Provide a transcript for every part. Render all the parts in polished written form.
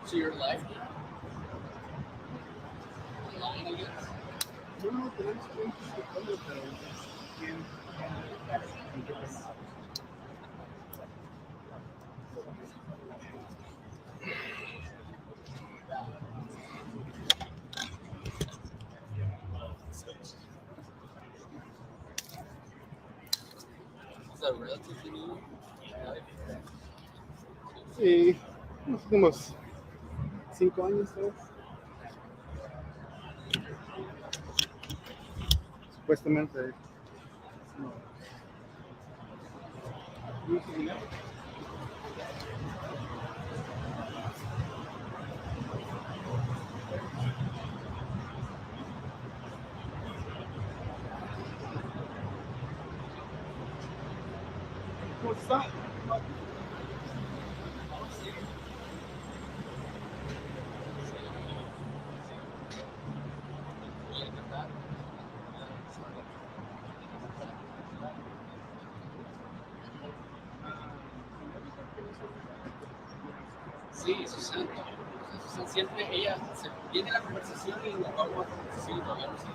So your life line, I guess. No, pero es que pero ¿quién? Is that relatively new? Sí, los últimos 5 años, ¿sabes? Supuestamente. No. Muy similar. ¿Cómo está? Sí, Susana. Susana siempre ella se viene la conversación y nos vamos a conversación y todavía no sé.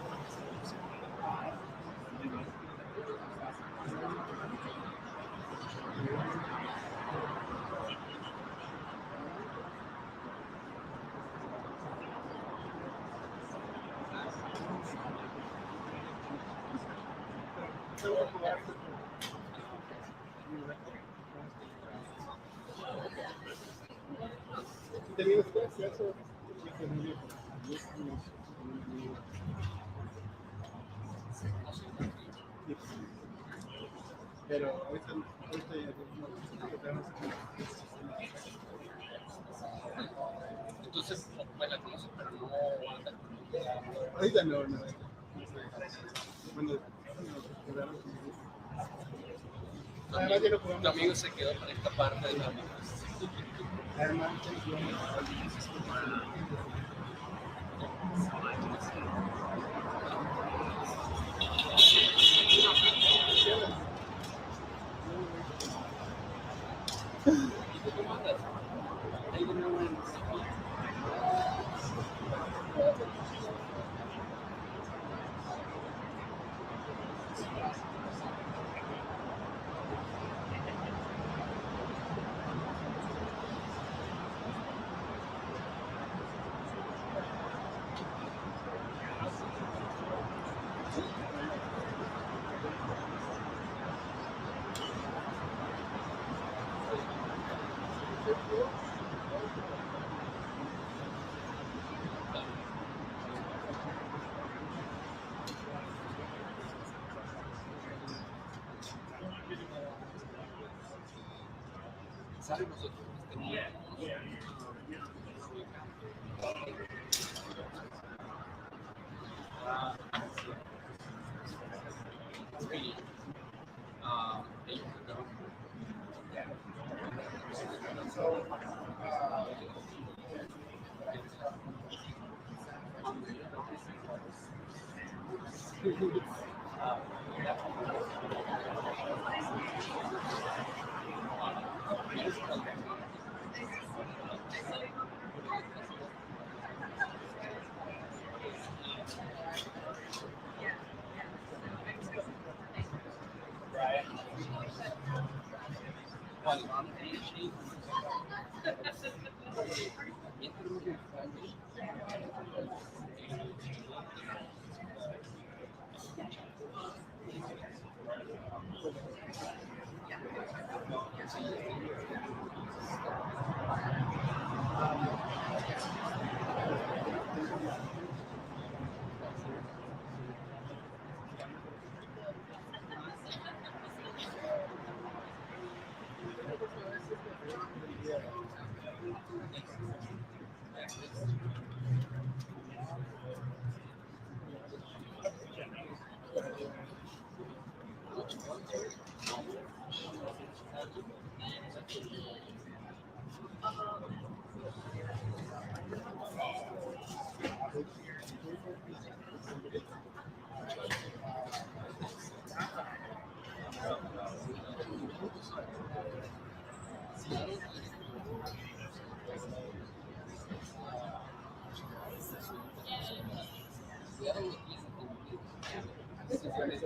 ¿Tenía usted acceso? Pero ahorita ya tenemos. Entonces, pues la conoces, pero no anda con Ahorita no. Bueno, quedaron además ya no podemos. Tu amigo se quedó con esta parte de la vida. Además, ¿Cómo andas? Ahí de nuevo en ¿Sabes nosotros? sesiones.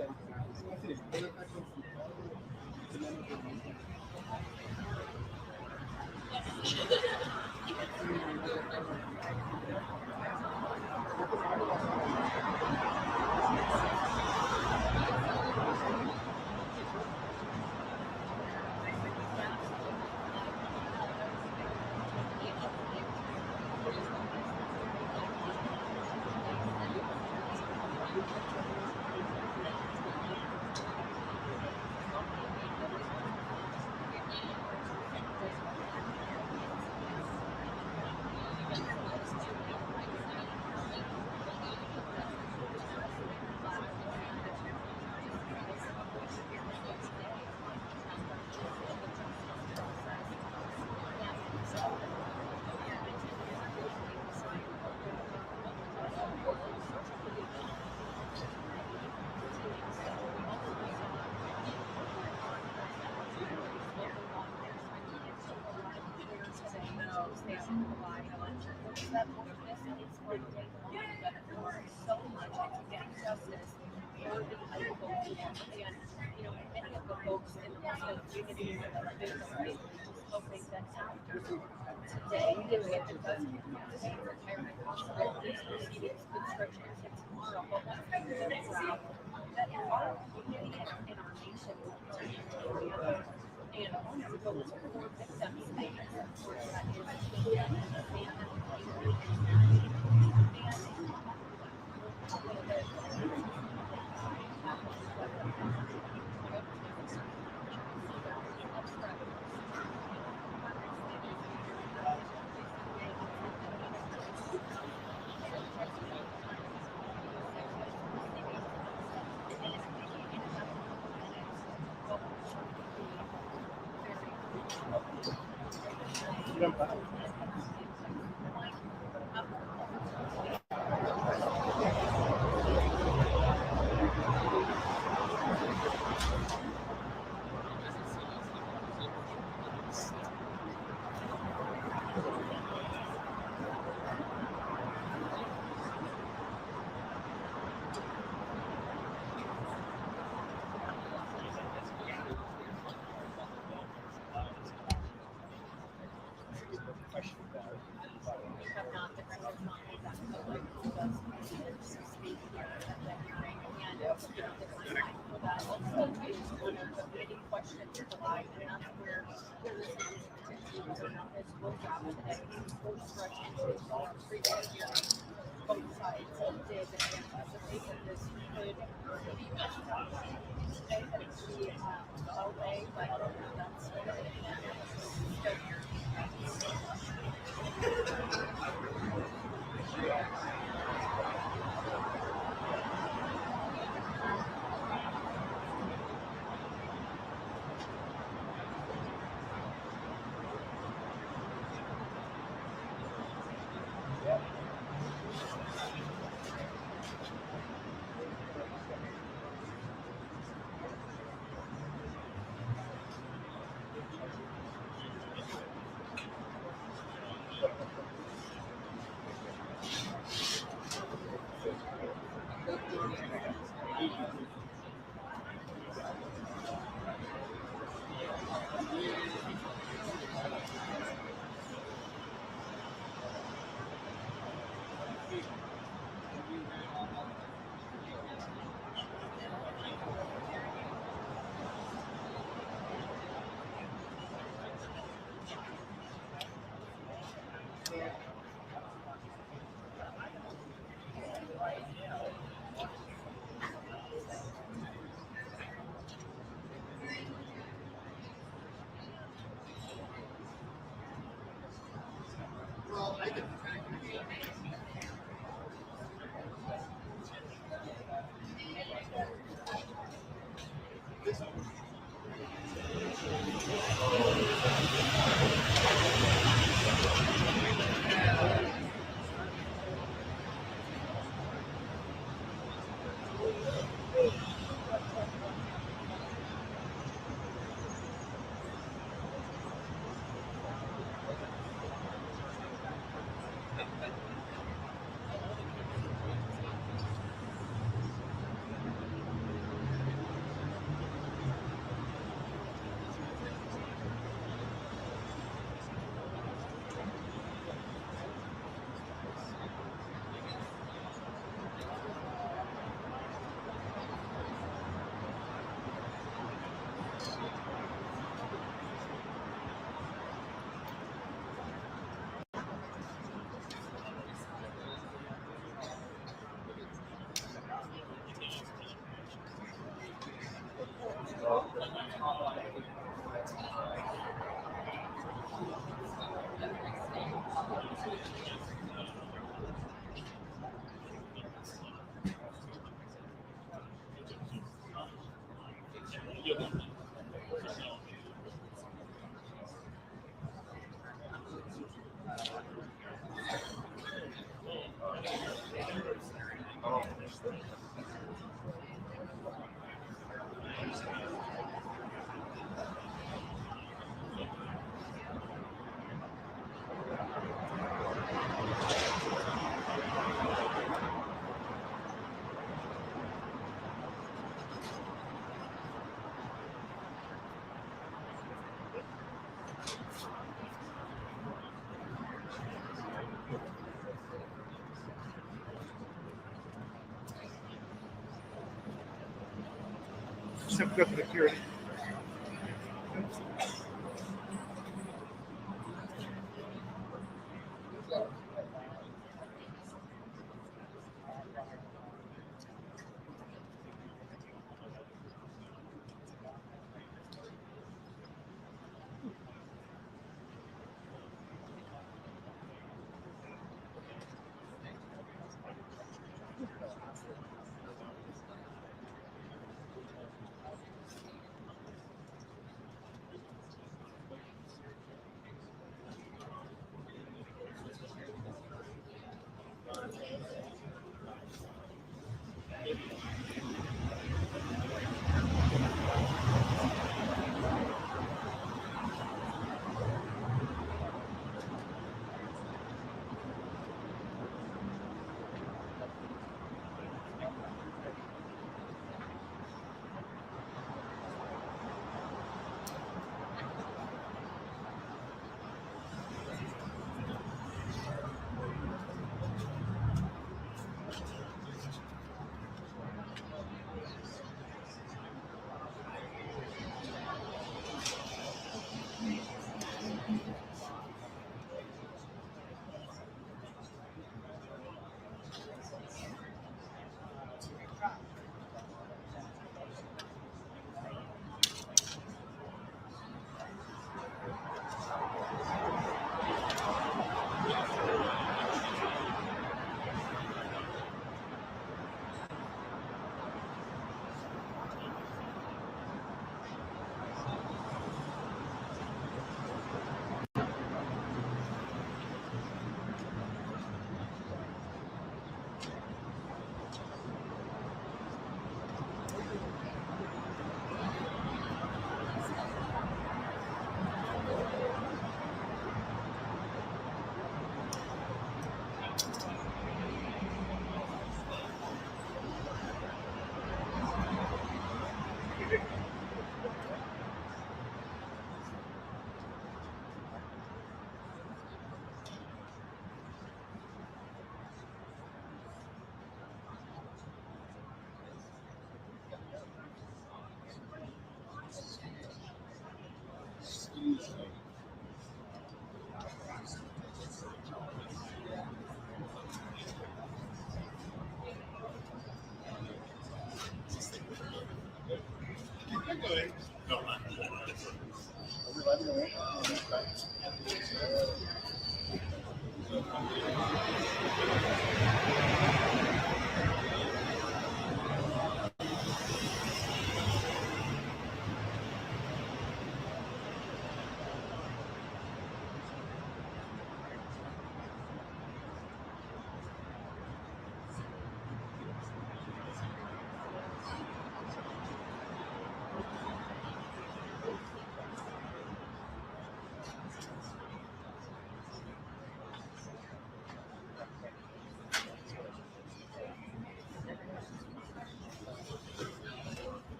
Except for security.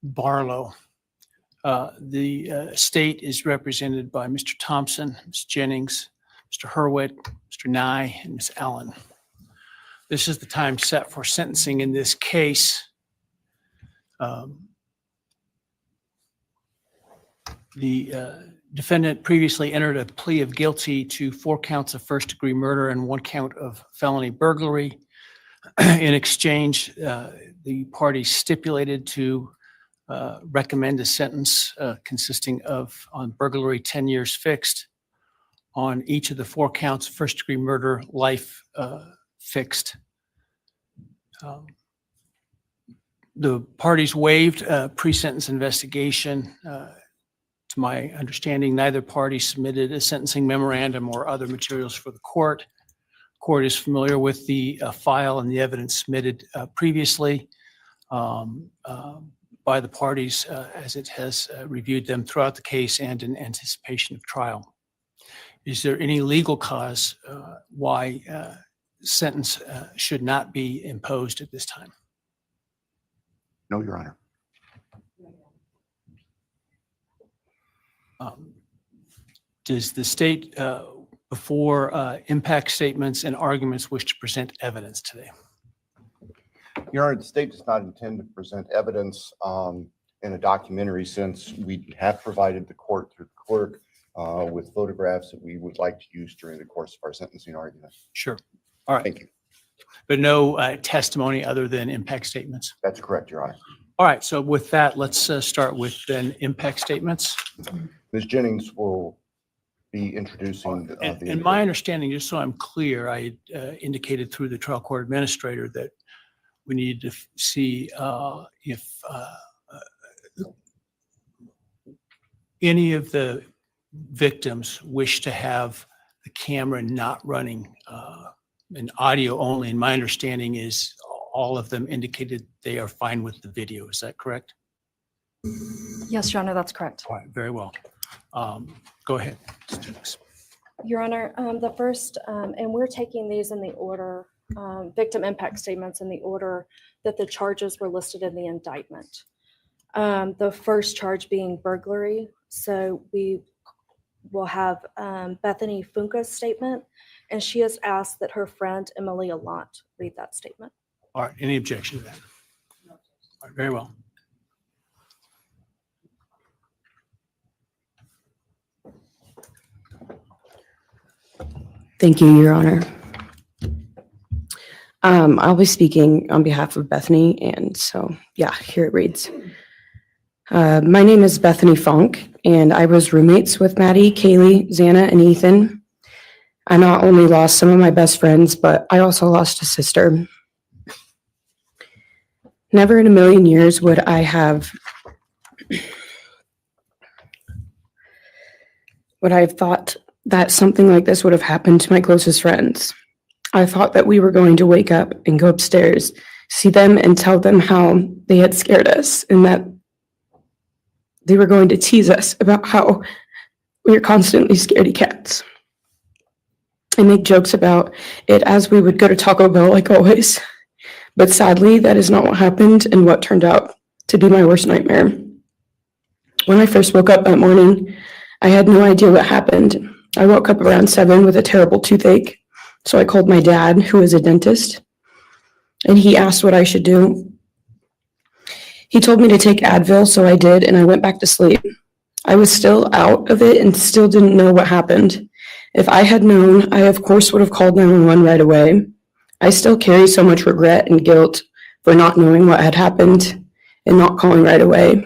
Barlow. The state is represented by Mr. Thompson, Ms. Jennings, Mr. Hurwitz, Mr. Nye, and Ms. Allen. This is the time set for sentencing in this case. The defendant previously entered a plea of guilty to 4 counts of first-degree murder and 1 count of felony burglary. In exchange, the parties stipulated to recommend a sentence consisting of, on burglary, 10 years fixed, on each of the 4 counts of first-degree murder, life fixed. The parties waived pre-sentence investigation. To my understanding, neither party submitted a sentencing memorandum or other materials for the court. Court is familiar with the file and the evidence submitted previously by the parties as it has reviewed them throughout the case and in anticipation of trial. Is there any legal cause why sentence should not be imposed at this time? No, Your Honor. Does the state, before impact statements and arguments, wish to present evidence today? Your Honor, the state does not intend to present evidence in a documentary sense. We have provided the court through the clerk with photographs that we would like to use during the course of our sentencing argument. Sure. All right. Thank you. But no testimony other than impact statements? That's correct, Your Honor. All right. So with that, let's start with then impact statements. Ms. Jennings will be introducing And my understanding, just so I'm clear, I indicated through the trial court administrator that we need to see if any of the victims wish to have the camera not running and audio only. And my understanding is all of them indicated they are fine with the video. Is that correct? Yes, Your Honor, that's correct. All right, very well. Go ahead, Ms. Jennings. Your Honor, the first, and we're taking these in the order, victim impact statements in the order that the charges were listed in the indictment. The first charge being burglary. So we will have Bethany Funka's statement, and she has asked that her friend Emily Allant read that statement. All right, any objection to that? All right, very well. Thank you, Your Honor. I'll be speaking on behalf of Bethany, and so, yeah, here it reads. My name is Bethany Funk, and I was roommates with Maddie, Kaylee, Xana, and Ethan. I not only lost some of my best friends, but I also lost a sister. Never in a million years would I have thought that something like this would have happened to my closest friends. I thought that we were going to wake up and go upstairs, see them and tell them how they had scared us and that they were going to tease us about how we were constantly scaredy cats and make jokes about it as we would go to Taco Bell like always. But sadly, that is not what happened and what turned out to be my worst nightmare. When I first woke up that morning, I had no idea what happened. I woke up around 7 with a terrible toothache. So I called my dad, who is a dentist, and he asked what I should do. He told me to take Advil, so I did, and I went back to sleep. I was still out of it and still didn't know what happened. If I had known, I of course would have called 911 right away. I still carry so much regret and guilt for not knowing what had happened and not calling right away,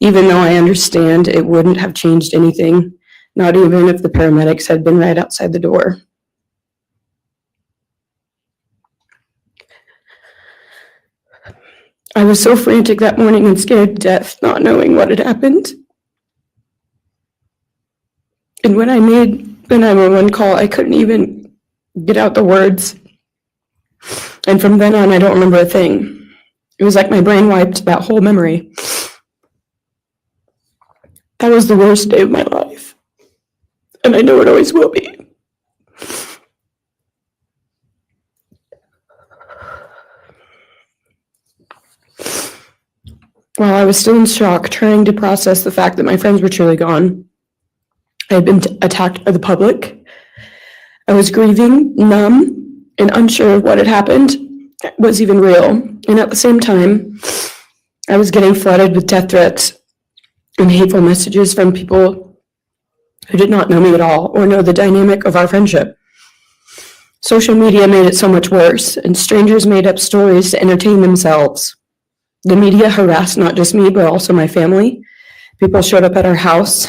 even though I understand it wouldn't have changed anything, not even if the paramedics had been right outside the door. I was so frantic that morning and scared to death, not knowing what had happened. And when I made the 911 call, I couldn't even get out the words. And from then on, I don't remember a thing. It was like my brain wiped that whole memory. That was the worst day of my life. And I know it always will be. While I was still in shock, trying to process the fact that my friends were truly gone, I had been attacked by the public. I was grieving, numb, and unsure of what had happened was even real. And at the same time, I was getting flooded with death threats and hateful messages from people who did not know me at all or know the dynamic of our friendship. Social media made it so much worse, and strangers made up stories to entertain themselves. The media harassed not just me, but also my family. People showed up at our house.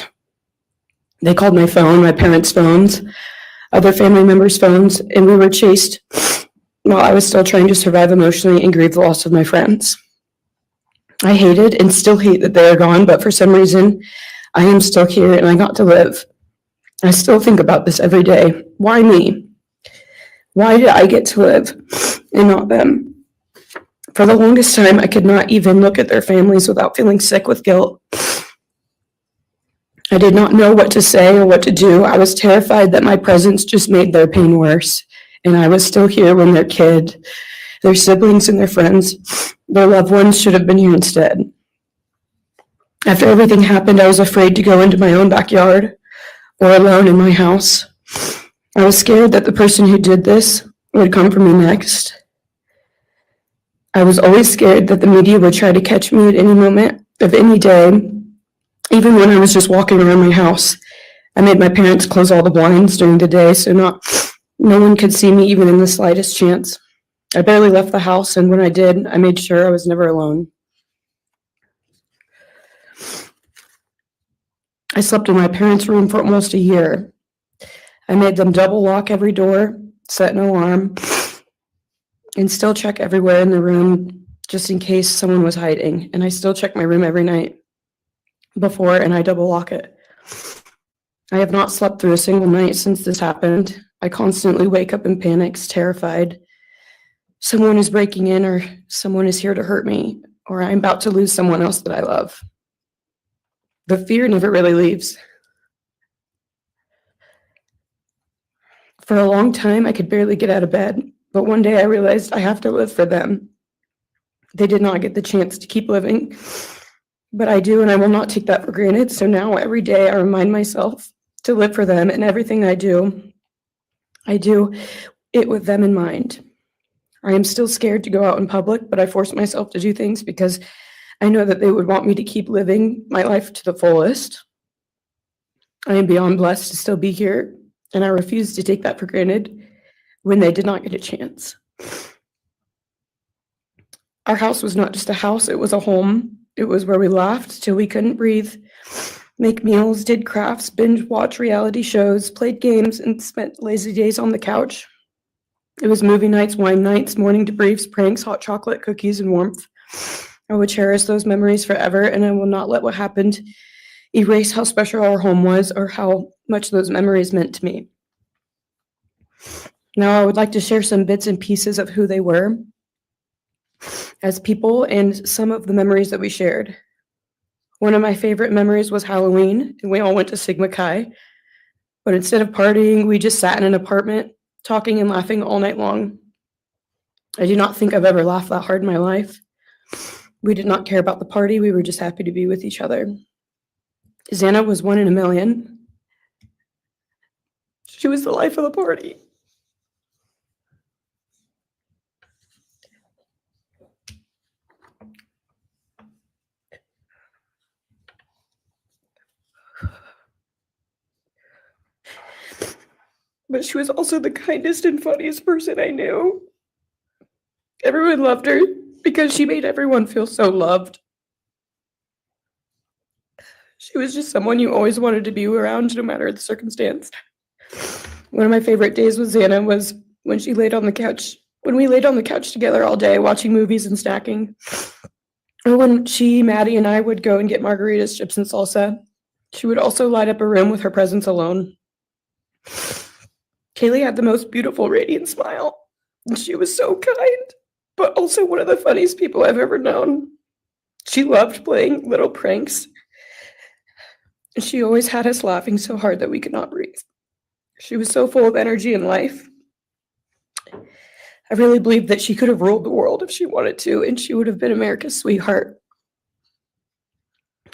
They called my phone, my parents' phones, other family members' phones, and we were chased while I was still trying to survive emotionally and grieve the loss of my friends. I hated and still hate that they are gone, but for some reason, I am still here and I got to live. I still think about this every day. Why me? Why did I get to live and not them? For the longest time, I could not even look at their families without feeling sick with guilt. I did not know what to say or what to do. I was terrified that my presence just made their pain worse. And I was still here when their kid, their siblings and their friends, their loved ones should have been here instead. After everything happened, I was afraid to go into my own backyard or alone in my house. I was scared that the person who did this would come for me next. I was always scared that the media would try to catch me at any moment of any day, even when I was just walking around my house. I made my parents close all the blinds during the day so no one could see me even in the slightest chance. I barely left the house, and when I did, I made sure I was never alone. I slept in my parents' room for almost a year. I made them double lock every door, set an alarm, and still check everywhere in the room just in case someone was hiding. And I still check my room every night before, and I double lock it. I have not slept through a single night since this happened. I constantly wake up in panics, terrified. Someone is breaking in, or someone is here to hurt me, or I'm about to lose someone else that I love. The fear never really leaves. For a long time, I could barely get out of bed, but one day I realized I have to live for them. They did not get the chance to keep living, but I do, and I will not take that for granted. So now every day I remind myself to live for them, and everything I do it with them in mind. I am still scared to go out in public, but I force myself to do things because I know that they would want me to keep living my life to the fullest. I am beyond blessed to still be here, and I refuse to take that for granted when they did not get a chance. Our house was not just a house, it was a home. It was where we laughed till we couldn't breathe, make meals, did crafts, binge watch reality shows, played games, and spent lazy days on the couch. It was movie nights, wine nights, morning debriefs, pranks, hot chocolate, cookies, and warmth. I would cherish those memories forever, and I will not let what happened erase how special our home was or how much those memories meant to me. Now I would like to share some bits and pieces of who they were as people and some of the memories that we shared. One of my favorite memories was Halloween, and we all went to Sigma Chi. But instead of partying, we just sat in an apartment, talking and laughing all night long. I do not think I've ever laughed that hard in my life. We did not care about the party. We were just happy to be with each other. Xana was 1 in a million. She was the life of the party. But she was also the kindest and funniest person I knew. Everyone loved her. because she made everyone feel so loved. She was just someone you always wanted to be around, no matter the circumstance. One of my favorite days with Xana was when she laid on the couch, when we laid on the couch together all day watching movies and snacking. Or when she, Maddie, and I would go and get margaritas, chips, and salsa. She would also light up a room with her presence alone. Kaylee had the most beautiful, radiant smile. And she was so kind, but also one of the funniest people I've ever known. She loved playing little pranks. And she always had us laughing so hard that we could not breathe. She was so full of energy and life. I really believe that she could have ruled the world if she wanted to, and she would have been America's sweetheart.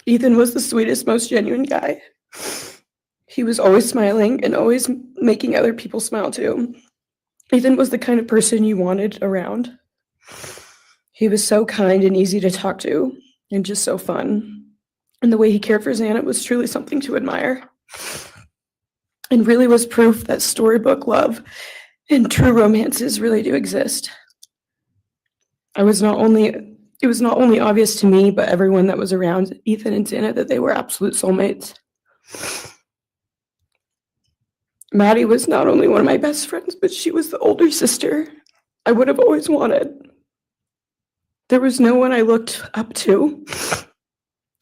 Ethan was the sweetest, most genuine guy. He was always smiling and always making other people smile too. Ethan was the kind of person you wanted around. He was so kind and easy to talk to, and just so fun. And the way he cared for Xana was truly something to admire. And really was proof that storybook love and true romances really do exist. It was not only obvious to me, but everyone that was around Ethan and Xana that they were absolute soulmates. Maddie was not only one of my best friends, but she was the older sister I would have always wanted. There was no one I looked up to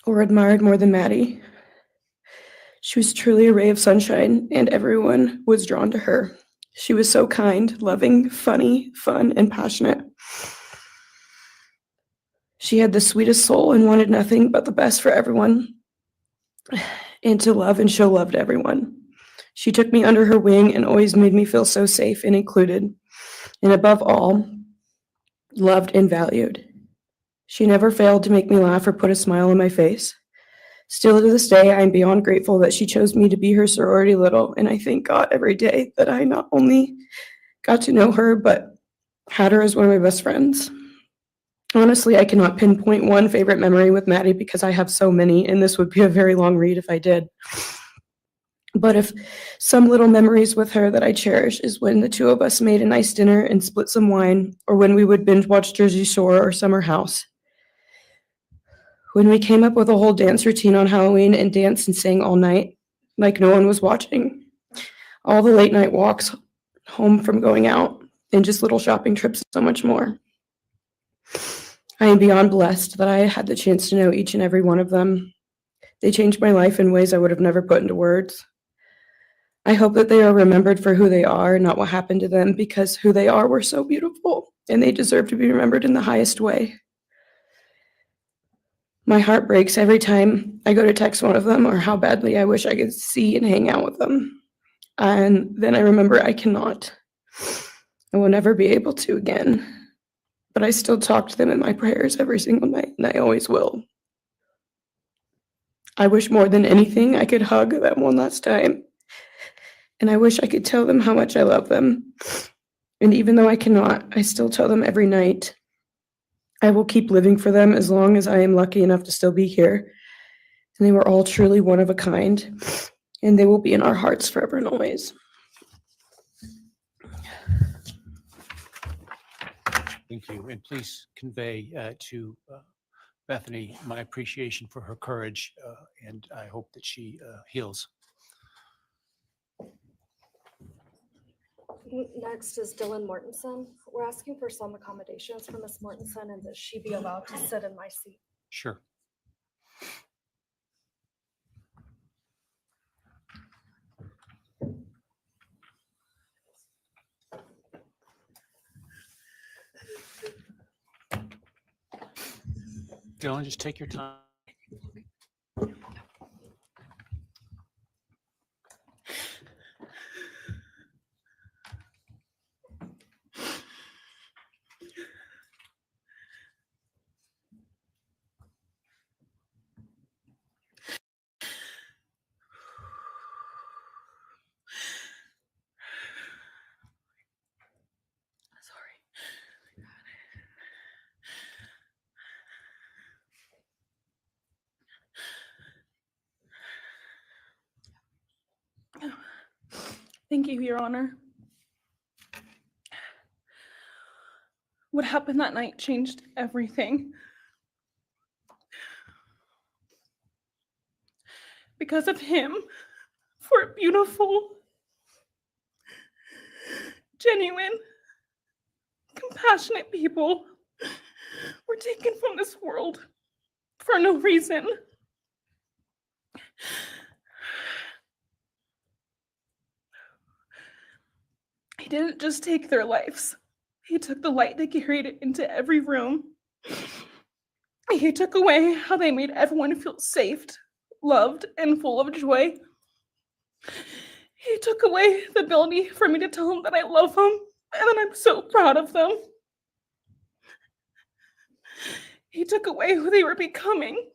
or admired more than Maddie. She was truly a ray of sunshine, and everyone was drawn to her. She was so kind, loving, funny, fun, and passionate. She had the sweetest soul and wanted nothing but the best for everyone, and to love and show love to everyone. She took me under her wing and always made me feel so safe and included, and above all, loved and valued. She never failed to make me laugh or put a smile on my face. Still to this day, I am beyond grateful that she chose me to be her sorority little, and I thank God every day that I not only got to know her, but had her as one of my best friends. Honestly, I cannot pinpoint one favorite memory with Maddie because I have so many, and this would be a very long read if I did. But if some little memories with her that I cherish is when the two of us made a nice dinner and split some wine, or when we would binge watch Jersey Shore or Summer House. When we came up with a whole dance routine on Halloween and danced and sang all night, like no one was watching. All the late night walks home from going out, and just little shopping trips and so much more. I am beyond blessed that I had the chance to know each and every one of them. They changed my life in ways I would have never put into words. I hope that they are remembered for who they are, not what happened to them, because who they are were so beautiful, and they deserve to be remembered in the highest way. My heart breaks every time I go to text one of them or how badly I wish I could see and hang out with them. And then I remember I cannot. I will never be able to again. But I still talk to them in my prayers every single night, and I always will. I wish more than anything I could hug them one last time. And I wish I could tell them how much I love them. And even though I cannot, I still tell them every night. I will keep living for them as long as I am lucky enough to still be here. And they were all truly one of a kind, and they will be in our hearts forever and always. Thank you. And please convey to Bethany my appreciation for her courage, and I hope that she heals. Next is Dylan Mortensen. We're asking for some accommodations for Ms. Mortensen and that she be allowed to sit in my seat. Sure. Dylan, just take your time. Thank you, Your Honor. What what happened that night changed everything. Because of him, 4 beautiful, genuine, compassionate people were taken from this world for no reason. He didn't just take their lives. He took the light they carried it into every room. He took away how they made everyone feel safe, loved, and full of joy. He took away the ability for me to tell them that I love them and that I'm so proud of them. He took away who they were becoming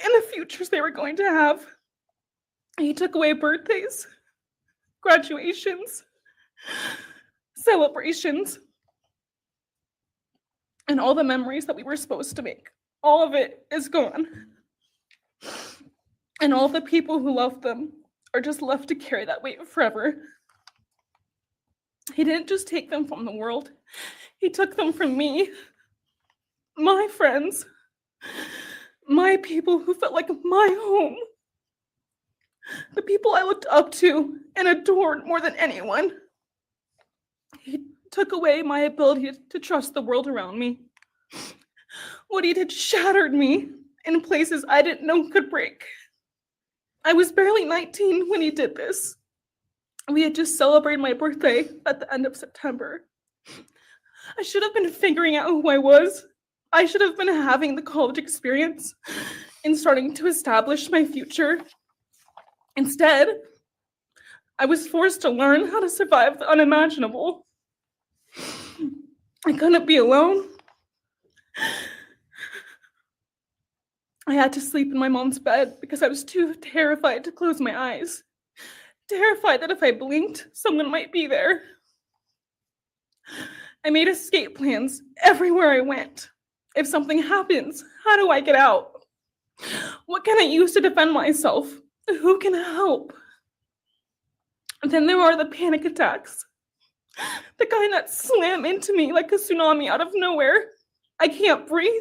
and the futures they were going to have. He took away birthdays, graduations, celebrations, and all the memories that we were supposed to make. All of it is gone. And all the people who loved them are just left to carry that weight forever. He didn't just take them from the world. He took them from me, my friends, my people who felt like my home, the people I looked up to and adored more than anyone. He took away my ability to trust the world around me. What he did shattered me in places I didn't know could break. I was barely 19 when he did this. We had just celebrated my birthday at the end of September. I should have been figuring out who I was. I should have been having the college experience and starting to establish my future. Instead, I was forced to learn how to survive the unimaginable. I couldn't be alone. I had to sleep in my mom's bed because I was too terrified to close my eyes. Terrified that if I blinked, someone might be there. I made escape plans everywhere I went. If something happens, how do I get out? What can I use to defend myself? Who can help? And then there are the panic attacks. The kind that slam into me like a tsunami out of nowhere. I can't breathe.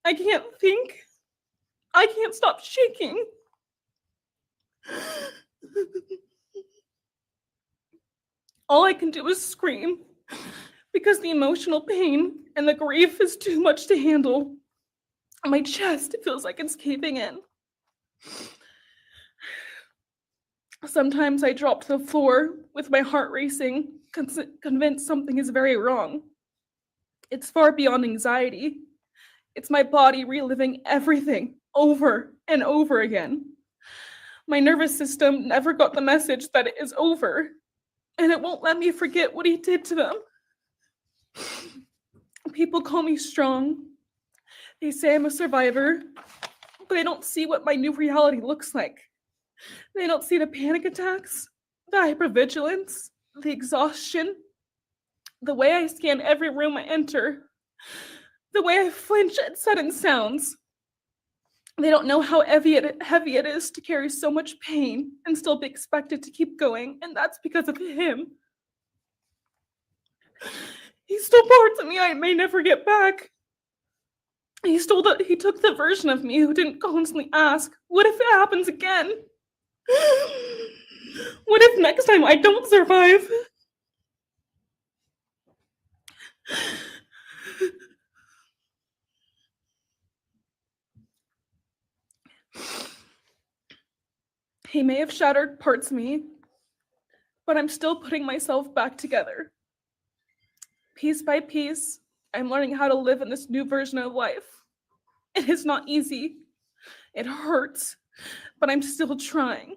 I can't think. I can't stop shaking. All I can do is scream because the emotional pain and the grief is too much to handle. My chest feels like it's caving in. Sometimes I drop to the floor with my heart racing, convinced something is very wrong. It's far beyond anxiety. It's my body reliving everything over and over again. My nervous system never got the message that it is over, and it won't let me forget what he did to them. People call me strong. They say I'm a survivor, but they don't see what my new reality looks like. They don't see the panic attacks, the hypervigilance, the exhaustion, the way I scan every room I enter, the way I flinch at sudden sounds. They don't know how heavy it is to carry so much pain and still be expected to keep going, and that's because of him. He stole parts of me I may never get back. He took the version of me who didn't constantly ask, what if it happens again? What if next time I don't survive? He may have shattered parts of me, but I'm still putting myself back together. Piece by piece, I'm learning how to live in this new version of life. It is not easy. It hurts, but I'm still trying.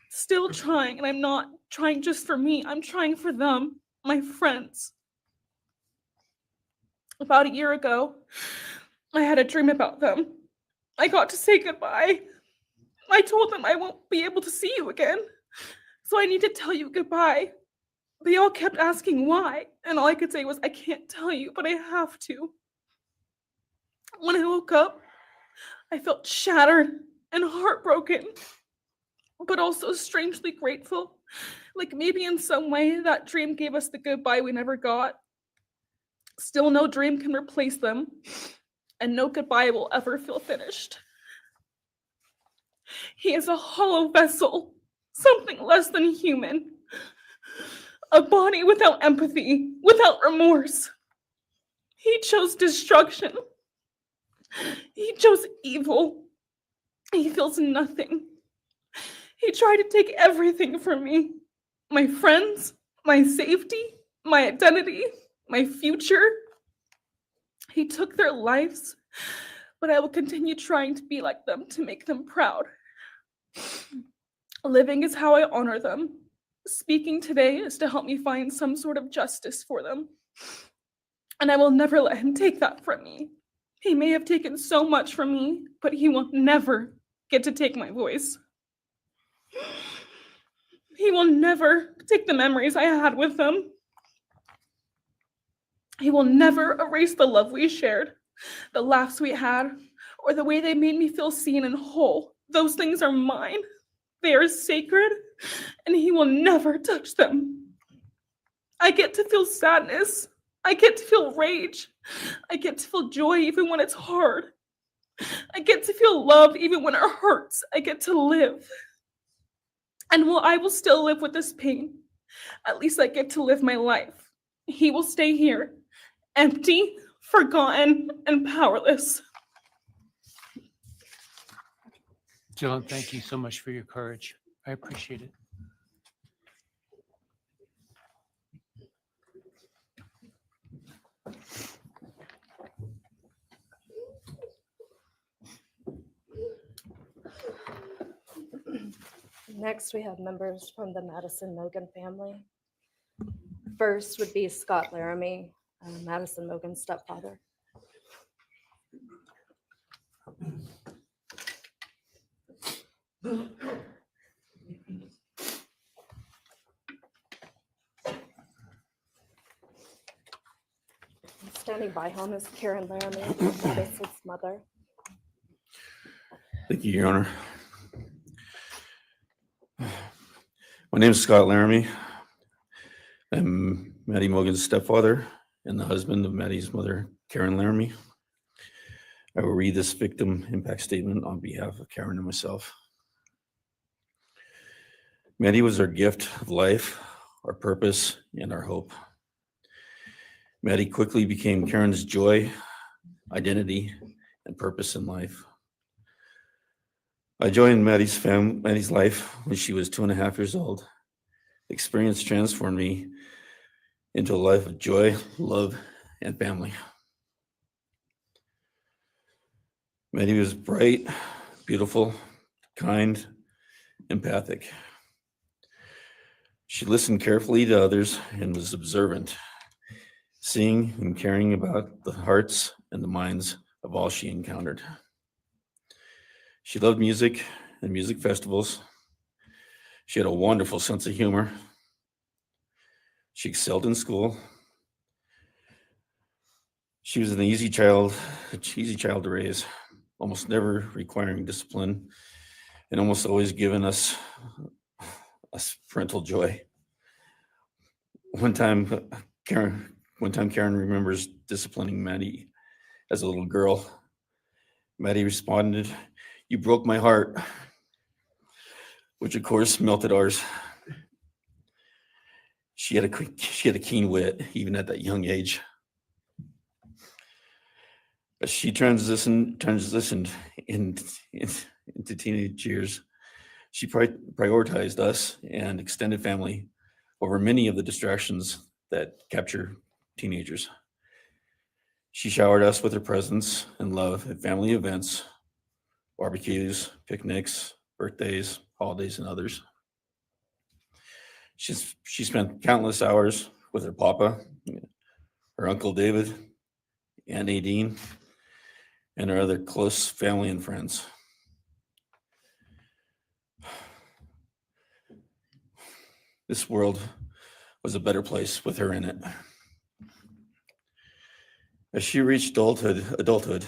Still trying, and I'm not trying just for me. I'm trying for them, my friends. About a year ago, I had a dream about them. I got to say goodbye. I told them I won't be able to see you again, so I need to tell you goodbye. They all kept asking why, and all I could say was, I can't tell you, but I have to. When I woke up, I felt shattered and heartbroken, but also strangely grateful Like maybe in some way that dream gave us the goodbye we never got. Still, no dream can replace them, and no goodbye will ever feel finished. He is a hollow vessel, something less than human. A body without empathy, without remorse. He chose destruction. He chose evil. He feels nothing. He tried to take everything from me. My friends, my safety, my identity, my future. He took their lives, but I will continue trying to be like them to make them proud. Living is how I honor them. Speaking today is to help me find some sort of justice for them. And I will never let him take that from me. He may have taken so much from me, but he will never get to take my voice. He will never take the memories I had with them. He will never erase the love we shared, the laughs we had, or the way they made me feel seen and whole. Those things are mine. They are sacred, and he will never touch them. I get to feel sadness. I get to feel rage. I get to feel joy even when it's hard. I get to feel love even when it hurts. I get to live. And while I will still live with this pain, at least I get to live my life. He will stay here, empty, forgotten, and powerless. Jill, thank you so much for your courage. I appreciate it. Next, we have members from the Madison Mogen family. First would be Scott Laramie, Madison Mogen's stepfather. Standing by him is Karen Laramie, Madison's mother. Thank you, Your Honor. My name is Scott Laramie. I'm Maddie Mogen's stepfather and the husband of Maddie's mother, Karen Laramie. I will read this victim impact statement on behalf of Karen and myself. Maddie was our gift of life, our purpose, and our hope. Maddie quickly became Karen's joy, identity, and purpose in life. I joined Maddie's life when she was 2.5 years old. The experience transformed me into a life of joy, love, and family. Maddie was bright, beautiful, kind, empathic. She listened carefully to others and was observant, seeing and caring about the hearts and the minds of all she encountered. She loved music and music festivals. She had a wonderful sense of humor. She excelled in school. She was an easy child to raise, almost never requiring discipline, and almost always giving us parental joy. One time Karen remembers disciplining Maddie as a little girl. Maddie responded, "You broke my heart," which of course melted ours. She had a keen wit, even at that young age. As she transitioned into teenage years, she prioritized us and extended family over many of the distractions that capture teenagers. She showered us with her presence and love at family events, barbecues, picnics, birthdays, holidays, and others. She spent countless hours with her papa, her Uncle David, Aunt Nadine, and her other close family and friends. This world was a better place with her in it. As she reached adulthood,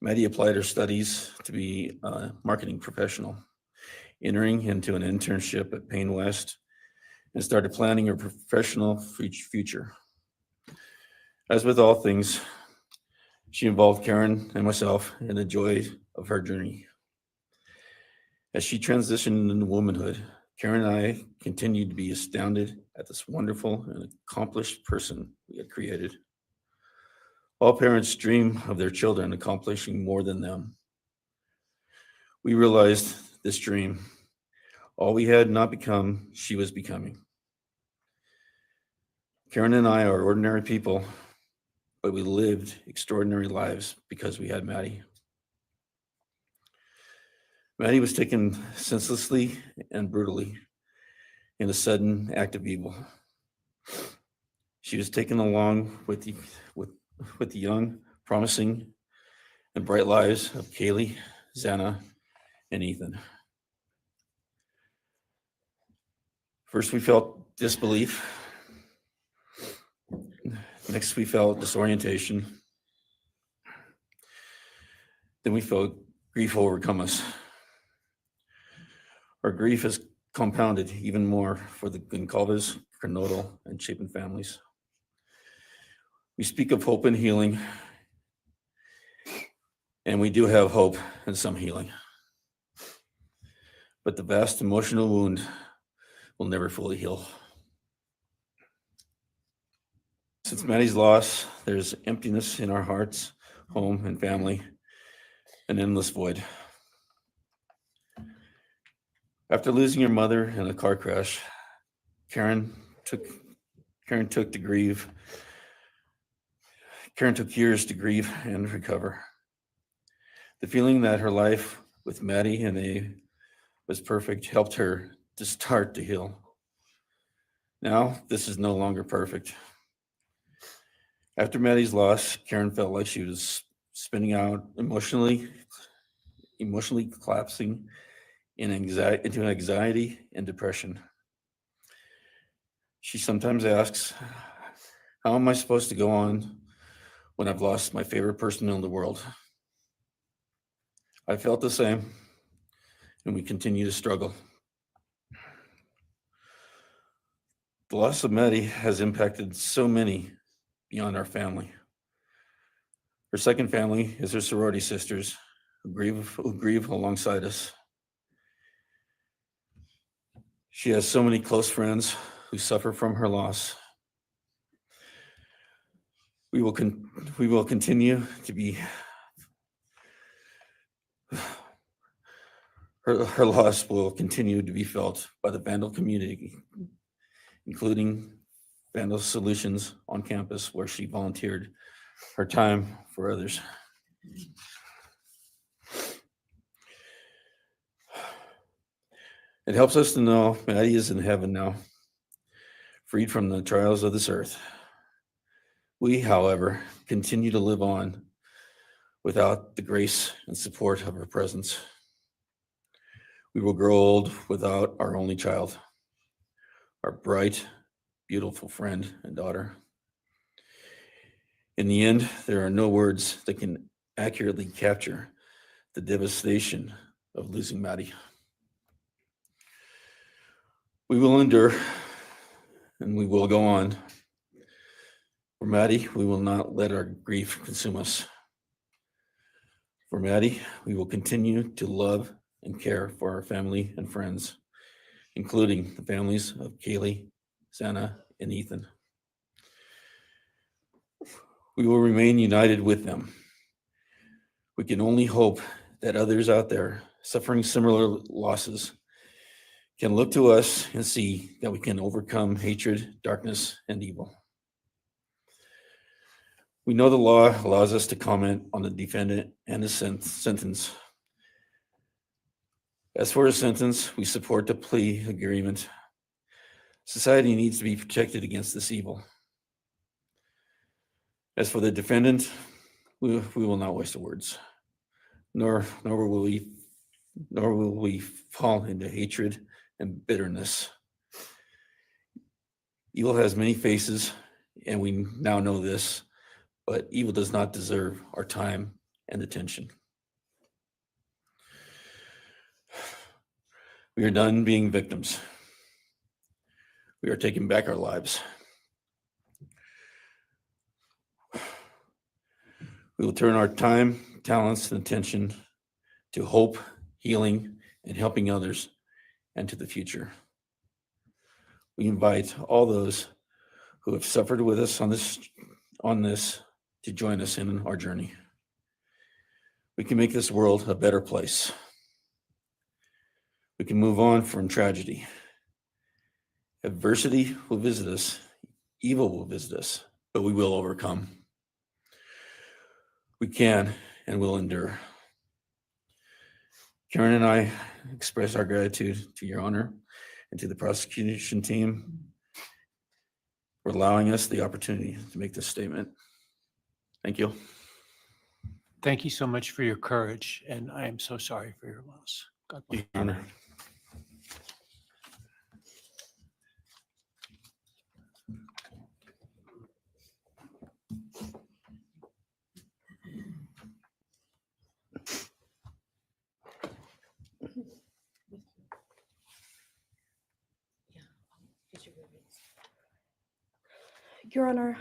Maddie applied her studies to be a marketing professional, entering into an internship at Payne West and started planning her professional future. As with all things, she involved Karen and myself in the joy of her journey. As she transitioned into womanhood, Karen and I continued to be astounded at this wonderful and accomplished person we had created. All parents dream of their children accomplishing more than them. We realized this dream, all we had not become, she was becoming. Karen and I are ordinary people, but we lived extraordinary lives because we had Maddie. Maddie was taken senselessly and brutally in a sudden act of evil. She was taken along with the young, promising, and bright lives of Kaylee, Xana, and Ethan. First, we felt disbelief. Next, we felt disorientation. Then we felt grief overcome us. Our grief is compounded even more for the Goncalves, Kernodle, and Chapin families. We speak of hope and healing, and we do have hope and some healing. But the vast emotional wound will never fully heal. Since Maddie's loss, there's emptiness in our hearts, home, and family, an endless void. After losing her mother in a car crash, Karen took years to grieve and recover. The feeling that her life with Maddie and A was perfect helped her to start to heal. Now, this is no longer perfect. After Maddie's loss, Karen felt like she was spinning out, emotionally collapsing into anxiety and depression. She sometimes asks, how am I supposed to go on when I've lost my favorite person in the world? I felt the same, and we continue to struggle. The loss of Maddie has impacted so many beyond our family. Her second family is her sorority sisters who grieve alongside us. She has so many close friends who suffer from her loss. We will continue to be her loss will continue to be felt by the Vandal community, including Vandal Solutions on campus, where she volunteered her time for others. It helps us to know Maddie is in heaven now, freed from the trials of this earth. We, however, continue to live on without the grace and support of her presence. We will grow old without our only child, our bright, beautiful friend and daughter. In the end, there are no words that can accurately capture the devastation of losing Maddie. We will endure and we will go on. For Maddie, we will not let our grief consume us. For Maddie, we will continue to love and care for our family and friends, including the families of Kaylee, Xana, and Ethan. We will remain united with them. We can only hope that others out there suffering similar losses can look to us and see that we can overcome hatred, darkness, and evil. We know the law allows us to comment on the defendant and his sentence. As for his sentence, we support the plea agreement. Society needs to be protected against this evil. As for the defendant, we will not waste the words, nor will we fall into hatred and bitterness. Evil has many faces, and we now know this, but evil does not deserve our time and attention. We are done being victims. We are taking back our lives. We will turn our time, talents, and attention to hope, healing, and helping others and to the future. We invite all those who have suffered with us on this to join us in our journey. We can make this world a better place. We can move on from tragedy. Adversity will visit us, evil will visit us, but we will overcome. We can and will endure. Karen and I express our gratitude to Your Honor and to the prosecution team for allowing us the opportunity to make this statement. Thank you. Thank you so much for your courage, and I am so sorry for your loss. God bless. Your Honor. Your Honor,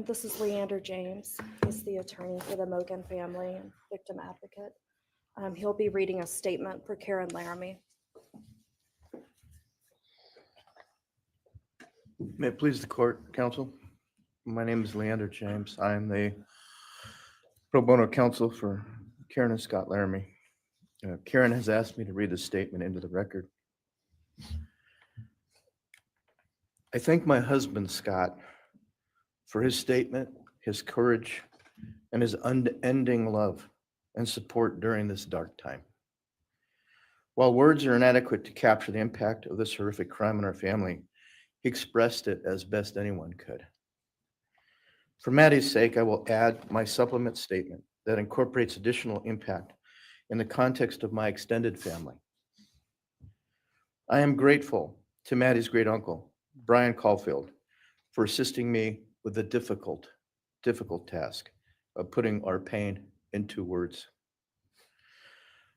this is Leander James. He's the attorney for the Mogen family and victim advocate. He'll be reading a statement for Karen Laramie. May it please the court, counsel. My name is Leander James. I am the pro bono counsel for Karen and Scott Laramie. Karen has asked me to read this statement into the record. I thank my husband, Scott, for his statement, his courage, and his unending love and support during this dark time. While words are inadequate to capture the impact of this horrific crime on our family, he expressed it as best anyone could. For Maddie's sake, I will add my supplement statement that incorporates additional impact in the context of my extended family. I am grateful to Maddie's great uncle, Bryan Kohberger, for assisting me with the difficult task of putting our pain into words.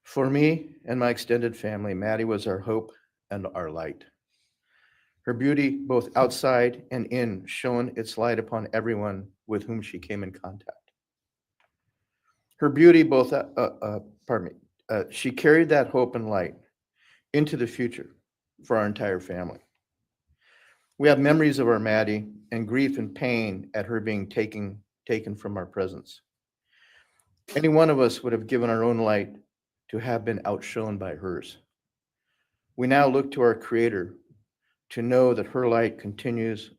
For me and my extended family, Maddie was our hope and our light. Her beauty, both outside and in, shone its light upon everyone with whom she came in contact. Her beauty, she carried that hope and light into the future for our entire family. We have memories of our Maddie and grief and pain at her being taken from our presence. Any one of us would have given our own light to have been outshone by hers. We now look to our Creator to know that her light continues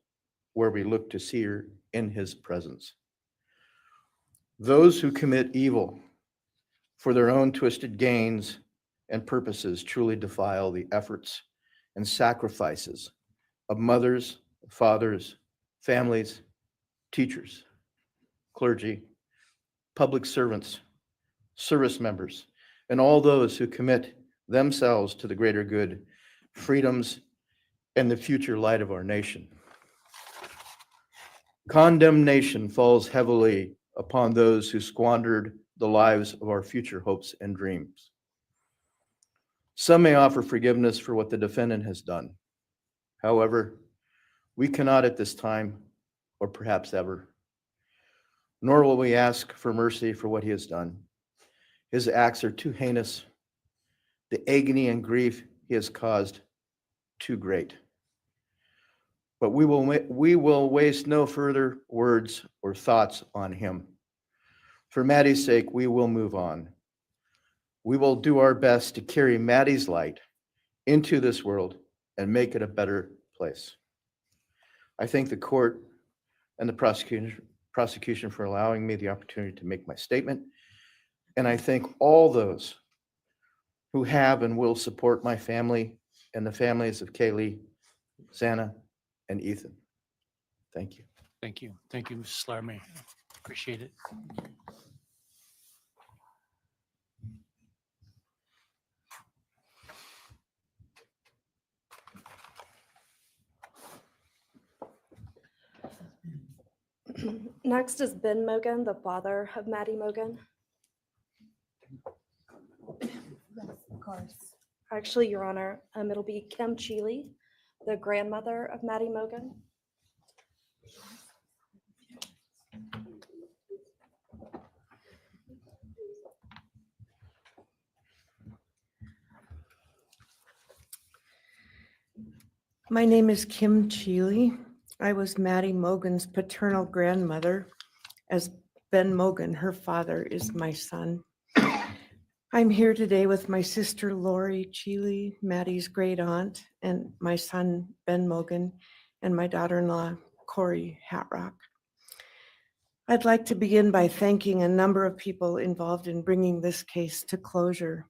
where we look to see her in His presence. Those who commit evil for their own twisted gains and purposes truly defile the efforts and sacrifices of mothers, fathers, families, teachers, clergy, public servants, service members, and all those who commit themselves to the greater good, freedoms, and the future light of our nation. Condemnation falls heavily upon those who squandered the lives of our future hopes and dreams. Some may offer forgiveness for what the defendant has done. However, we cannot at this time, or perhaps ever, nor will we ask for mercy for what he has done. His acts are too heinous. The agony and grief he has caused, too great. But we will waste no further words or thoughts on him. For Maddie's sake, we will move on. We will do our best to carry Maddie's light into this world and make it a better place. I thank the court and the prosecution for allowing me the opportunity to make my statement. And I thank all those who have and will support my family and the families of Kaylee, Xana, and Ethan. Thank you. Thank you. Thank you, Mrs. Laramie. Appreciate it. Next is Ben Mogen, the father of Maddie Mogen. Yes, of course. Actually, Your Honor, it'll be Kim Cheeley, the grandmother of Maddie Mogen. My name is Kim Cheeley. I was Maddie Mogen's paternal grandmother, as Ben Mogen, her father, is my son. I'm here today with my sister Lori Cheeley, Maddie's great aunt, and my son Ben Mogen, and my daughter-in-law Corey Hatrock. I'd like to begin by thanking a number of people involved in bringing this case to closure.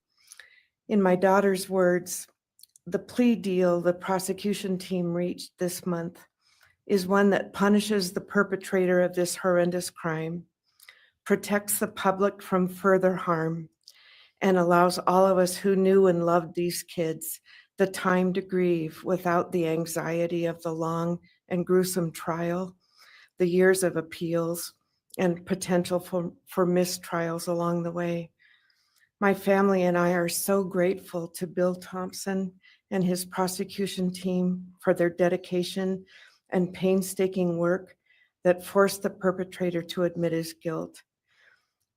In my daughter's words, the plea deal the prosecution team reached this month is one that punishes the perpetrator of this horrendous crime, protects the public from further harm, and allows all of us who knew and loved these kids the time to grieve without the anxiety of the long and gruesome trial, the years of appeals, and potential for mistrials along the way. My family and I are so grateful to Bill Thompson and his prosecution team for their dedication and painstaking work that forced the perpetrator to admit his guilt.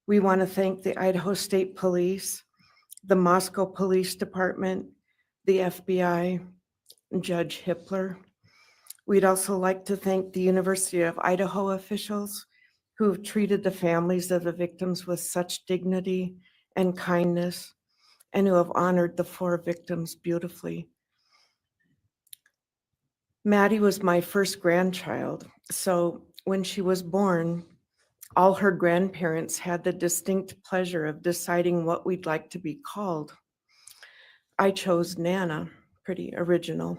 We want to thank the Idaho State Police, the Moscow Police Department, the FBI, and Judge Hippler. We'd also like to thank the University of Idaho officials who have treated the families of the victims with such dignity and kindness, and who have honored the 4 victims beautifully. Maddie was my first grandchild, so when she was born, all her grandparents had the distinct pleasure of deciding what we'd like to be called. I chose Nana, pretty original.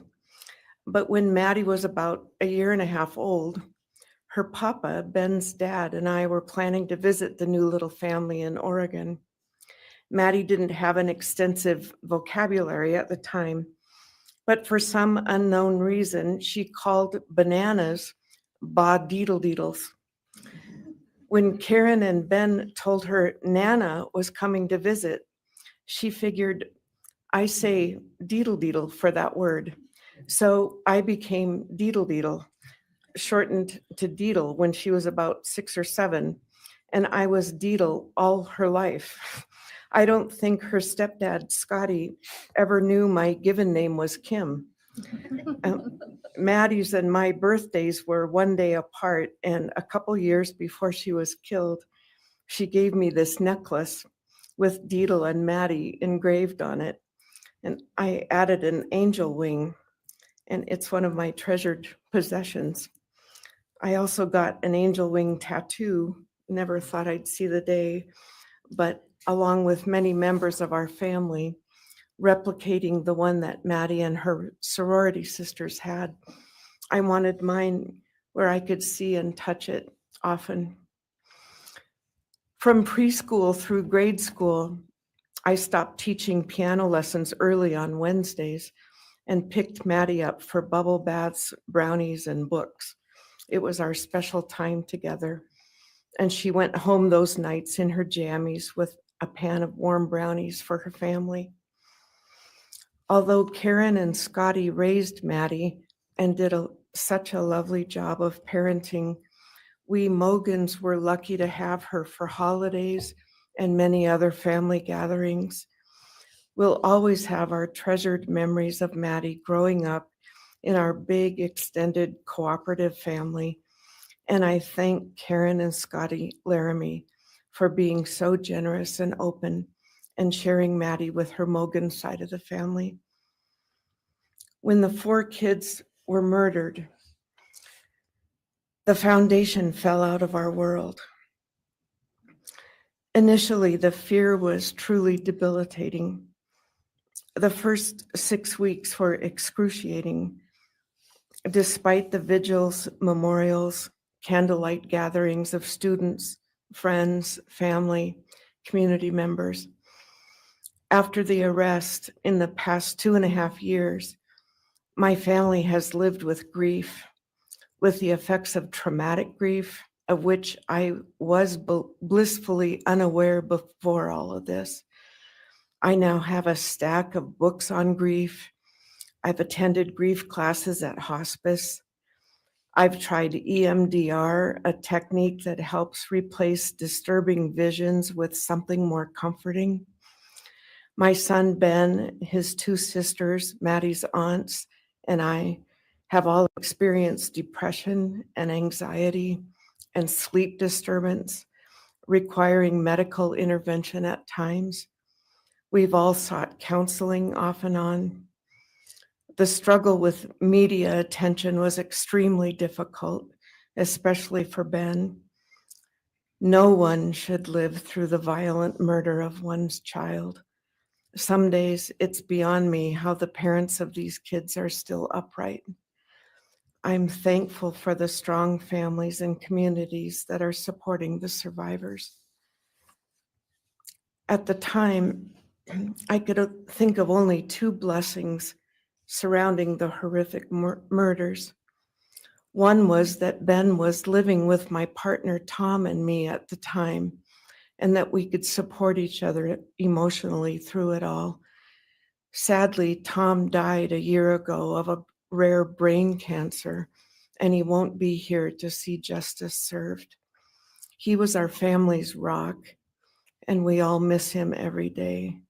But when Maddie was about 1.5 years old, her papa, Ben's dad, and I were planning to visit the new little family in Oregon. Maddie didn't have an extensive vocabulary at the time, but for some unknown reason, she called bananas ba-deedle-deedles. When Karen and Ben told her Nana was coming to visit, she figured I say deedle-deedle for that word. So I became deedle-deedle, shortened to Deedle when she was about 6 or 7, and I was Deedle all her life. I don't think her stepdad, Scotty, ever knew my given name was Kim. Maddie's and my birthdays were 1 day apart, and a couple years before she was killed, she gave me this necklace with Deedle and Maddie engraved on it, and I added an angel wing, and it's one of my treasured possessions. I also got an angel wing tattoo, never thought I'd see the day, but along with many members of our family, replicating the one that Maddie and her sorority sisters had. I wanted mine where I could see and touch it often. From preschool through grade school, I stopped teaching piano lessons early on Wednesdays and picked Maddie up for bubble baths, brownies, and books. It was our special time together. And she went home those nights in her jammies with a pan of warm brownies for her family. Although Karen and Scotty raised Maddie and did such a lovely job of parenting, we Mogens were lucky to have her for holidays and many other family gatherings. We'll always have our treasured memories of Maddie growing up in our big extended cooperative family. And I thank Karen and Scotty Laramie for being so generous and open and sharing Maddie with her Mogen side of the family. When the 4 kids were murdered, the foundation fell out of our world. Initially, the fear was truly debilitating. The first 6 weeks were excruciating. Despite the vigils, memorials, candlelight gatherings of students, friends, family, community members. After the arrest in the past 2.5 years, my family has lived with grief, with the effects of traumatic grief, of which I was blissfully unaware before all of this. I now have a stack of books on grief. I've attended grief classes at hospice. I've tried EMDR, a technique that helps replace disturbing visions with something more comforting. My son, Ben, his two sisters, Maddie's aunts, and I have all experienced depression and anxiety and sleep disturbance, requiring medical intervention at times. We've all sought counseling off and on. The struggle with media attention was extremely difficult, especially for Ben. No one should live through the violent murder of one's child. Some days it's beyond me how the parents of these kids are still upright. I'm thankful for the strong families and communities that are supporting the survivors. At the time, I could think of only two blessings surrounding the horrific murders. One was that Ben was living with my partner Tom and me at the time, and that we could support each other emotionally through it all. Sadly, Tom died a year ago of a rare brain cancer, and he won't be here to see justice served. He was our family's rock, and we all miss him every day.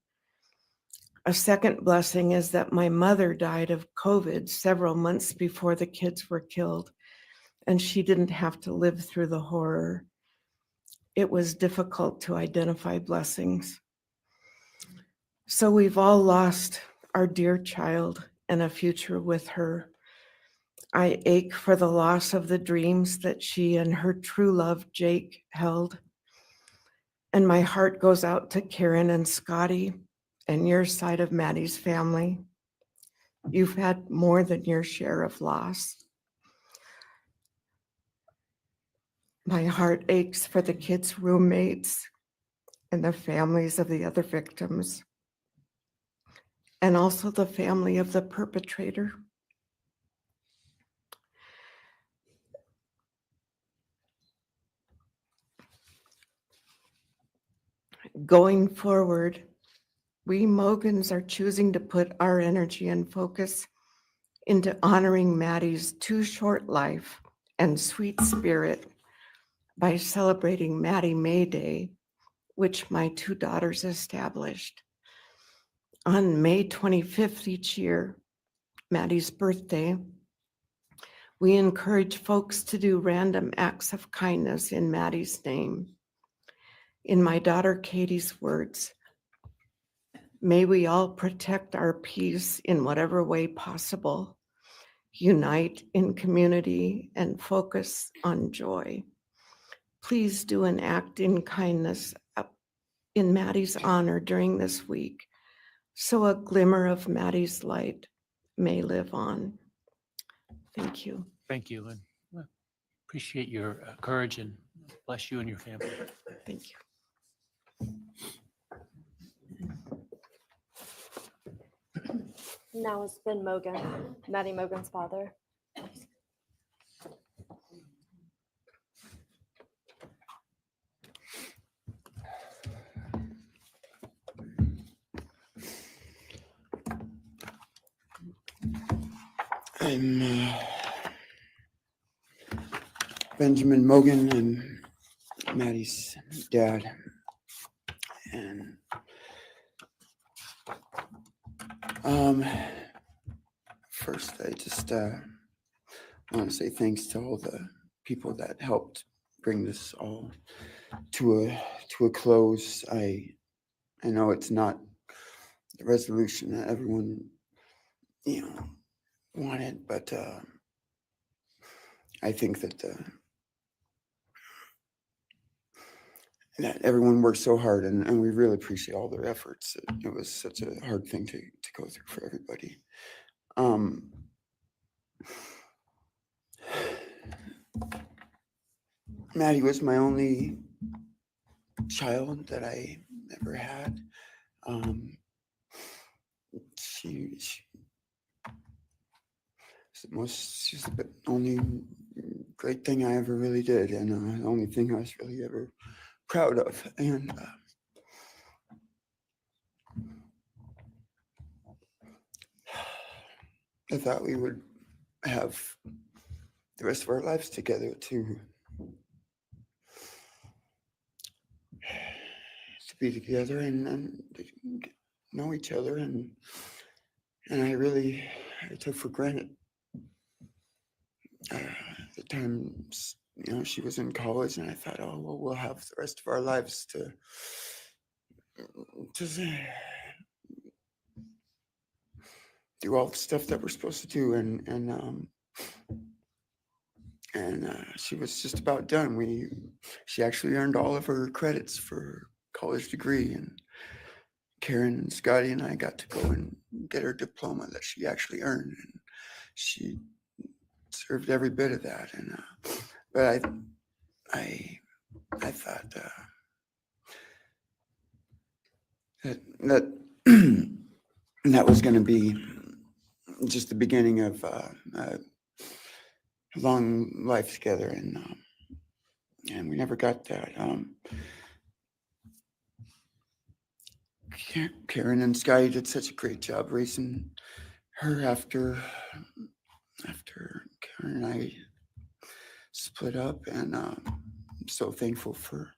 A second blessing is that my mother died of COVID several months before the kids were killed, and she didn't have to live through the horror. It was difficult to identify blessings. So we've all lost our dear child and a future with her. I ache for the loss of the dreams that she and her true love, Jake, held. And my heart goes out to Karen and Scotty and your side of Maddie's family. You've had more than your share of loss. My heart aches for the kids' roommates and the families of the other victims, and also the family of the perpetrator. Going forward, we Mogens are choosing to put our energy and focus into honoring Maddie's too short life and sweet spirit by celebrating Maddie May Day, which my two daughters established. On May 25th each year, Maddie's birthday, we encourage folks to do random acts of kindness in Maddie's name. In my daughter Katie's words, may we all protect our peace in whatever way possible, unite in community, and focus on joy. Please do an act in kindness in Maddie's honor during this week, so a glimmer of Maddie's light may live on. Thank you. Thank you, and appreciate your courage, and bless you and your family. Thank you. Now it's Ben Mogen, Maddie Mogen's father. I'm Benjamin Mogen and Maddie's dad. And first I just want to say thanks to all the people that helped bring this all to a close. I know it's not the resolution that everyone wanted, but I think that that everyone worked so hard, and we really appreciate all their efforts. It was such a hard thing to go through for everybody. Maddie was my only child that I ever had. She's the only great thing I ever really did, and the only thing I was really ever proud of. And I thought we would have the rest of our lives together to be together and to know each other, and I took for granted the times, she was in college, and I thought, oh well, we'll have the rest of our lives to do all the stuff that we're supposed to do, and she was just about done. She actually earned all of her credits for her college degree, and Karen and Scotty and I got to go and get her diploma that she actually earned, and she served every bit of that. And but I thought that that was going to be just the beginning of a long life together, and we never got that. Karen and Scotty did such a great job raising her after Karen and I split up, and I'm so thankful for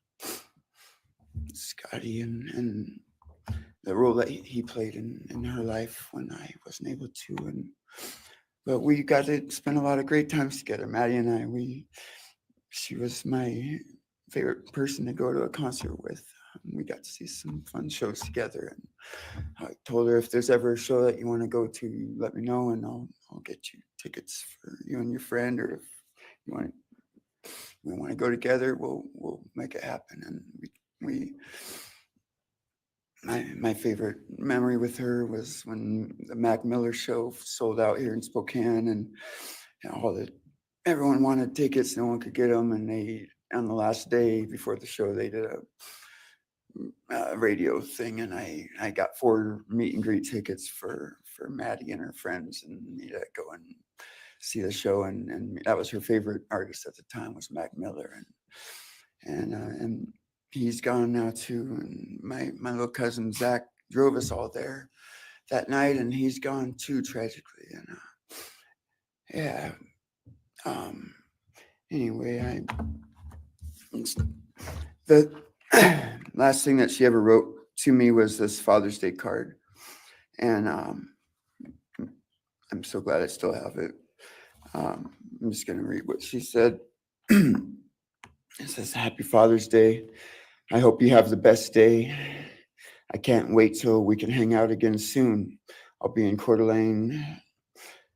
Scotty and the role that he played in her life when I wasn't able to. But we got to spend a lot of great times together, Maddie and I. She was my favorite person to go to a concert with. We got to see some fun shows together, and I told her, if there's ever a show that you want to go to, let me know, and I'll get you tickets for you and your friend, or if we want to go together, we'll make it happen. And my favorite memory with her was when the Mac Miller show sold out here in Spokane, and everyone wanted tickets, no one could get them, and on the last day before the show, they did a radio thing, and I got 4 meet and greet tickets for Maddie and her friends, and me to go and see the show, and that was her favorite artist at the time, was Mac Miller, and he's gone now too. And my little cousin Zach drove us all there that night, and he's gone too, tragically. And anyway, the last thing that she ever wrote to me was this Father's Day card, and I'm so glad I still have it. I'm just going to read what she said. It says, "Happy Father's Day. I hope you have the best day. I can't wait till we can hang out again soon. I'll be in Coeur d'Alene,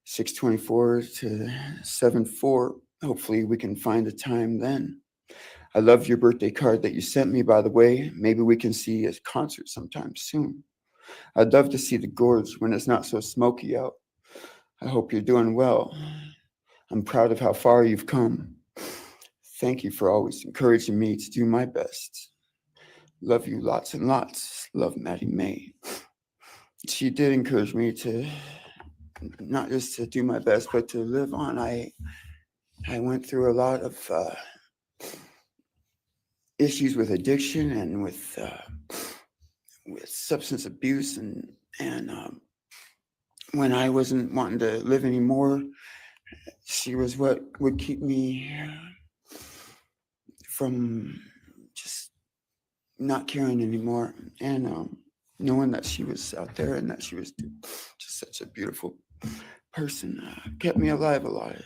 624 to 74. Hopefully we can find a time then. I love your birthday card that you sent me, by the way. Maybe we can see a concert sometime soon. I'd love to see the gorge when it's not so smoky out. I hope you're doing well. I'm proud of how far you've come. Thank you for always encouraging me to do my best. Love you lots and lots. Love, Maddie May." She did encourage me to not just to do my best, but to live on. I went through a lot of issues with addiction and with substance abuse, and when I wasn't wanting to live anymore, she was what would keep me from just not caring anymore, and knowing that she was out there and that she was just such a beautiful person kept me alive a lot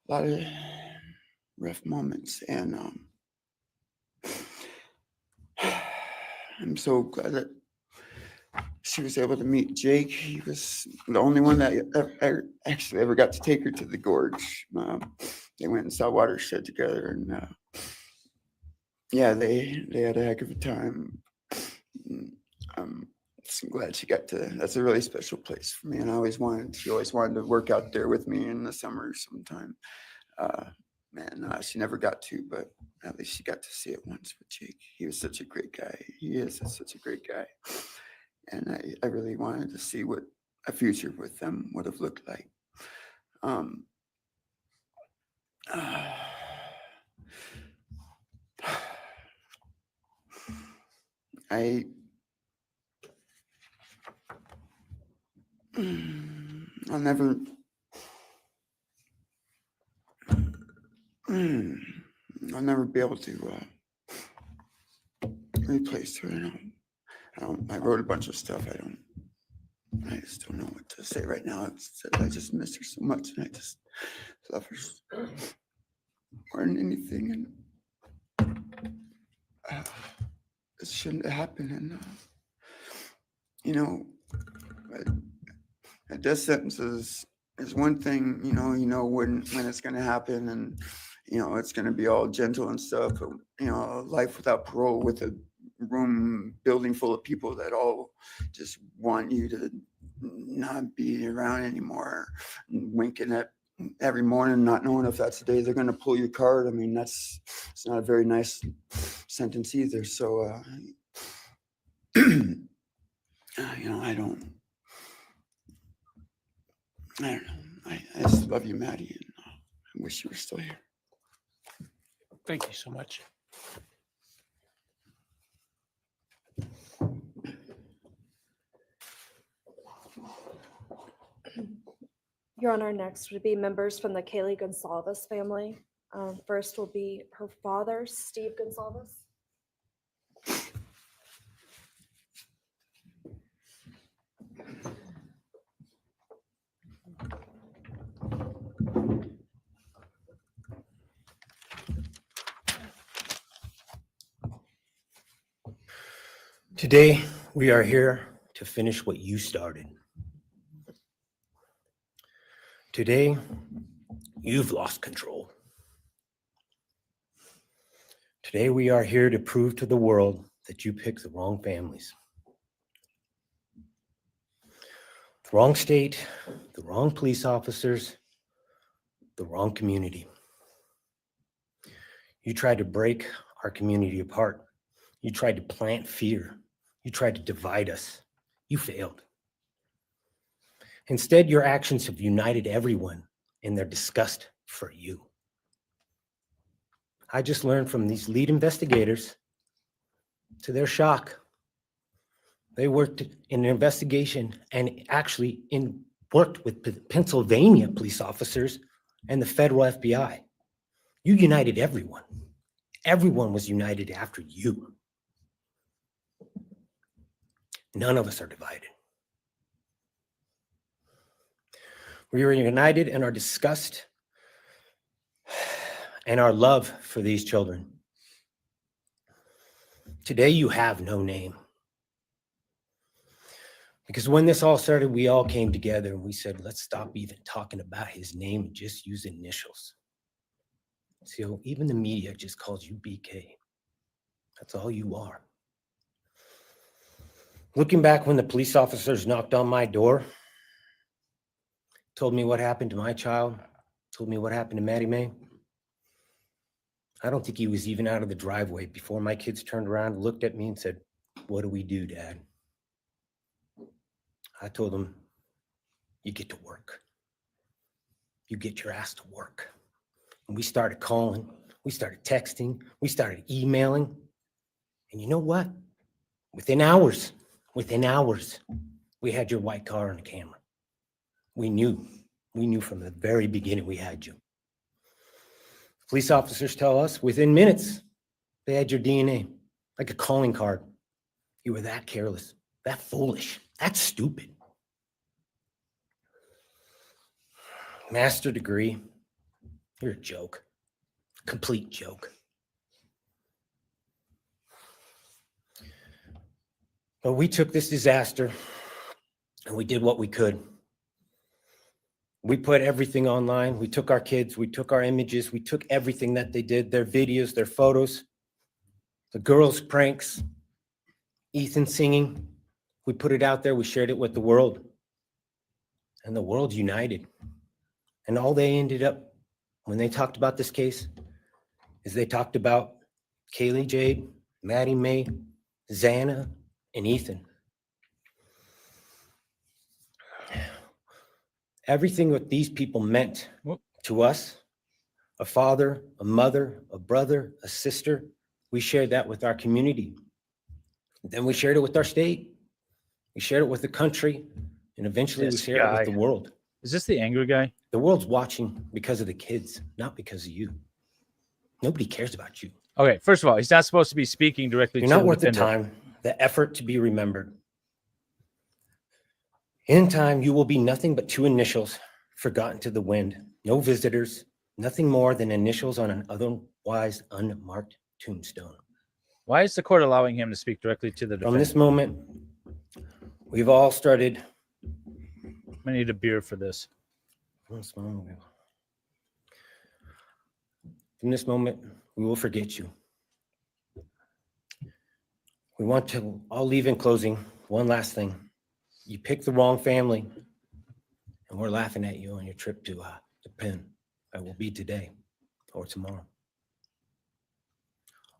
of rough moments. And I'm so glad that she was able to meet Jake. He was the only one that actually ever got to take her to the gorge. They went and saw Watershed together, and yeah, they had a heck of a time. I'm so glad she got to. That's a really special place for me, and she always wanted to work out there with me in the summer sometime. She never got to, but at least she got to see it once with Jake. He was such a great guy. He is such a great guy. And I really wanted to see what a future with them would have looked like. I I'll never, I'll never be able to replace her. I wrote a bunch of stuff. I just don't know what to say right now. I just miss her so much, and I just love her more than anything. And it shouldn't have happened. And a death sentence is one thing. You know when it's going to happen, and it's going to be all gentle and stuff. But a life without parole, with a building full of people that all just want you to not be around anymore, and winking at every morning, not knowing if that's the day they're going to pull your card. I mean, it's not a very nice sentence either. So, I don't know. I just love you, Maddie, and I wish you were still here. Thank you so much. Your Honor, next would be members from the Kaylee Goncalves family. First will be her father, Steve Goncalves. Today, we are here to finish what you started. Today, you've lost control. Today, we are here to prove to the world that you picked the wrong families. The wrong state, the wrong police officers, the wrong community. You tried to break our community apart. You tried to plant fear. You tried to divide us. You failed. Instead, your actions have united everyone in their disgust for you. I just learned from these lead investigators, to their shock, they worked in an investigation and actually worked with Pennsylvania police officers and the federal FBI. You united everyone. Everyone was united after you. None of us are divided. We are united in our disgust and our love for these children. Today, you have no name. Because when this all started, we all came together and we said, let's stop even talking about his name and just use initials. So even the media just calls you BK. That's all you are. Looking back when the police officers knocked on my door, told me what happened to my child, told me what happened to Maddie Mae, I don't think he was even out of the driveway before my kids turned around, looked at me and said, what do we do, Dad? I told them, you get to work. You get your ass to work. And we started calling, we started texting, we started emailing. And you know what? Within hours, we had your white car on the camera. We knew from the very beginning we had you. Police officers tell us within minutes, they had your DNA, like a calling card. You were that careless, that foolish, that stupid. Master degree, you're a joke, complete joke. But we took this disaster and we did what we could. We put everything online. We took our kids, we took our images, we took everything that they did, their videos, their photos, the girls' pranks, Ethan singing. We put it out there, we shared it with the world. And the world united. And all they ended up, when they talked about this case, is they talked about Kaylee Jade, Maddie Mae, Xana, and Ethan. Everything that these people meant to us, a father, a mother, a brother, a sister, we shared that with our community. Then we shared it with our state. We shared it with the country. And eventually we shared it with the world. Is this the angry guy? The world's watching because of the kids, not because of you. Nobody cares about you. Okay, first of all, he's not supposed to be speaking directly You're to not the worth the defendant. time, the effort to be remembered. In time, you will be nothing but two initials forgotten to the wind. No visitors, nothing more than initials on an otherwise unmarked tombstone. Why is the court allowing him to speak directly to the From defendant? this moment, we've all started. I need a beer for this. From this moment, we will forget you. We want to all leave in closing. One last thing. You picked the wrong family, and we're laughing at you on your trip to the pen. That will be today or tomorrow.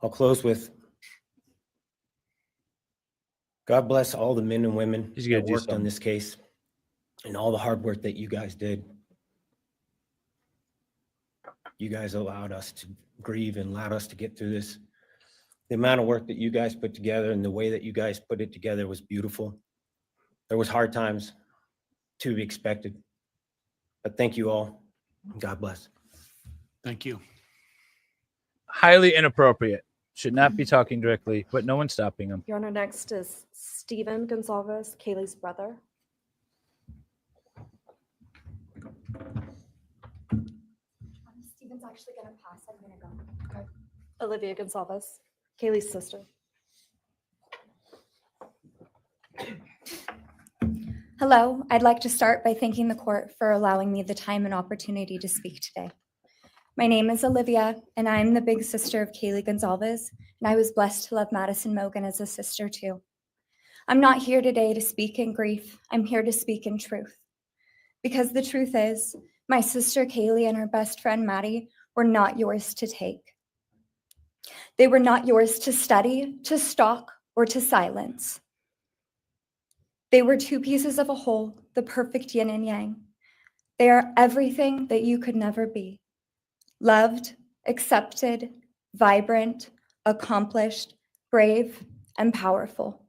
I'll close with God bless all the men and women He's gonna that do worked on something. this case and all the hard work that you guys did. You guys allowed us to grieve and allowed us to get through this. The amount of work that you guys put together and the way that you guys put it together was beautiful. There was hard times to be expected, but thank you all. God bless. Thank you. Highly inappropriate. Should not be talking directly, but no one's stopping him. Your Honor, next is Stephen Goncalves, Kaylee's brother. Stephen's actually gonna pass. I'm gonna go. Okay. Olivia Goncalves, Kaylee's sister. Hello, I'd like to start by thanking the court for allowing me the time and opportunity to speak today. My name is Olivia, and I'm the big sister of Kaylee Goncalves, and I was blessed to love Madison Mogen as a sister too. I'm not here today to speak in grief. I'm here to speak in truth. Because the truth is, my sister Kaylee and her best friend Maddie were not yours to take. They were not yours to study, to stalk, or to silence. They were two pieces of a whole, the perfect yin and yang. They are everything that you could never be. Loved, accepted, vibrant, accomplished, brave, and powerful.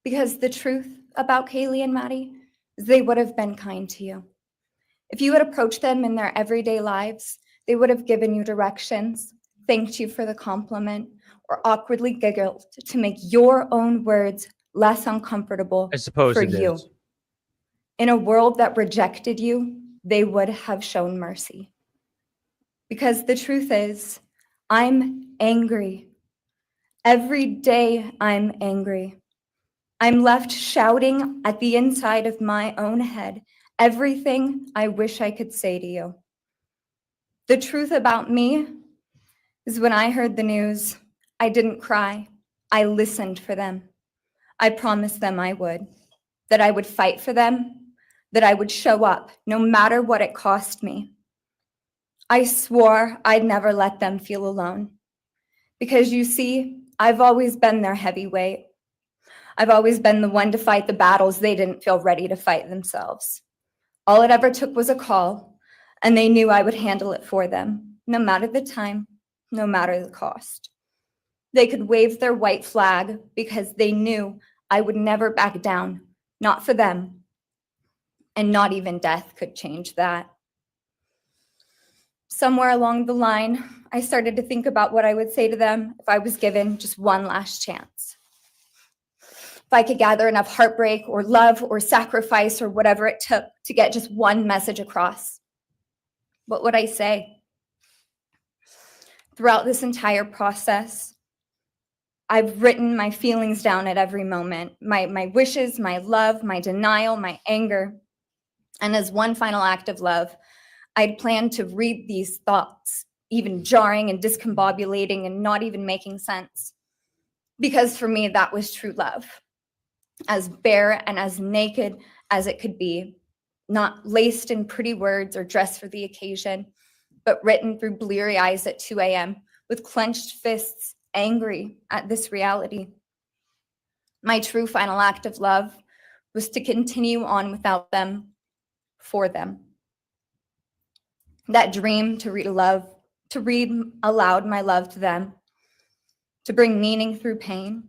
Because the truth about Kaylee and Maddie is they would have been kind to you. If you had approached them in their everyday lives, they would have given you directions, thanked you for the compliment, or awkwardly giggled to make your own words less uncomfortable I suppose for it you. is. In a world that rejected you, they would have shown mercy. Because the truth is, I'm angry. Every day I'm angry. I'm left shouting at the inside of my own head everything I wish I could say to you. The truth about me is when I heard the news, I didn't cry. I listened for them. I promised them I would, that I would fight for them, that I would show up no matter what it cost me. I swore I'd never let them feel alone. Because you see, I've always been their heavyweight. I've always been the one to fight the battles they didn't feel ready to fight themselves. All it ever took was a call, and they knew I would handle it for them, no matter the time, no matter the cost. They could wave their white flag because they knew I would never back down, not for them. And not even death could change that. Somewhere along the line, I started to think about what I would say to them if I was given just one last chance. If I could gather enough heartbreak or love or sacrifice or whatever it took to get just one message across, what would I say? Throughout this entire process, I've written my feelings down at every moment, my wishes, my love, my denial, my anger. And as one final act of love, I'd planned to read these thoughts, even jarring and discombobulating and not even making sense. Because for me, that was true love. As bare and as naked as it could be, not laced in pretty words or dressed for the occasion, but written through bleary eyes at 2 a.m. with clenched fists, angry at this reality. My true final act of love was to continue on without them, for them. That dream to read aloud my love to them, to bring meaning through pain,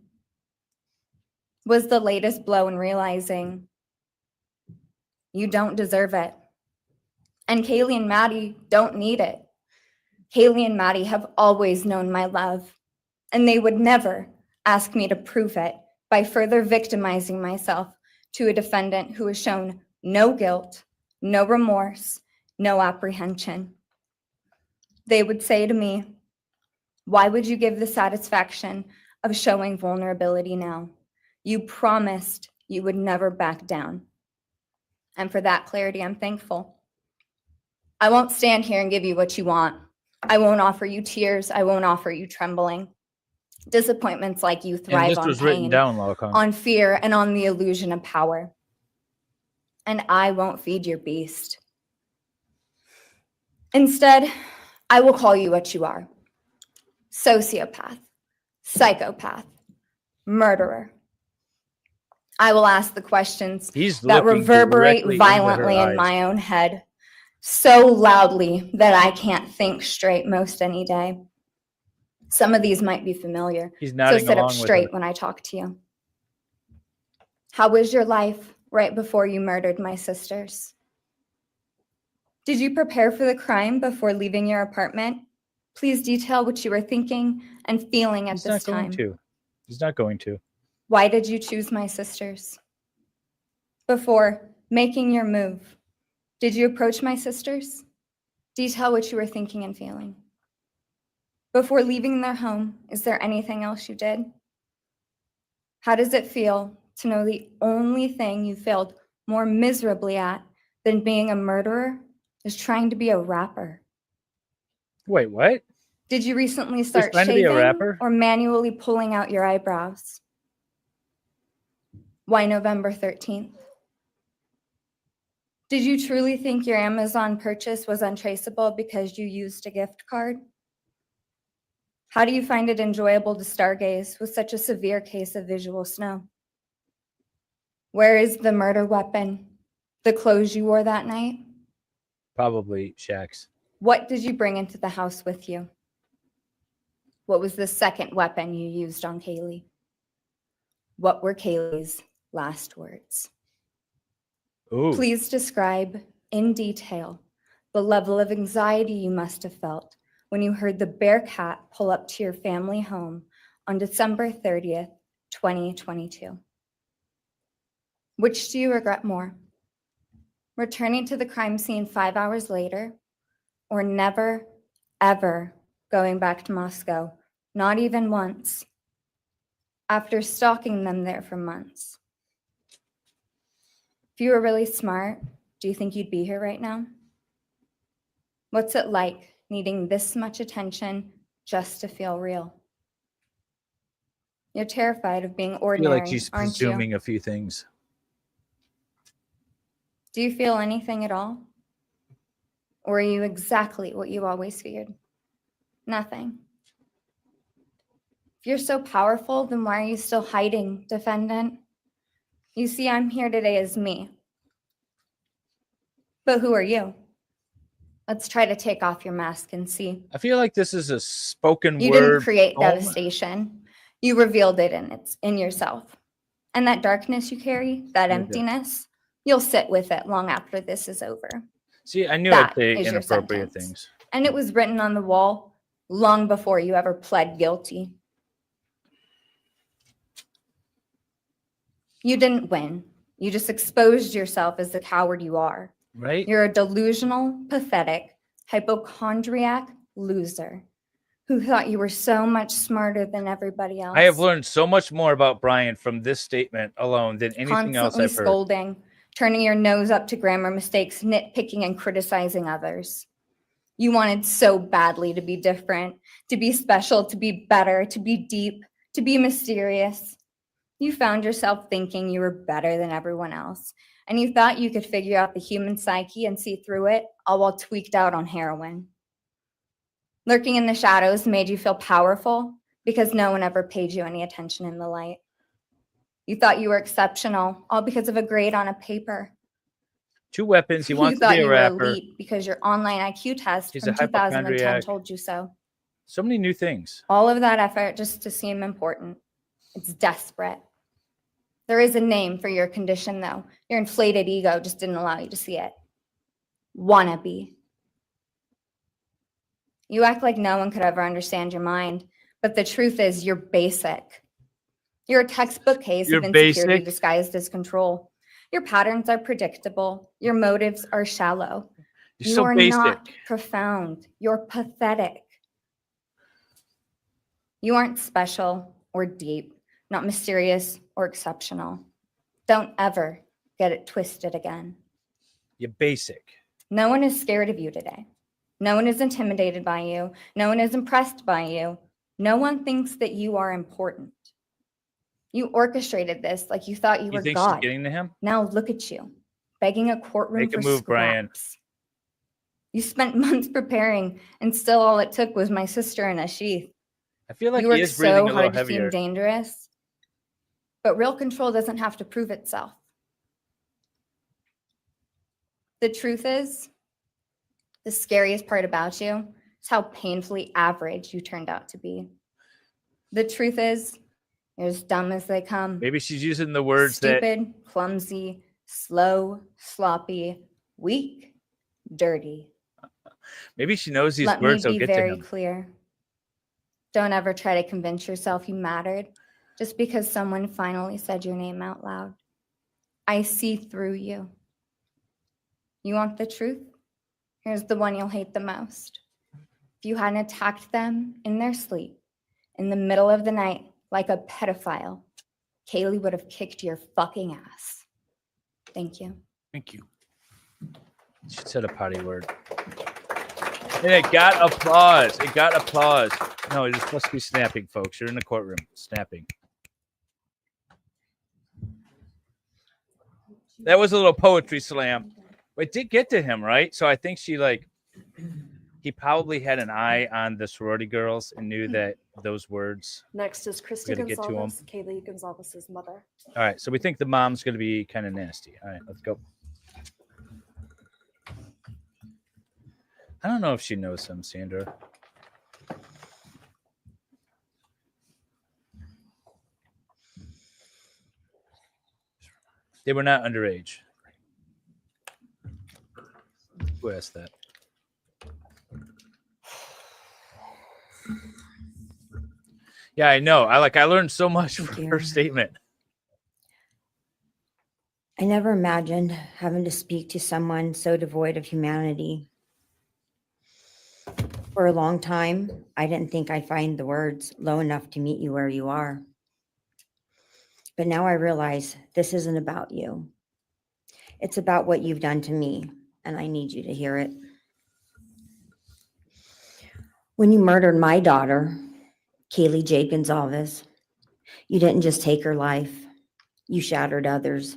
was the latest blow in realizing you don't deserve it. And Kaylee and Maddie don't need it. Kaylee and Maddie have always known my love, and they would never ask me to prove it by further victimizing myself to a defendant who has shown no guilt, no remorse, no apprehension. They would say to me, "Why would you give the satisfaction of showing vulnerability now? You promised you would never back down." And for that clarity, I'm thankful. I won't stand here and give you what you want. I won't offer you tears. I won't offer you trembling. Disappointments like you And thrive this on was written pain, down, Lacon. on fear, and on the illusion of power. And I won't feed your beast. Instead, I will call you what you are: sociopath, psychopath, murderer. I will ask the questions He's that looking reverberate directly into her violently in eyes. my own head, so loudly that I can't think straight most any day. Some of these might be familiar, He's so nodding sit up along with her. straight when I talk to you. How was your life right before you murdered my sisters? Did you prepare for the crime before leaving your apartment? Please detail what you were thinking and feeling at He's this not going time. to. He's not going to. Why did you choose my sisters? Before making your move, did you approach my sisters? Detail what you were thinking and feeling. Before leaving their home, is there anything else you did? How does it feel to know the only thing you failed more miserably at than being a murderer is trying to be a rapper? Wait, what? Did you recently start trying to be a shaving rapper? or manually pulling out your eyebrows? Why November 13th? Did you truly think your Amazon purchase was untraceable because you used a gift card? How do you find it enjoyable to stargaze with such a severe case of visual snow? Where is the murder weapon? The clothes you wore that night? Probably Shaq's. What did you bring into the house with you? What was the second weapon you used on Kaylee? What were Kaylee's last words? Ooh. Please describe in detail the level of anxiety you must have felt when you heard the Bearcat pull up to your family home on December 30th, 2022. Which do you regret more? Returning to the crime scene 5 hours later, or never, ever going back to Moscow, not even once, after stalking them there for months? If you were really smart, do you think you'd be here right now? What's it like needing this much attention just to feel real? You're terrified of being I feel ordinary, like she's aren't you? presuming a few things. Do you feel anything at all? Or are you exactly what you always feared? Nothing. If you're so powerful, then why are you still hiding, defendant? You see, I'm here today as me. But who are you? Let's try to take off your mask and see. I feel like this is a spoken You word. didn't create poem. devastation. You revealed it in yourself. And that darkness you carry, that Okay. emptiness, you'll sit with it long after this is over. See, I knew That I'd say is your inappropriate sentence. things. And it was written on the wall long before you ever pled guilty. You didn't win. You just exposed yourself as the coward you are. Right? You're a delusional, pathetic, hypochondriac loser who thought you were so much smarter than everybody else. I have learned so much more about Bryan from this statement alone than anything else Constantly I've heard. scolding, turning your nose up to grammar mistakes, nitpicking and criticizing others. You wanted so badly to be different, to be special, to be better, to be deep, to be mysterious. You found yourself thinking you were better than everyone else, and you thought you could figure out the human psyche and see through it, all while tweaked out on heroin. Lurking in the shadows made you feel powerful because no one ever paid you any attention in the light. You thought you were exceptional, all because of a grade on a paper. 2 weapons. He wants You to thought be a you were rapper. elite because your online IQ test He's from a 2010 hypochondriac. told you so. So many new things. All of that effort just to seem important. It's desperate. There is a name for your condition, though. Your inflated ego just didn't allow you to see it. wannabe. You act like no one could ever understand your mind, but the truth is you're basic. You're a textbook case You're of insecurity basic? disguised as control. Your patterns are predictable. Your motives are shallow. You're You so are basic. not profound. You're pathetic. You aren't special or deep, not mysterious or exceptional. Don't ever get it twisted again. You're basic. No one is scared of you today. No one is intimidated by you. No one is impressed by you. No one thinks that you are important. You orchestrated this like you thought you You were think she's God. getting to him? Now look at you, begging a courtroom Make a for move, Bryan. scraps. You spent months preparing, and still all it took was my sister in a sheath. I feel like You he work is breathing so a little hard to seem heavier. dangerous, but real control doesn't have to prove itself. The truth is, the scariest part about you is how painfully average you turned out to be. The truth is, you're as dumb as they come. Maybe she's using the words that Stupid, clumsy, slow, sloppy, weak, dirty. maybe she knows these Let words me will be get to very him. clear. Don't ever try to convince yourself you mattered just because someone finally said your name out loud. I see through you. You want the truth? Here's the one you'll hate the most. If you hadn't attacked them in their sleep, in the middle of the night, like a pedophile, Kaylee would have kicked your fucking ass. Thank you. Thank you. She said a potty word. And it got applause. It got applause. No, you're supposed to be snapping, folks. You're in the courtroom. Snapping. That was a little poetry slam. But it did get to him, right? So I think he probably had an eye on the sorority girls and knew that those words. Next is Christy Gotta get to 'em. Gonzalez, Kaylee Gonzalez's mother. All right. So we think the mom's going to be kind of nasty. All right. Let's go. I don't know if she knows him, Sandra. They were not underage. Who asked that? Yeah, I know. I learned so much Thank from you. her statement. I never imagined having to speak to someone so devoid of humanity. For a long time, I didn't think I'd find the words low enough to meet you where you are. But now I realize this isn't about you. It's about what you've done to me, and I need you to hear it. When you murdered my daughter, Kaylee Jade Gonzalez, you didn't just take her life, you shattered others.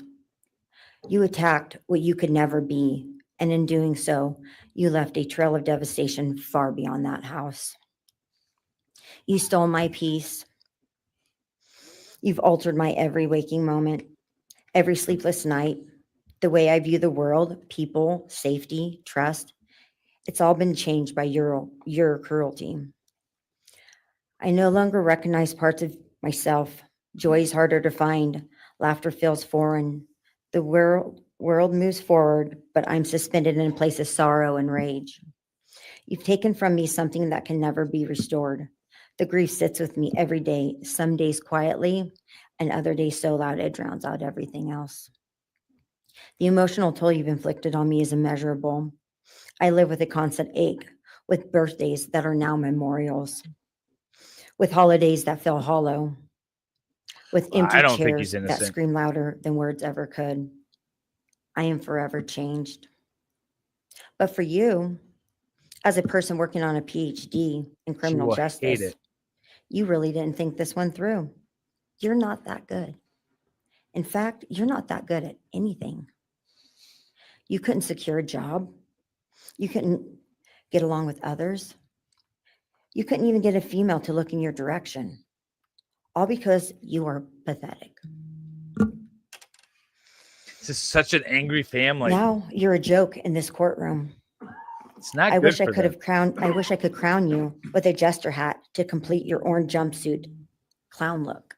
You attacked what you could never be, and in doing so, you left a trail of devastation far beyond that house. You stole my peace. You've altered my every waking moment, every sleepless night, the way I view the world, people, safety, trust. It's all been changed by your cruelty. I no longer recognize parts of myself. Joy is harder to find. Laughter feels foreign. The world moves forward, but I'm suspended in a place of sorrow and rage. You've taken from me something that can never be restored. The grief sits with me every day, some days quietly, and other days so loud it drowns out everything else. The emotional toll you've inflicted on me is immeasurable. I live with a constant ache, with birthdays that are now memorials, with holidays that feel hollow, with empty I don't think chairs he's that innocent. scream louder than words ever could. I am forever changed. But for you, as a person working on a PhD in criminal will hate justice, it. you really didn't think this one through. You're not that good. In fact, you're not that good at anything. You couldn't secure a job. You couldn't get along with others. You couldn't even get a female to look in your direction. All because you are pathetic. This is such an angry family. Now you're a joke in this courtroom. It's not I good wish I for could them. have crowned. I wish I could crown you with a jester hat to complete your orange jumpsuit clown look.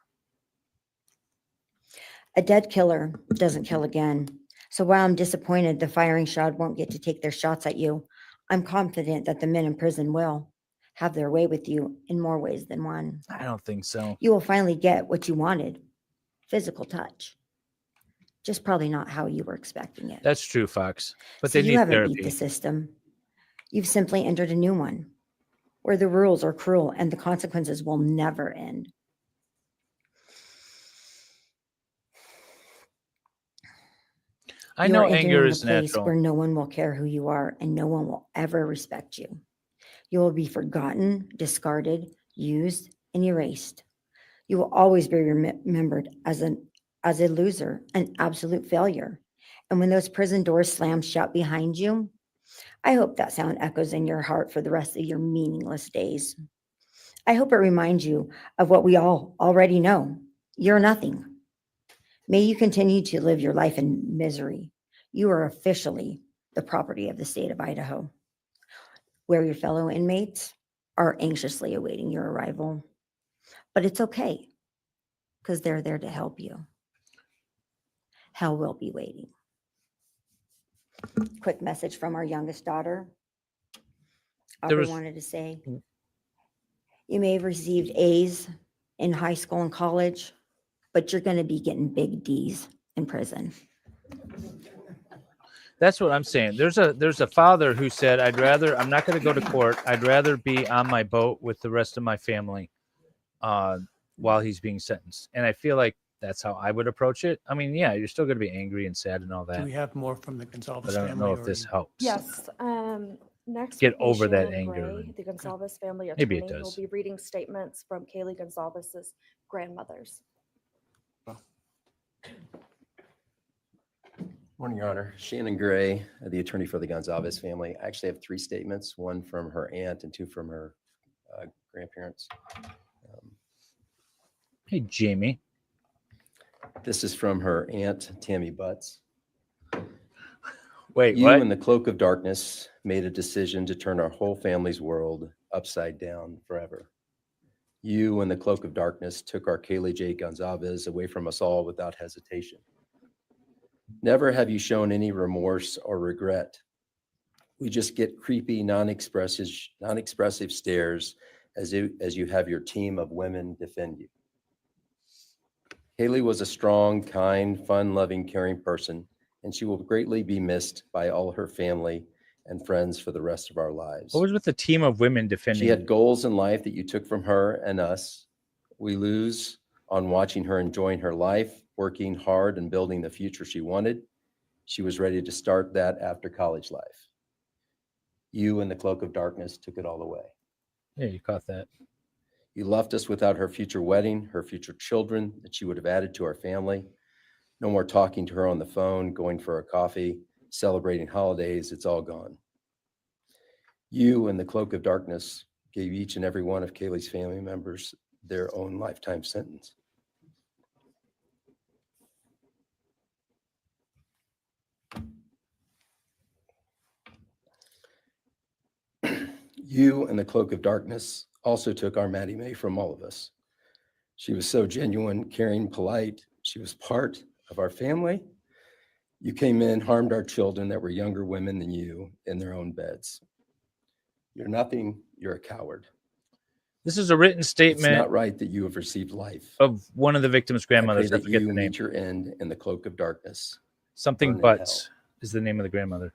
A dead killer doesn't kill again. So while I'm disappointed the firing squad won't get to take their shots at you, I'm confident that the men in prison will have their way with you in more ways than one. I don't think so. You will finally get what you wanted, physical touch. Just probably not how you were expecting it. That's true, Fox. But So they you need haven't beat therapy. the system. You've simply entered a new one where the rules are cruel and the consequences will never end. I You know are entering anger a is place natural. where no one will care who you are and no one will ever respect you. You will be forgotten, discarded, used, and erased. You will always be remembered as a loser, an absolute failure. And when those prison doors slam shut behind you, I hope that sound echoes in your heart for the rest of your meaningless days. I hope it reminds you of what we all already know. You're nothing. May you continue to live your life in misery. You are officially the property of the state of Idaho, where your fellow inmates are anxiously awaiting your arrival. But it's okay, because they're there to help you. Hell will be waiting. Quick message from our youngest daughter. Aubrey wanted to say, you may have received A's in high school and college, but you're going to be getting big D's in prison. That's what I'm saying. There's a father who said, I'm not going to go to court. I'd rather be on my boat with the rest of my family while he's being sentenced. And I feel like that's how I would approach it. I mean, yeah, you're still going to be angry and sad and all that. Do we have more from the Goncalves But family? I don't know if or this you- helps. Yes. Next, Get would be over that Shannon anger Gray, and- the Goncalves family Maybe attorney, it who will does. be reading statements from Kaylee Goncalves' grandmothers. Morning, Your Honor. Shannon Gray, the attorney for the Goncalves family. I actually have 3 statements, one from her aunt and 2 from her grandparents. Hey, Jamie. This is from her aunt, Tammy Butts. Wait, you what? in the cloak of darkness made a decision to turn our whole family's world upside down forever. You in the cloak of darkness took our Kaylee J. Goncalves away from us all without hesitation. Never have you shown any remorse or regret. We just get creepy, non-expressive stares as you have your team of women defend you. Kaylee was a strong, kind, fun-loving, caring person, and she will greatly be missed by all her family and friends for the rest of our lives. What was with the team of women defending? She had goals in life that you took from her and us. We lose on watching her enjoying her life, working hard and building the future she wanted. She was ready to start that after college life. You in the cloak of darkness took it all away. Yeah, you caught that. You left us without her future wedding, her future children that she would have added to our family. No more talking to her on the phone, going for a coffee, celebrating holidays. It's all gone. You in the cloak of darkness gave each and every one of Kaylee's family members their own lifetime sentence. You in the cloak of darkness also took our Maddie Mae from all of us. She was so genuine, caring, polite. She was part of our family. You came in, harmed our children that were younger women than you in their own beds. You're nothing, you're a coward. This is a written It's statement not right that you have received life. of one of the victim's grandmothers. I I pray that forget you the name. meet your end in the cloak of darkness. Something burn in Butts hell. is the name of the grandmother.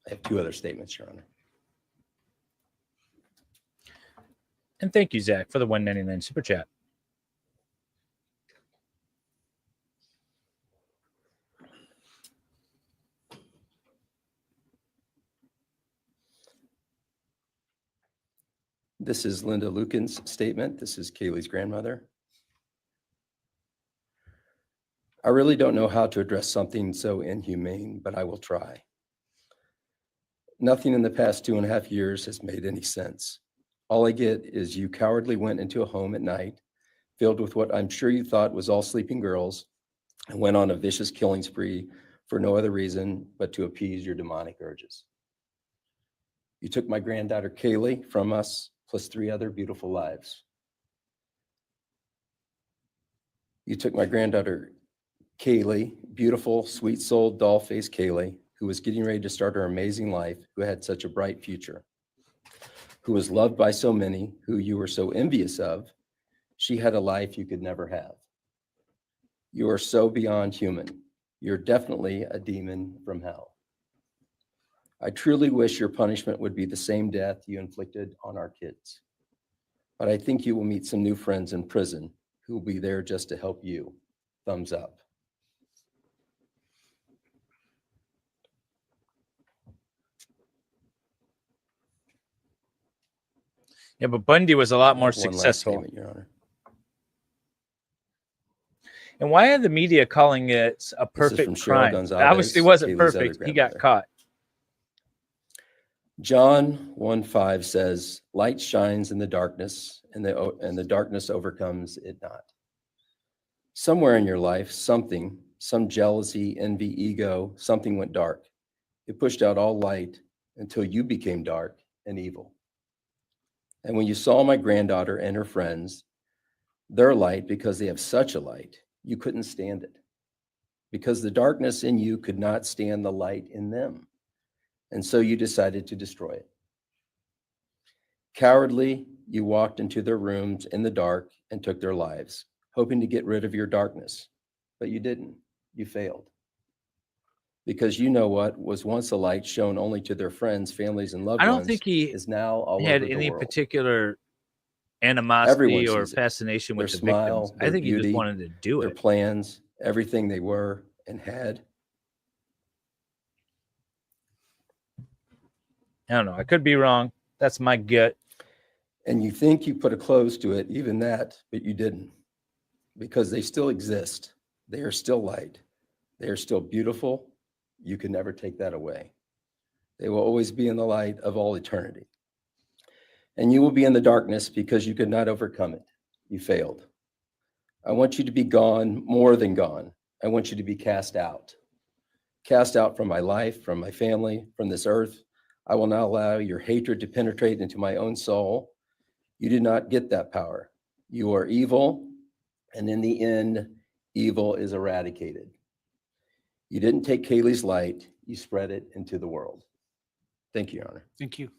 I have 2 other statements, Your Honor. And thank you, Zach, for the $1.99 super chat. This is Linda Lucan's statement. This is Kaylee's grandmother. I really don't know how to address something so inhumane, but I will try. Nothing in the past 2.5 years has made any sense. All I get is you cowardly went into a home at night, filled with what I'm sure you thought was all sleeping girls, and went on a vicious killing spree for no other reason but to appease your demonic urges. You took my granddaughter Kaylee from us, plus 3 other beautiful lives. You took my granddaughter Kaylee, beautiful, sweet-souled, doll-faced Kaylee, who was getting ready to start her amazing life, who had such a bright future, who was loved by so many, who you were so envious of. She had a life you could never have. You are so beyond human. You're definitely a demon from hell. I truly wish your punishment would be the same death you inflicted on our kids. But I think you will meet some new friends in prison who will be there just to help you. Thumbs up. Yeah, but Bundy was a lot more One last successful. statement, Your Honor. And why are the media calling it a This is perfect from Cheryl crime? Gonzalez, Obviously, it wasn't Kaylee's other perfect. He got grandmother. caught. John 1:5 says, light shines in the darkness, and the darkness overcomes it not. Somewhere in your life, some jealousy, envy, ego, something went dark. It pushed out all light until you became dark and evil. And when you saw my granddaughter and her friends, their light, because they have such a light, you couldn't stand it. Because the darkness in you could not stand the light in them. And so you decided to destroy it. Cowardly, you walked into their rooms in the dark and took their lives, hoping to get rid of your darkness. But you didn't. You failed. Because you know what was once a light shown only to their friends, families, and loved I don't ones think he is now all had over the any world. particular animosity Everyone or sees it. fascination Their with the smile, victims. I their think he just beauty, wanted to do their it. plans, everything they were and had. I don't know. I could be wrong. That's my gut. And you think you put a close to it, even that, but you didn't. Because they still exist. They are still light. They are still beautiful. You can never take that away. They will always be in the light of all eternity. And you will be in the darkness because you could not overcome it. You failed. I want you to be gone, more than gone. I want you to be cast out. Cast out from my life, from my family, from this earth. I will not allow your hatred to penetrate into my own soul. You did not get that power. You are evil, and in the end, evil is eradicated. You didn't take Kaylee's light, you spread it into the world. Thank you, Your Honor. Thank you.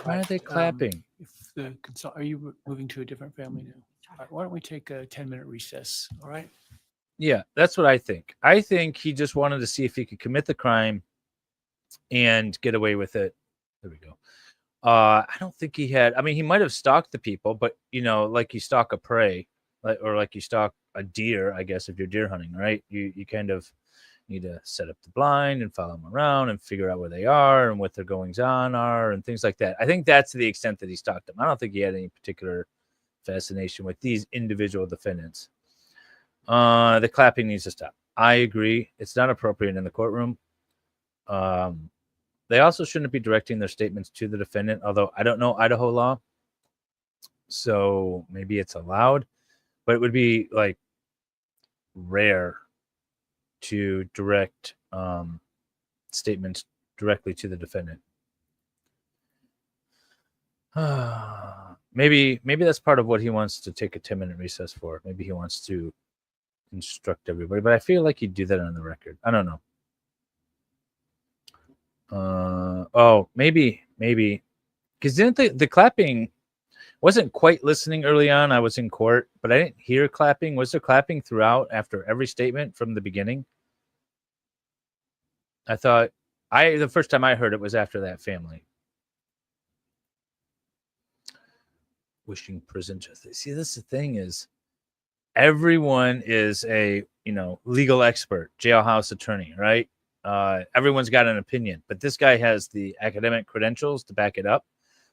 Why are they clapping? If the are you moving to a different family now? All right, why don't we take a 10-minute recess? All right. Yeah, that's what I think. I think he just wanted to see if he could commit the crime and get away with it. There we go. I don't think he had. I mean, he might have stalked the people, but like you stalk a prey, or like you stalk a deer. I guess if you're deer hunting, right? You kind of need to set up the blind and follow them around and figure out where they are and what their goings on are and things like that. I think that's to the extent that he stalked them. I don't think he had any particular fascination with these individual defendants. The clapping needs to stop. I agree. It's not appropriate in the courtroom. They also shouldn't be directing their statements to the defendant, although I don't know Idaho law. So maybe it's allowed, but it would be like rare to direct statements directly to the defendant. Maybe that's part of what he wants to take a 10-minute recess for. Maybe he wants to instruct everybody, but I feel like he'd do that on the record. I don't know. Maybe because didn't the clapping wasn't quite listening early on. I was in court, but I didn't hear clapping. Was there clapping throughout after every statement from the beginning? I thought the first time I heard it was after that family. Wishing prison justice. See, this the thing is, everyone is a legal expert, jailhouse attorney, right? Everyone's got an opinion, but this guy has the academic credentials to back it up.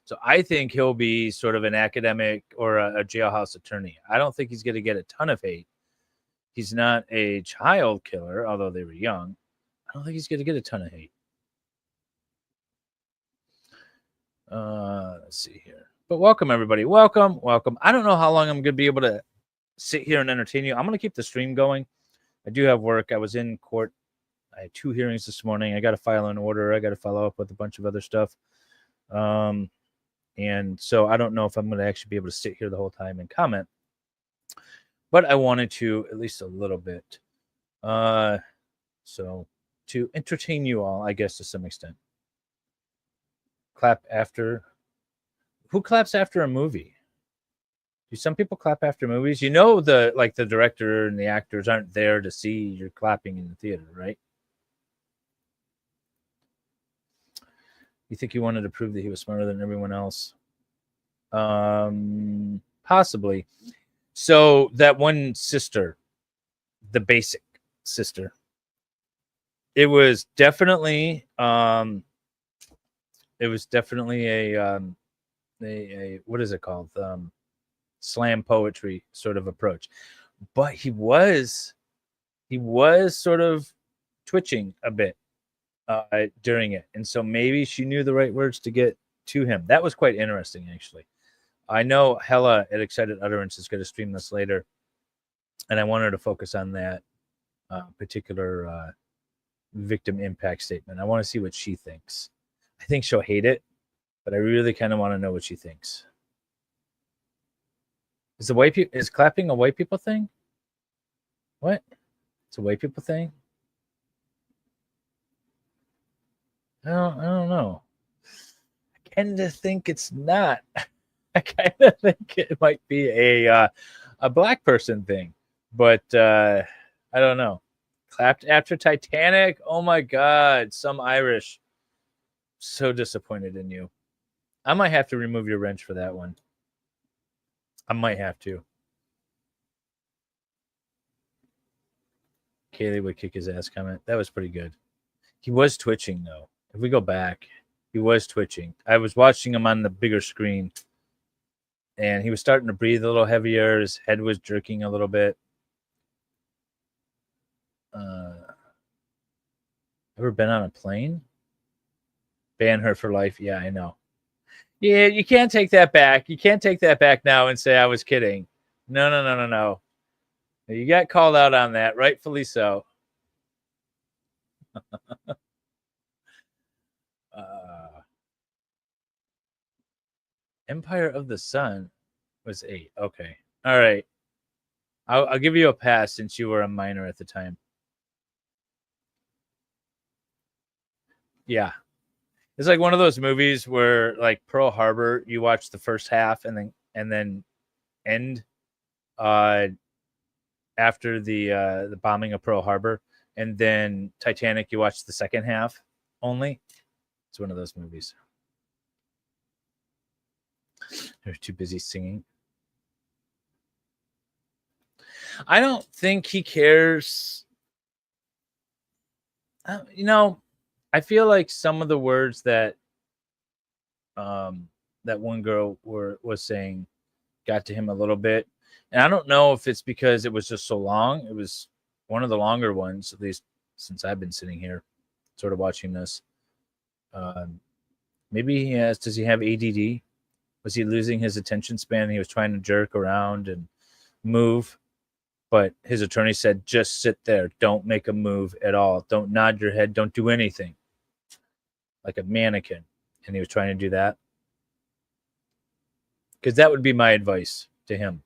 So I think he'll be sort of an academic or a jailhouse attorney. I don't think he's going to get a ton of hate. He's not a child killer, although they were young. I don't think he's going to get a ton of hate. Let's see here. But welcome, everybody. Welcome. I don't know how long I'm going to be able to sit here and entertain you. I'm going to keep the stream going. I do have work. I was in court. I had 2 hearings this morning. I got to file an order. I got to follow up with a bunch of other stuff. And so I don't know if I'm going to actually be able to sit here the whole time and comment, but I wanted to at least a little bit. So to entertain you all, I guess, to some extent. Clap after. Who claps after a movie? Do some people clap after movies? You know, the director and the actors aren't there to see you're clapping in the theater, right? You think he wanted to prove that he was smarter than everyone else? Possibly. So that one sister, the basic sister, it was definitely a what is it called? Slam poetry sort of approach. But he was sort of twitching a bit during it. And so maybe she knew the right words to get to him. That was quite interesting, actually. I know Hella at Excited Utterance is going to stream this later, and I want her to focus on that particular victim impact statement. I want to see what she thinks. I think she'll hate it, but I really kind of want to know what she thinks. Is clapping a white people thing? What? It's a white people thing? I don't know. I kind of think it's not. I kind of think it might be a black person thing, but I don't know. Clapped after Titanic? Oh my God, some Irish. So disappointed in you. I might have to remove your wrench for that one. I might have to. Kaylee would kick his ass comment. That was pretty good. He was twitching, though. If we go back, he was twitching. I was watching him on the bigger screen, and he was starting to breathe a little heavier. His head was jerking a little bit. Ever been on a plane? Ban her for life. Yeah, I know. Yeah, you can't take that back. You can't take that back now and say I was kidding. No. You got called out on that, rightfully so. Empire of the Sun was 8. Okay. All right. I'll give you a pass since you were a minor at the time. Yeah. It's like one of those movies where, like Pearl Harbor, you watch the first half and then end after the bombing of Pearl Harbor, and then Titanic, you watch the second half only. It's one of those movies. They're too busy singing. I don't think he cares. I feel like some of the words that that one girl was saying got to him a little bit. And I don't know if it's because it was just so long. It was one of the longer ones, at least since I've been sitting here sort of watching this. Maybe he has, does he have ADD? Was he losing his attention span? He was trying to jerk around and move, but his attorney said, just sit there. Don't make a move at all. Don't nod your head. Don't do anything. Like a mannequin. And he was trying to do that. Because that would be my advice to him.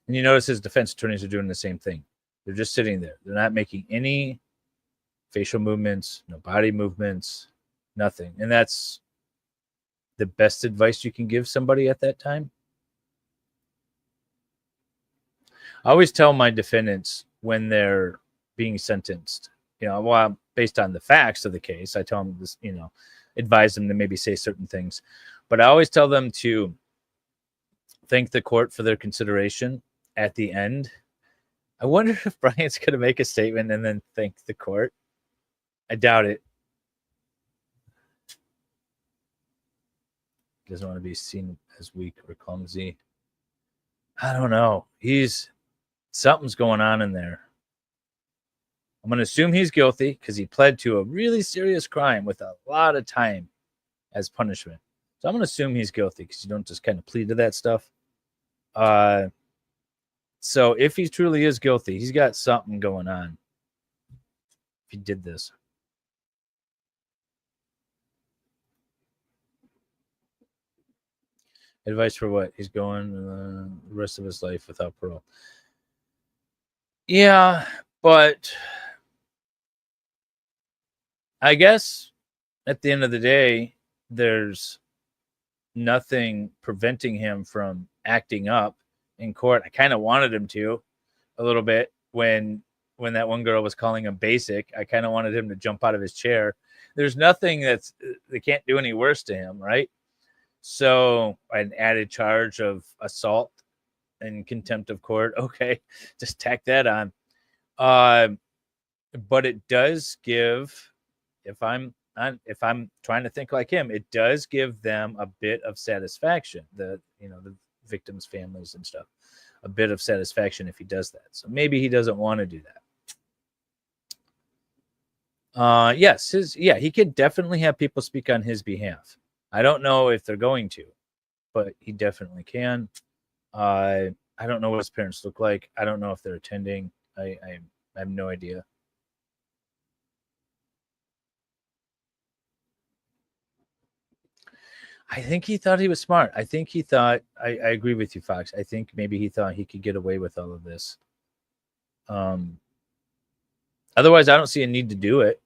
And you notice his defense attorneys are doing the same thing. They're just sitting there. They're not making any facial movements, no body movements, nothing. And that's the best advice you can give somebody at that time. I always tell my defendants when they're being sentenced, well, based on the facts of the case, I tell them this, advise them to maybe say certain things. But I always tell them to thank the court for their consideration at the end. I wonder if Bryan's going to make a statement and then thank the court. I doubt it. He doesn't want to be seen as weak or clumsy. I don't know. Something's going on in there. I'm going to assume he's guilty because he pled to a really serious crime with a lot of time as punishment. So I'm going to assume he's guilty because you don't just kind of plead to that stuff. So if he truly is guilty, he's got something going on. If he did this. Advice for what? He's going the rest of his life without parole. Yeah, but I guess at the end of the day, there's nothing preventing him from acting up in court. I kind of wanted him to a little bit when that one girl was calling him basic. I kind of wanted him to jump out of his chair. There's nothing they can't do any worse to him, right? So an added charge of assault and contempt of court. Okay, just tack that on. But it does give, if I'm trying to think like him, it does give them a bit of satisfaction. The victims' families and stuff, a bit of satisfaction if he does that. So maybe he doesn't want to do that. Yes, he could definitely have people speak on his behalf. I don't know if they're going to, but he definitely can. I don't know what his parents look like. I don't know if they're attending. I have no idea. I think he thought he was smart. I think he thought, I agree with you, Fox. I think maybe he thought he could get away with all of this. Otherwise, I don't see a need to do it.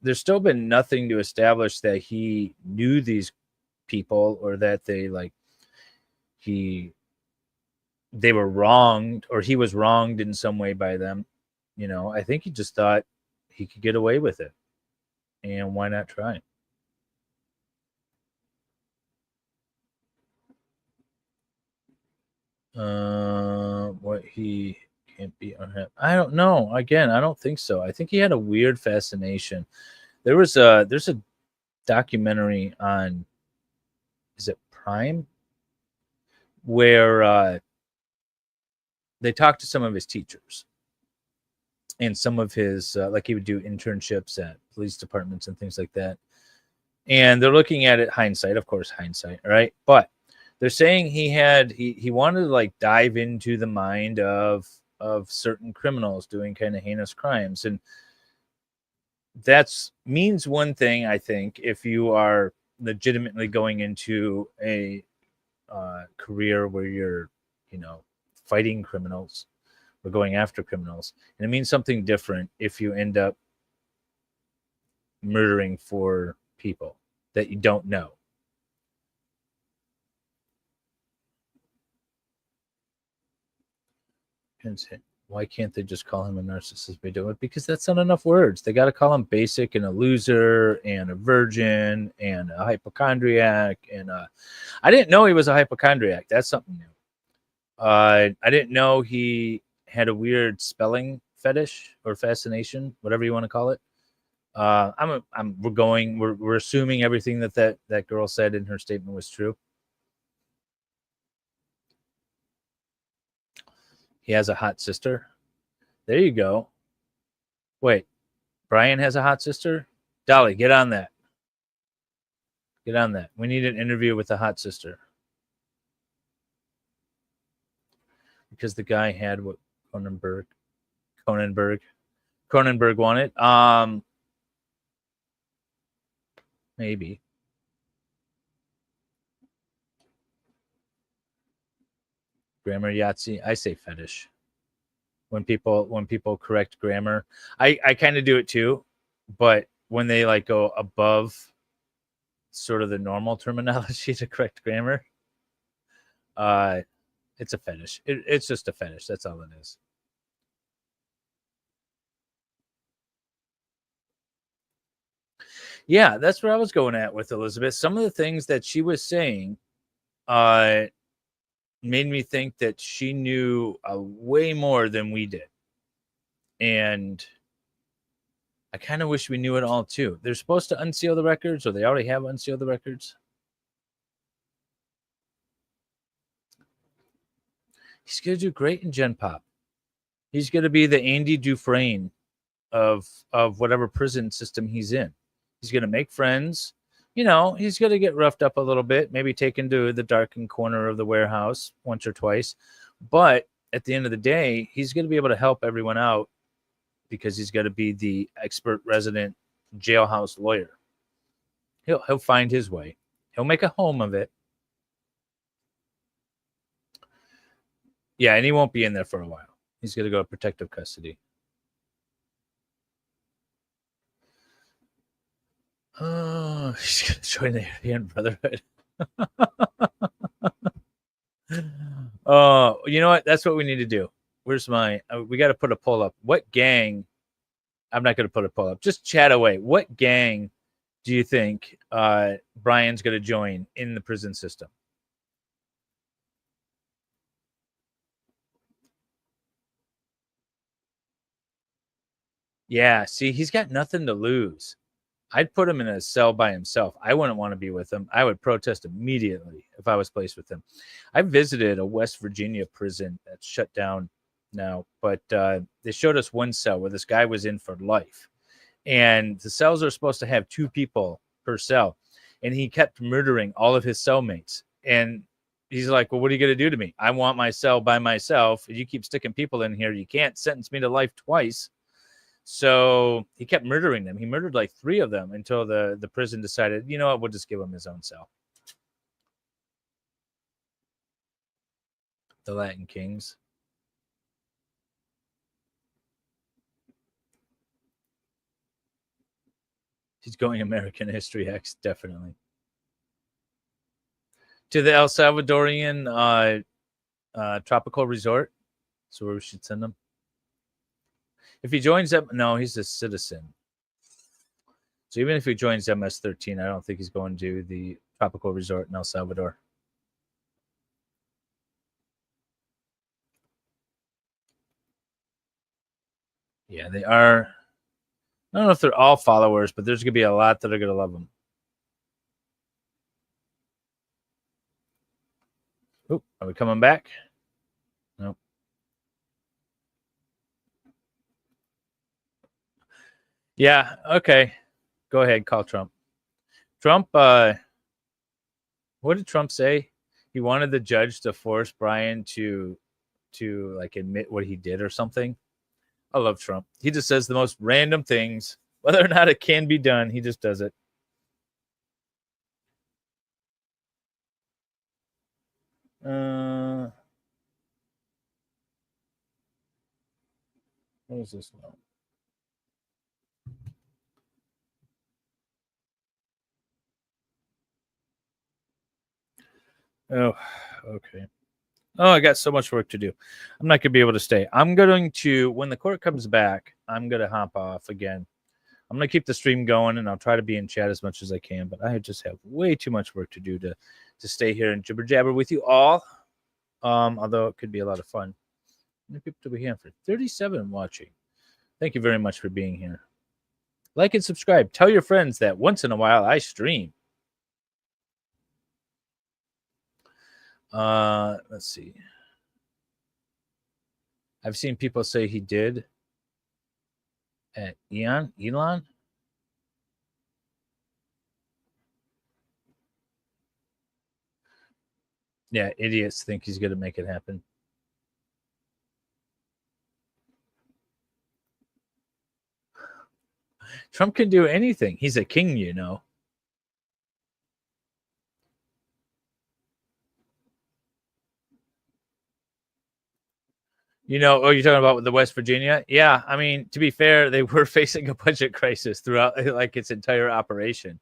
There's still been nothing to establish that he knew these people or that they were wronged or he was wronged in some way by them. I think he just thought he could get away with it. And why not try? What he can't be unhappy. I don't know. Again, I don't think so. I think he had a weird fascination. There's a documentary on, is it Prime, where they talked to some of his teachers and some of his like he would do internships at police departments and things like that. And they're looking at it hindsight, of course, hindsight, right? But they're saying he wanted to dive into the mind of certain criminals doing kind of heinous crimes. And that's means one thing, I think, if you are legitimately going into a career where you're, fighting criminals or going after criminals. And it means something different if you end up murdering for people that you don't know. Why can't they just call him a narcissist? Because that's not enough words. They got to call him basic and a loser and a virgin and a hypochondriac. And I didn't know he was a hypochondriac. That's something new. I didn't know he had a weird spelling fetish or fascination, whatever you want to call it. We're assuming everything that girl said in her statement was true. He has a hot sister. There you go. Wait, Bryan has a hot sister? Dolly, get on that. Get on that. We need an interview with the hot sister. Because the guy had what Cronenberg wanted. Maybe. Grammar Yahtzee. I say fetish. When people correct grammar, I kind of do it too, but when they go above sort of the normal terminology to correct grammar, it's a fetish. It's just a fetish. That's all it is. Yeah, that's where I was going at with Elizabeth. Some of the things that she was saying made me think that she knew way more than we did. And I kind of wish we knew it all too. They're supposed to unseal the records, or they already have unsealed the records. He's going to do great in Gen Pop. He's going to be the Andy Dufresne of whatever prison system he's in. He's going to make friends. He's going to get roughed up a little bit, maybe taken to the darkened corner of the warehouse once or twice. But at the end of the day, he's going to be able to help everyone out because he's going to be the expert resident jailhouse lawyer. He'll find his way. He'll make a home of it. Yeah, and he won't be in there for a while. He's going to go to protective custody. Oh, he's going to join the European Brotherhood. Oh, you know what? That's what we need to do. Where's my? We got to put a poll up. What gang? I'm not going to put a poll up. Just chat away. What gang do you think Bryan's going to join in the prison system? Yeah, see, he's got nothing to lose. I'd put him in a cell by himself. I wouldn't want to be with him. I would protest immediately if I was placed with him. I visited a West Virginia prison that's shut down now, but they showed us one cell where this guy was in for life. And the cells are supposed to have 2 people per cell. And he kept murdering all of his cellmates. And he's like, well, what are you going to do to me? I want my cell by myself. If you keep sticking people in here, you can't sentence me to life twice. So he kept murdering them. He murdered like 3 of them until the prison decided, you know what, we'll just give him his own cell. The Latin Kings. He's going American History X, definitely. To the El Salvadorian tropical resort. So where we should send him. If he joins them, no, he's a citizen. So even if he joins MS-13, I don't think he's going to the tropical resort in El Salvador. Yeah, they are. I don't know if they're all followers, but there's going to be a lot that are going to love him. Oh, are we coming back? Nope. Yeah, okay. Go ahead, call Trump. Trump, what did Trump say? He wanted the judge to force Bryan to like admit what he did or something. I love Trump. He just says the most random things. Whether or not it can be done, he just does it. What is this now? Oh, okay. Oh, I got so much work to do. I'm not going to be able to stay. I'm going to, when the court comes back, I'm going to hop off again. I'm going to keep the stream going, and I'll try to be in chat as much as I can, but I just have way too much work to do to stay here and jibber jabber with you all. Although it could be a lot of fun. How many people do we have? For 37 watching. Thank you very much for being here. Like and subscribe. Tell your friends that once in a while I stream. Let's see. I've seen people say he did at Elon. Yeah, idiots think he's going to make it happen. Trump can do anything. He's a king, you know. You know, oh, you're talking about the West Virginia? Yeah, I mean, to be fair, they were facing a budget crisis throughout like its entire operation.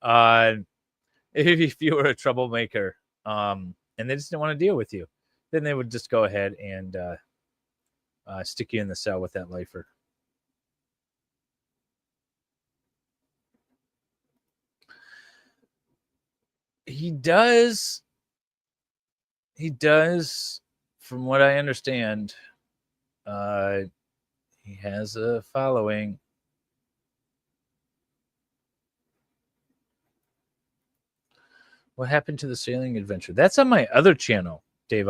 If you were a troublemaker, and they just didn't want to deal with you, then they would just go ahead and stick you in the cell with that lifer. He does, from what I understand, he has a following. What happened to the sailing adventure? That's on my other channel, Dave.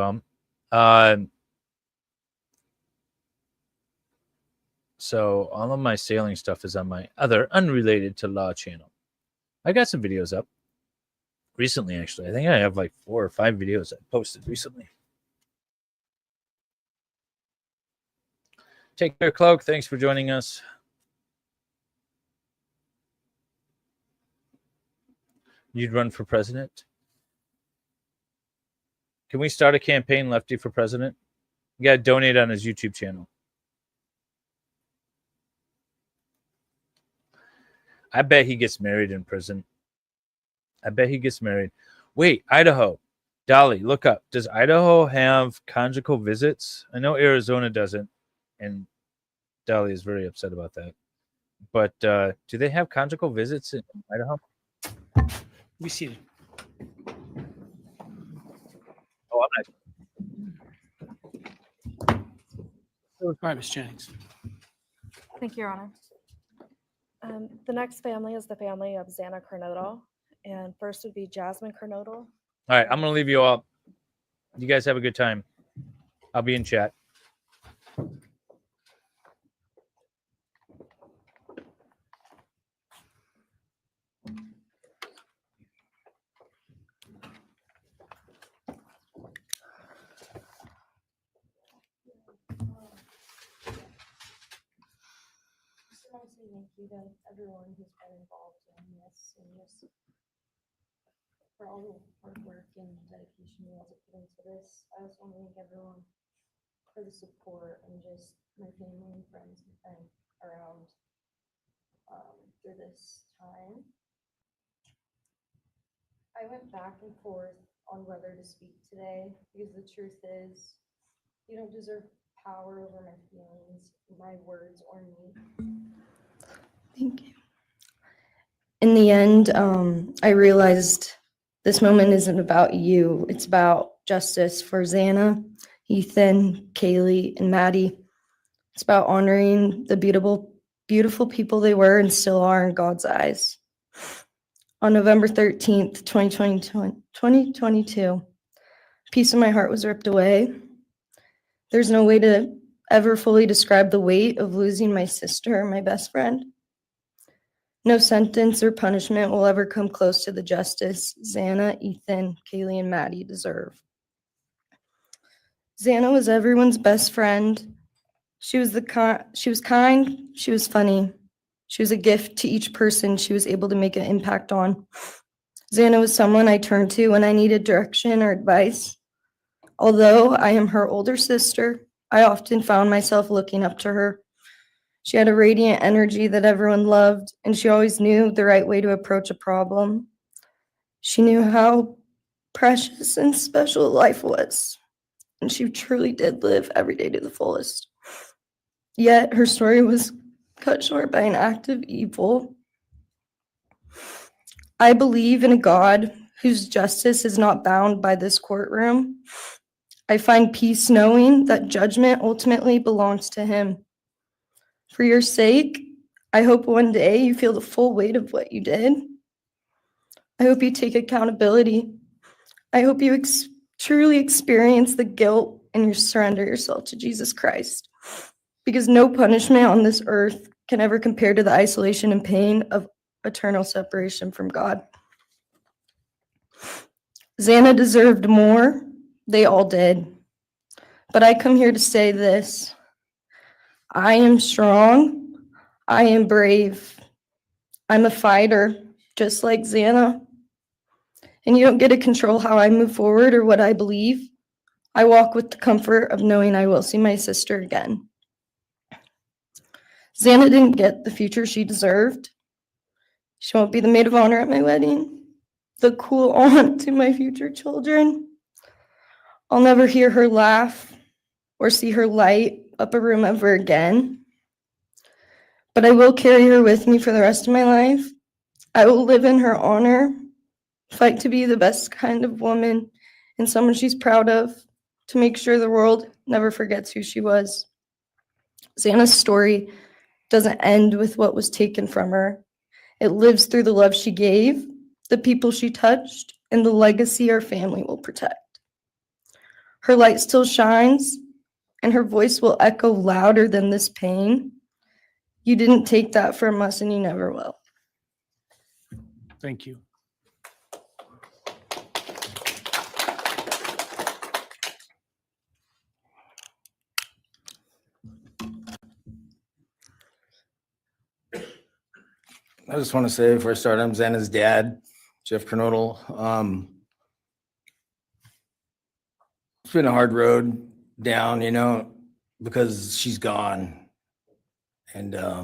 So all of my sailing stuff is on my other unrelated to law channel. I got some videos up recently, actually. I think I have like 4 or 5 videos I posted recently. Take care, Cloak. Thanks for joining us. You'd run for president? Can we start a campaign, Lefty, for president? You got to donate on his YouTube channel. I bet he gets married in prison. I bet he gets married. Wait, Idaho. Dolly, look up. Does Idaho have conjugal visits? I know Arizona doesn't, and Dolly is very upset about that. But do they have conjugal visits in Idaho? Be seated. Oh, I'm not. All right, Ms. Jennings. Thank you, Your Honor. The next family is the family of Xana Kernodle, and first would be Jasmine Kernodle. All right, I'm going to leave you all. You guys have a good time. I'll be in chat. Thank you to everyone who's been involved in this and just for all the hard work and dedication you guys have put into this. I just want to thank everyone for the support and just my family and friends who've been around through this time. I went back and forth on whether to speak today because the truth is you don't deserve power over my feelings, my words, or me. Thank you. In the end, I realized this moment isn't about you. It's about justice for Xana, Ethan, Kaylee, and Maddie. It's about honoring the beautiful people they were and still are in God's eyes. On November 13th, 2022, a piece of my heart was ripped away. There's no way to ever fully describe the weight of losing my sister, my best friend. No sentence or punishment will ever come close to the justice Xana, Ethan, Kaylee, and Maddie deserve. Xana was everyone's best friend. She was kind, she was funny. She was a gift to each person she was able to make an impact on. Xana was someone I turned to when I needed direction or advice. Although I am her older sister, I often found myself looking up to her. She had a radiant energy that everyone loved, and she always knew the right way to approach a problem. She knew how precious and special life was, and she truly did live every day to the fullest. Yet her story was cut short by an act of evil. I believe in a God whose justice is not bound by this courtroom. I find peace knowing that judgment ultimately belongs to him. For your sake, I hope one day you feel the full weight of what you did. I hope you take accountability. I hope you truly experience the guilt and you surrender yourself to Jesus Christ. Because no punishment on this earth can ever compare to the isolation and pain of eternal separation from God. Xana deserved more. They all did. But I come here to say this. I am strong. I am brave. I'm a fighter, just like Xana. And you don't get to control how I move forward or what I believe. I walk with the comfort of knowing I will see my sister again. Xana didn't get the future she deserved. She won't be the maid of honor at my wedding, the cool aunt to my future children. I'll never hear her laugh or see her light up a room ever again. But I will carry her with me for the rest of my life. I will live in her honor, fight to be the best kind of woman and someone she's proud of, to make sure the world never forgets who she was. Xana's story doesn't end with what was taken from her. It lives through the love she gave, the people she touched, and the legacy our family will protect. Her light still shines, and her voice will echo louder than this pain. You didn't take that from us, and you never will. Thank you. I just want to say before I start, I'm Xana's dad, Jeff Kernodle. It's been a hard road. down, because she's gone. And I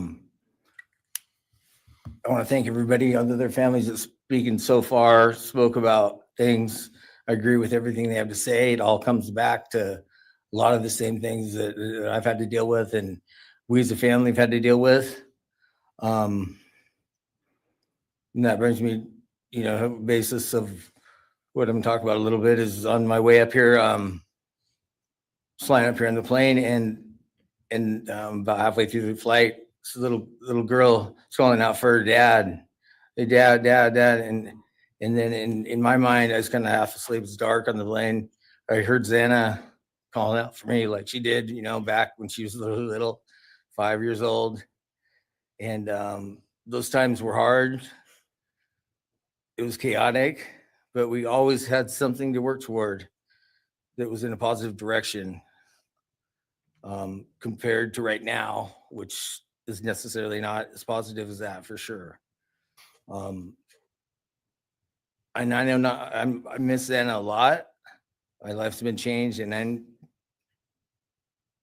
want to thank everybody, other their families that's speaking so far, spoke about things. I agree with everything they have to say. It all comes back to a lot of the same things that I've had to deal with and we as a family have had to deal with. And that brings me, basis of what I'm talking about a little bit is on my way up here, flying up here in the plane and about halfway through the flight, this little girl is calling out for her dad. Hey, dad, dad, dad. And then in my mind, I was kind of half asleep. It's dark on the plane. I heard Xana calling out for me like she did, back when she was little, 5 years old. And those times were hard. It was chaotic, but we always had something to work toward that was in a positive direction, compared to right now, which is necessarily not as positive as that for sure. I know I miss Xana a lot. My life's been changed, and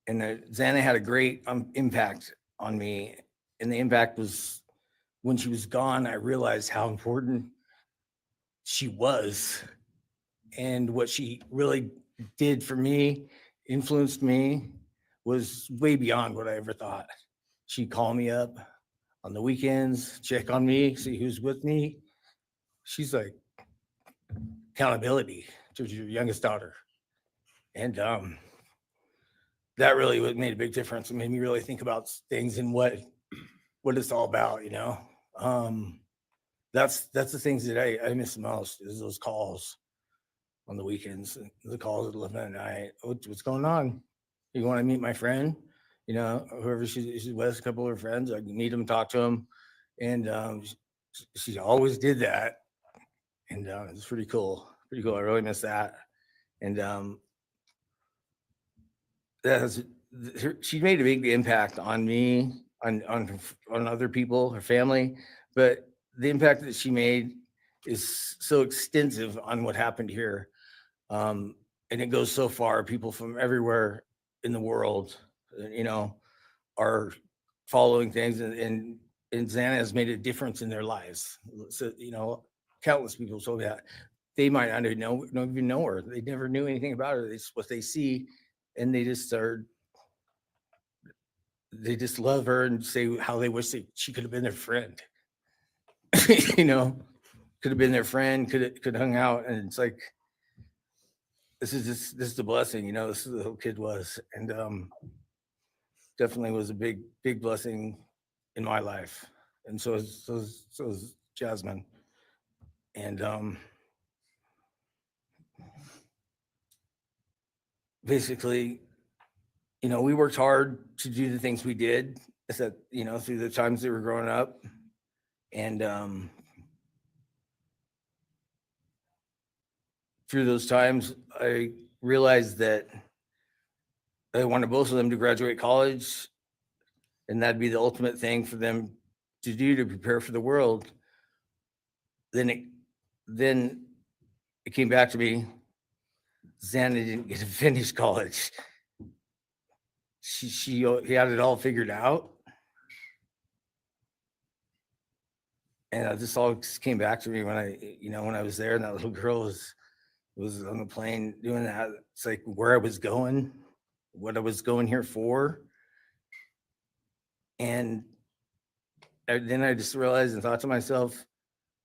Xana had a great impact on me. And the impact was when she was gone, I realized how important she was and what she really did for me, influenced me, was way beyond what I ever thought. She'd call me up on the weekends, check on me, see who's with me. She's like accountability to your youngest daughter. And that really made a big difference. It made me really think about things and what it's all about, That's the things that I miss the most is those calls on the weekends, the calls at 11 at night. What's going on? You want to meet my friend? Whoever she's with, a couple of her friends, I can meet them, talk to them. And she always did that. And it's pretty cool. Pretty cool. I really miss that. And she made a big impact on me, on other people, her family. But the impact that she made is so extensive on what happened here. And it goes so far. People from everywhere in the world, are following things, and Xana has made a difference in their lives. So, countless people told me that they might not even know her. They never knew anything about her. It's what they see, and they just love her and say how they wish she could have been their friend. Could have been their friend, could hung out. And it's like, this is a blessing, this is the whole kid was. And definitely was a big blessing in my life. And so is Jasmine. And basically, we worked hard to do the things we did, through the times that we were growing up. And through those times, I realized that I wanted both of them to graduate college, and that'd be the ultimate thing for them to do to prepare for the world. Then it came back to me. Xana didn't get to finish college. He had it all figured out. And this all just came back to me when I was there, and that little girl was on the plane doing that. It's like where I was going, what I was going here for. And then I just realized and thought to myself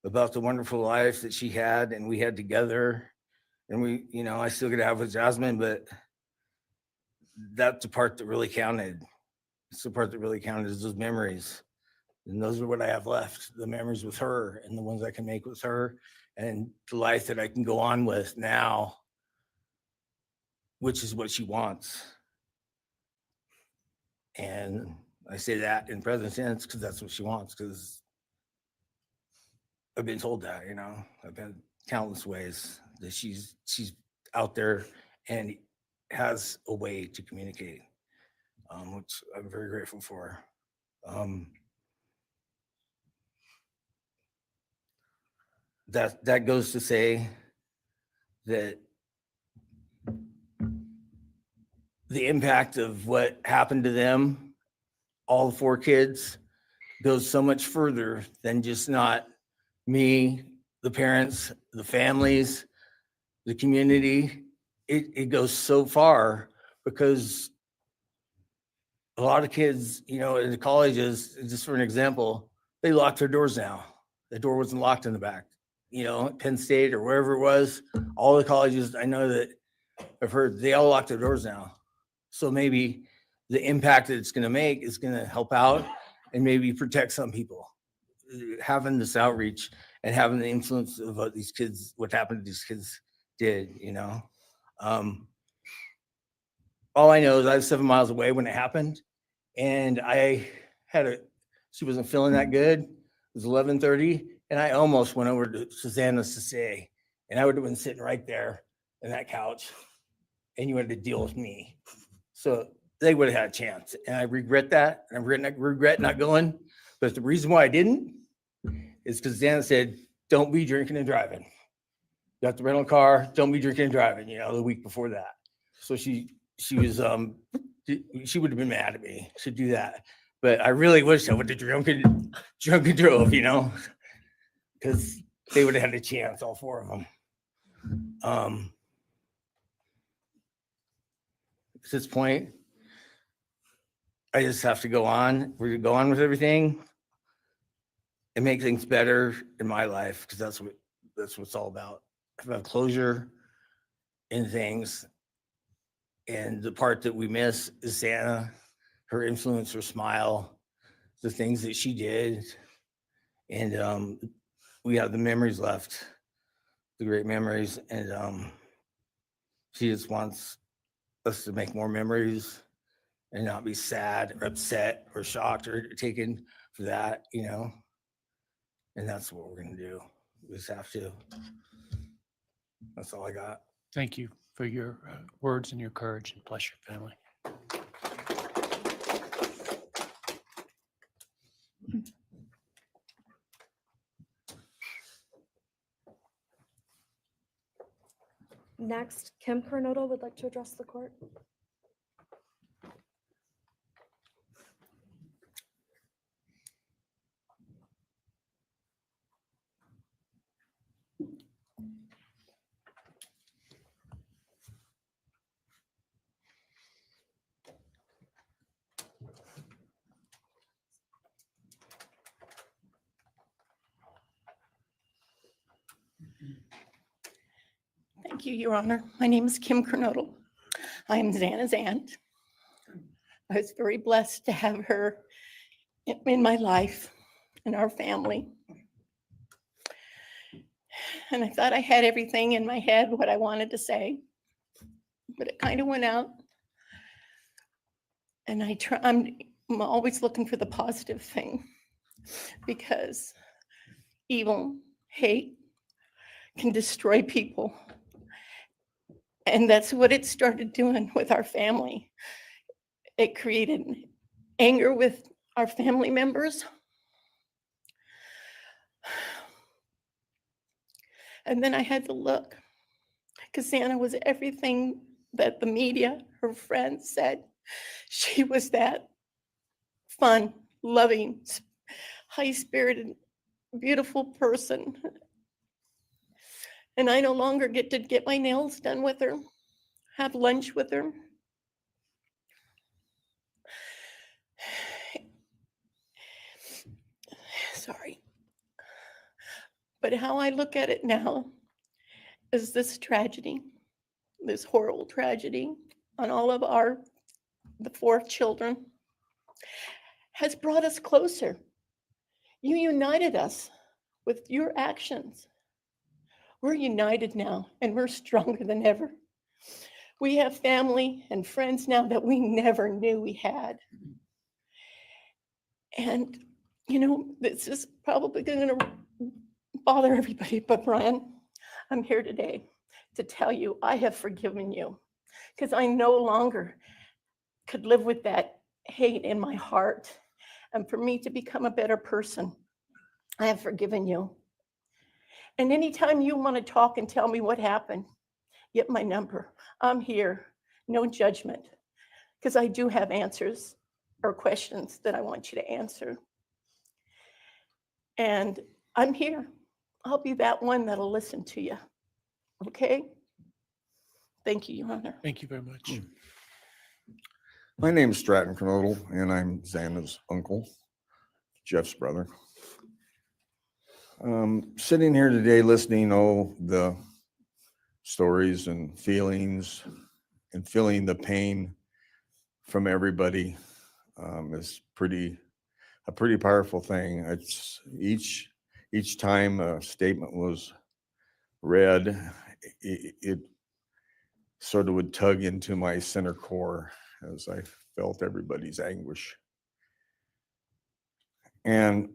about the wonderful life that she had and we had together. And I still get to have with Jasmine, but that's the part that really counted. It's the part that really counted is those memories. And those are what I have left, the memories with her and the ones I can make with her and the life that I can go on with now, which is what she wants. And I say that in present tense because that's what she wants, because I've been told that, I've been countless ways that she's out there and has a way to communicate, which I'm very grateful for. That goes to say that the impact of what happened to them, all 4 kids, goes so much further than just not me, the parents, the families, the community. It goes so far because a lot of kids, you know, in the colleges, just for an example, they lock their doors now. The door wasn't locked in the back. You know, at Penn State or wherever it was, all the colleges I know that I've heard, they all lock their doors now. So maybe the impact that it's going to make is going to help out and maybe protect some people. Having this outreach and having the influence of what these kids, what happened to these kids did, you know. All I know is I was 7 miles away when it happened, and she wasn't feeling that good. It was 11:30, and I almost went over to Xana's to say, and I would have been sitting right there in that couch, and you had to deal with me. So they would have had a chance, and I regret that. And I regret not going. But the reason why I didn't is because Xana said, "Don't be drinking and driving. You got the rental car. Don't be drinking and driving." You know, the week before that, so she was she would have been mad at me to do that. But I really wish I would have drunk and drove, you know, because they would have had a chance, all 4 of them. At this point, I just have to go on. We're going to go on with everything and make things better in my life, because that's what it's all about. I have closure in things. And the part that we miss is Xana, her influence, her smile, the things that she did. And we have the memories left, the great memories. And she just wants us to make more memories and not be sad or upset or shocked or taken for that, you know. And that's what we're going to do. We just have to. That's all I got. Thank you for your words and your courage, and bless your family. Next, Kim Kernodle would like to address the court. Thank you, Your Honor. My name is Kim Kernodle. I am Xana's aunt. I was very blessed to have her in my life, in our family. And I thought I had everything in my head, what I wanted to say, but it kind of went out. And I'm always looking for the positive thing, because evil, hate can destroy people. And that's what it started doing with our family. It created anger with our family members. And then I had to look, because Xana was everything that the media, her friends said. She was that fun, loving, high-spirited, beautiful person. And I no longer get to get my nails done with her, have lunch with her. Sorry. But how I look at it now is this tragedy, this horrible tragedy on all of the 4 children, has brought us closer. You united us with your actions. We're united now, and we're stronger than ever. We have family and friends now that we never knew we had. And, you know, this is probably going to bother everybody, but Bryan, I'm here today to tell you I have forgiven you, because I no longer could live with that hate in my heart. And for me to become a better person, I have forgiven you. And anytime you want to talk and tell me what happened, get my number. I'm here, no judgment. because I do have answers or questions that I want you to answer. And I'm here. I'll be that one that'll listen to you. Okay? Thank you, Your Honor. Thank you very much. My name is Xana Kernodle, and I'm Xana's uncle, Jeff's brother. Sitting here today listening to the stories and feelings and feeling the pain from everybody is a pretty powerful thing. It's each time a statement was read, it sort of would tug into my center core as I felt everybody's anguish. And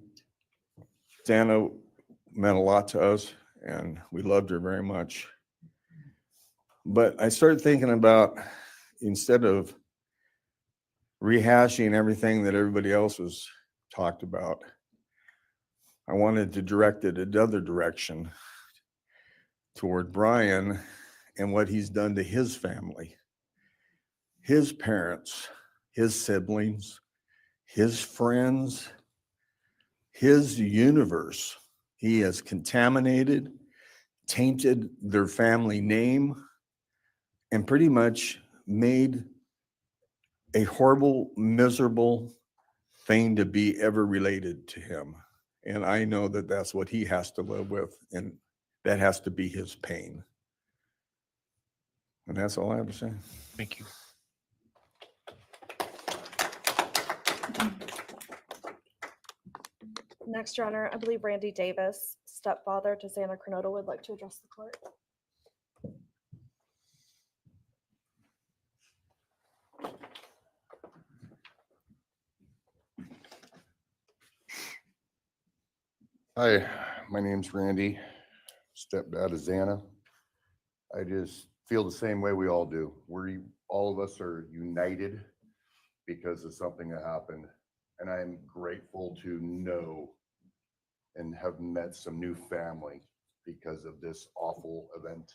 Xana meant a lot to us, and we loved her very much. But I started thinking about, instead of rehashing everything that everybody else was talked about, I wanted to direct it another direction toward Bryan and what he's done to his family, his parents, his siblings, his friends, his universe. He has contaminated, tainted their family name, and pretty much made a horrible, miserable thing to be ever related to him. And I know that that's what he has to live with, and that has to be his pain. And that's all I have to say. Thank you. Next, Your Honor, I believe Randy Davis, stepfather to Xana Kernodle, would like to address the court. Hi, my name's Randy, stepdad of Xana. I just feel the same way we all do. All of us are united because of something that happened. And I'm grateful to know and have met some new family because of this awful event.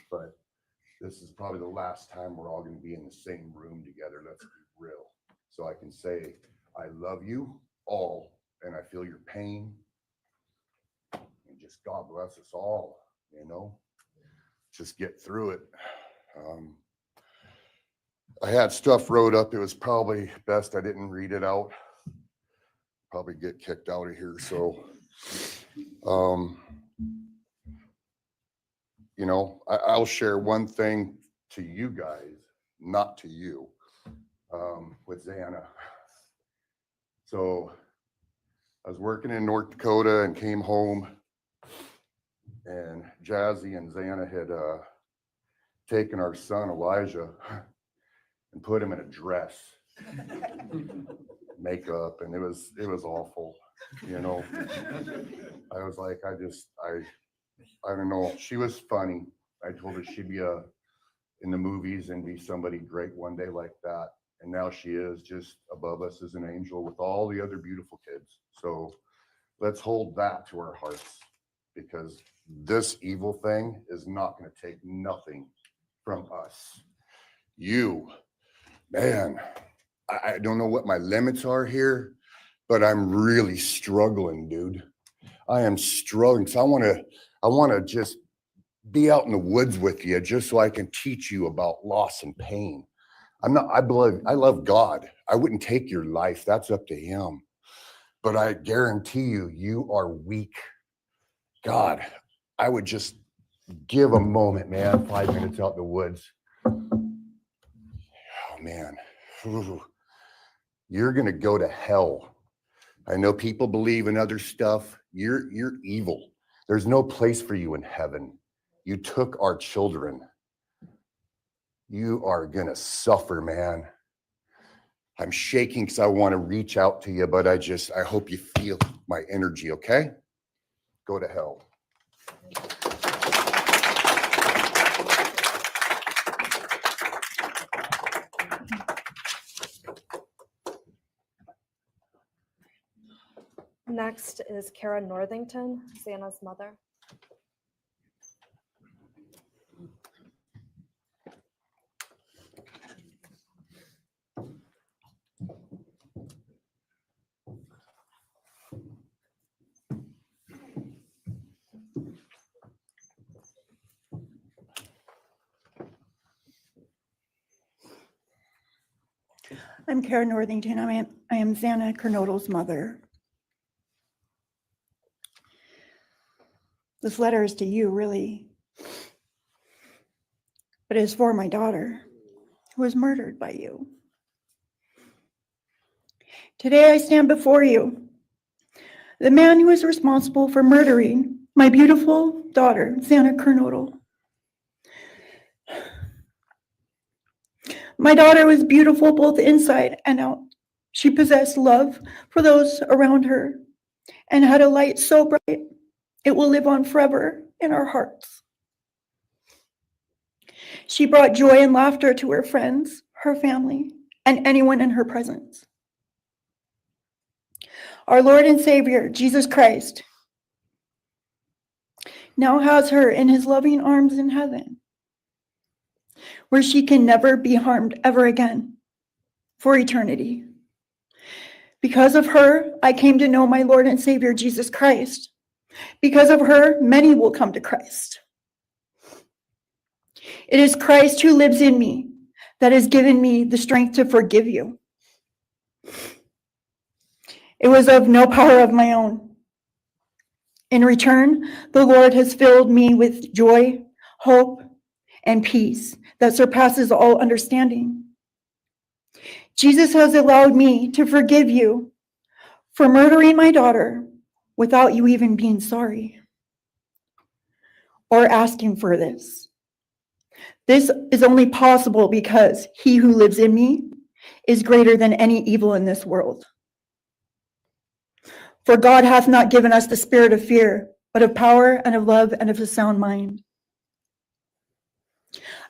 But this is probably the last time we're all going to be in the same room together. Let's be real. So I can say, I love you all, and I feel your pain. And just God bless us all, just get through it. I had stuff wrote up. It was probably best I didn't read it out. Probably get kicked out of here. So, I'll share one thing to you guys, not to you, with Xana. So I was working in North Dakota and came home, and Jazzy and Xana had taken our son Elijah and put him in a dress, makeup, and it was awful. I was like, I don't know. She was funny. I told her she'd be in the movies and be somebody great one day like that. And now she is just above us as an angel with all the other beautiful kids. So let's hold that to our hearts, because this evil thing is not going to take nothing from us. You, man, I don't know what my limits are here, but I'm really struggling, dude. I am struggling. So I want to just be out in the woods with you, just so I can teach you about loss and pain. I love God. I wouldn't take your life. That's up to him. But I guarantee you, you are weak. God, I would just give a moment, man, 5 minutes out in the woods. Oh, man. Ooh. You're going to go to hell. I know people believe in other stuff. You're evil. There's no place for you in heaven. You took our children. You are going to suffer, man. I'm shaking because I want to reach out to you, but I hope you feel my energy, okay? Go to hell. Next is Kara Northington, Xana's mother. I'm Karen Northington. I am Xana Kernodle's mother. This letter is to you, really, but it's for my daughter who was murdered by you. Today I stand before you, the man who is responsible for murdering my beautiful daughter, Xana Kernodle. My daughter was beautiful both inside and out. She possessed love for those around her and had a light so bright it will live on forever in our hearts. She brought joy and laughter to her friends, her family, and anyone in her presence. Our Lord and Savior, Jesus Christ, now has her in his loving arms in heaven, where she can never be harmed ever again for eternity. Because of her, I came to know my Lord and Savior, Jesus Christ. Because of her, many will come to Christ. It is Christ who lives in me that has given me the strength to forgive you. It was of no power of my own. In return, the Lord has filled me with joy, hope, and peace that surpasses all understanding. Jesus has allowed me to forgive you for murdering my daughter without you even being sorry or asking for this. This is only possible because he who lives in me is greater than any evil in this world. For God hath not given us the spirit of fear, but of power and of love and of a sound mind.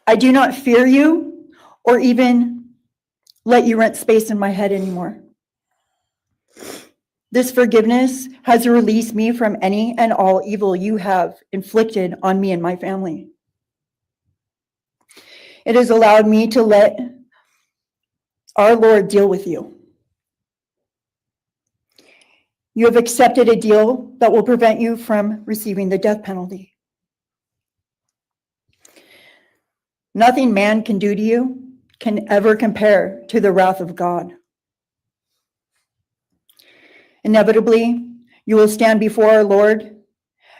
I do not fear you or even let you rent space in my head anymore. This forgiveness has released me from any and all evil you have inflicted on me and my family. It has allowed me to let our Lord deal with you. You have accepted a deal that will prevent you from receiving the death penalty. Nothing man can do to you can ever compare to the wrath of God. Inevitably, you will stand before our Lord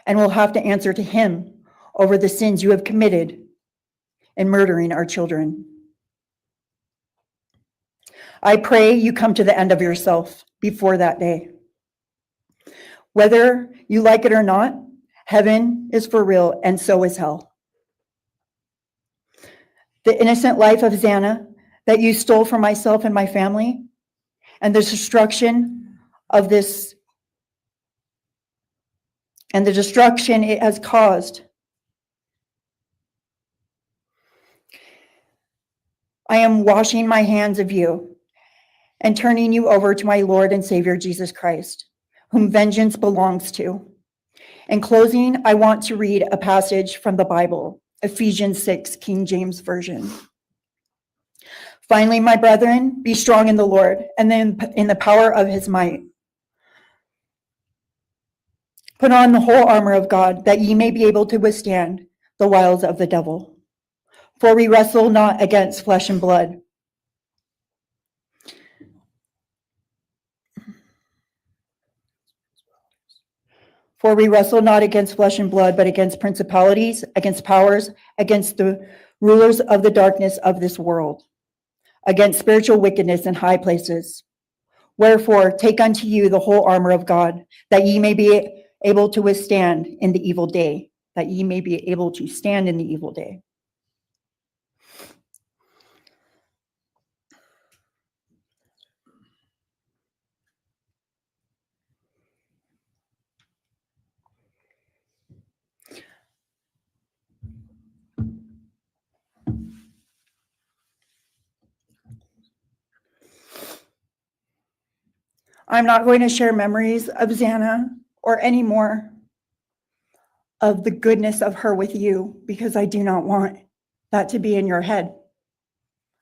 and will have to answer to him over the sins you have committed in murdering our children. I pray you come to the end of yourself before that day. Whether you like it or not, heaven is for real and so is hell. The innocent life of Xana that you stole from myself and my family, and the destruction it has caused. I am washing my hands of you and turning you over to my Lord and Savior, Jesus Christ, whom vengeance belongs to. In closing, I want to read a passage from the Bible, Ephesians 6, King James Version. Finally, my brethren, be strong in the Lord and then in the power of his might. Put on the whole armor of God, that ye may be able to withstand the wiles of the devil. For we wrestle not against flesh and blood. For we wrestle not against flesh and blood, but against principalities, against powers, against the rulers of the darkness of this world, against spiritual wickedness in high places. Wherefore, take unto you the whole armor of God, that ye may be able to withstand in the evil day, that ye may be able to stand in the evil day. I'm not going to share memories of Xana or any more of the goodness of her with you, because I do not want that to be in your head.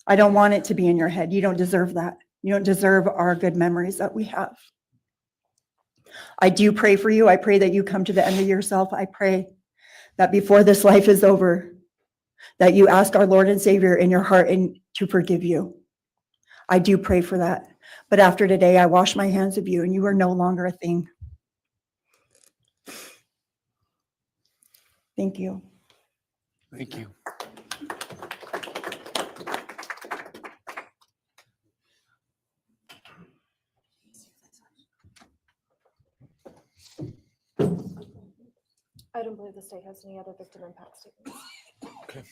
I don't want it to be in your head. You don't deserve that. You don't deserve our good memories that we have. I do pray for you. I pray that you come to the end of yourself. I pray that before this life is over, that you ask our Lord and Savior in your heart and to forgive you. I do pray for that. But after today, I wash my hands of you and you are no longer a thing. Thank you. Thank you. I don't believe the state has any other victim impact statements. Okay.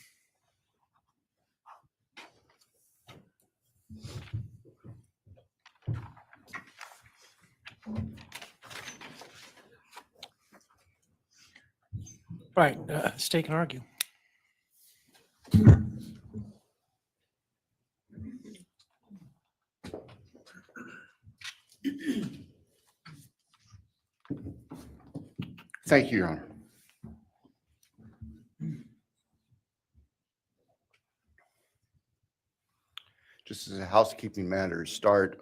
Right, state can argue. Thank you, Your Honor. Just as a housekeeping matter to start,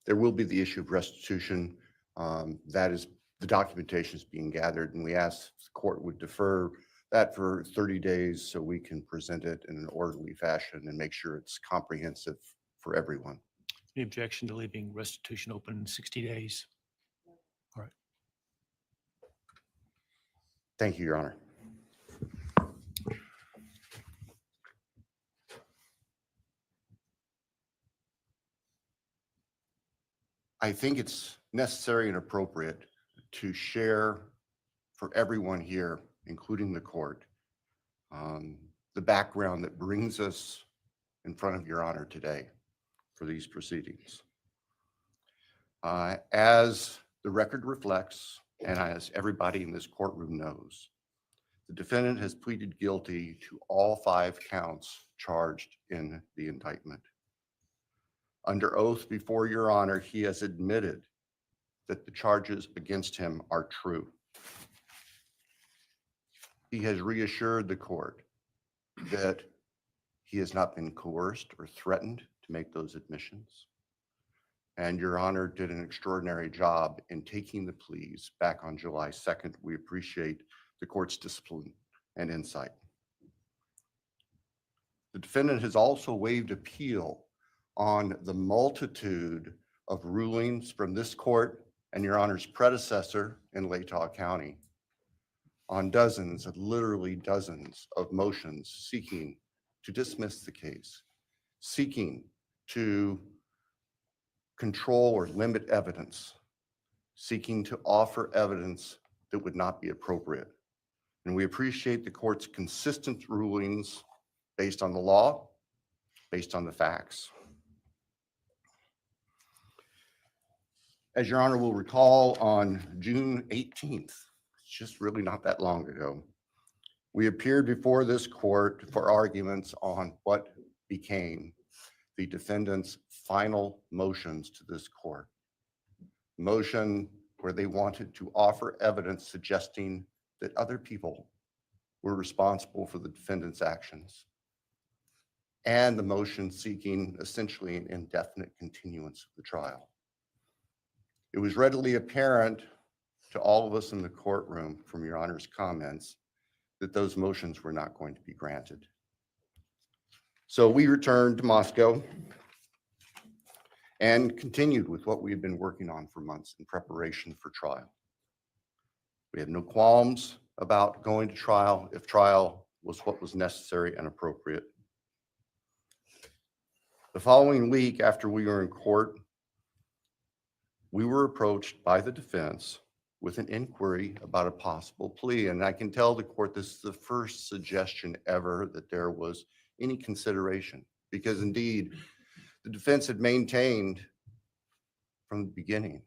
there will be the issue of restitution. That is, the documentation is being gathered, and we ask the court would defer that for 30 days so we can present it in an orderly fashion and make sure it's comprehensive for everyone. Any objection to leaving restitution open in 60 days? All right. Thank you, Your Honor. I think it's necessary and appropriate to share for everyone here, including the court, the background that brings us in front of Your Honor today for these proceedings. As the record reflects, and as everybody in this courtroom knows, the defendant has pleaded guilty to all 5 counts charged in the indictment. Under oath before Your Honor, he has admitted that the charges against him are true. He has reassured the court that he has not been coerced or threatened to make those admissions. And Your Honor did an extraordinary job in taking the pleas back on July 2nd. We appreciate the court's discipline and insight. The defendant has also waived appeal on the multitude of rulings from this court and Your Honor's predecessor in Latah County on dozens, literally dozens of motions seeking to dismiss the case, seeking to control or limit evidence, seeking to offer evidence that would not be appropriate. And we appreciate the court's consistent rulings based on the law, based on the facts. As Your Honor will recall, on June 18th, it's just really not that long ago, we appeared before this court for arguments on what became the defendant's final motions to this court. Motion where they wanted to offer evidence suggesting that other people were responsible for the defendant's actions, and the motion seeking essentially an indefinite continuance of the trial. It was readily apparent to all of us in the courtroom from Your Honor's comments that those motions were not going to be granted. So we returned to Moscow and continued with what we had been working on for months in preparation for trial. We had no qualms about going to trial if trial was what was necessary and appropriate. The following week after we were in court, we were approached by the defense with an inquiry about a possible plea. And I can tell the court this is the first suggestion ever that there was any consideration, because indeed the defense had maintained from the beginning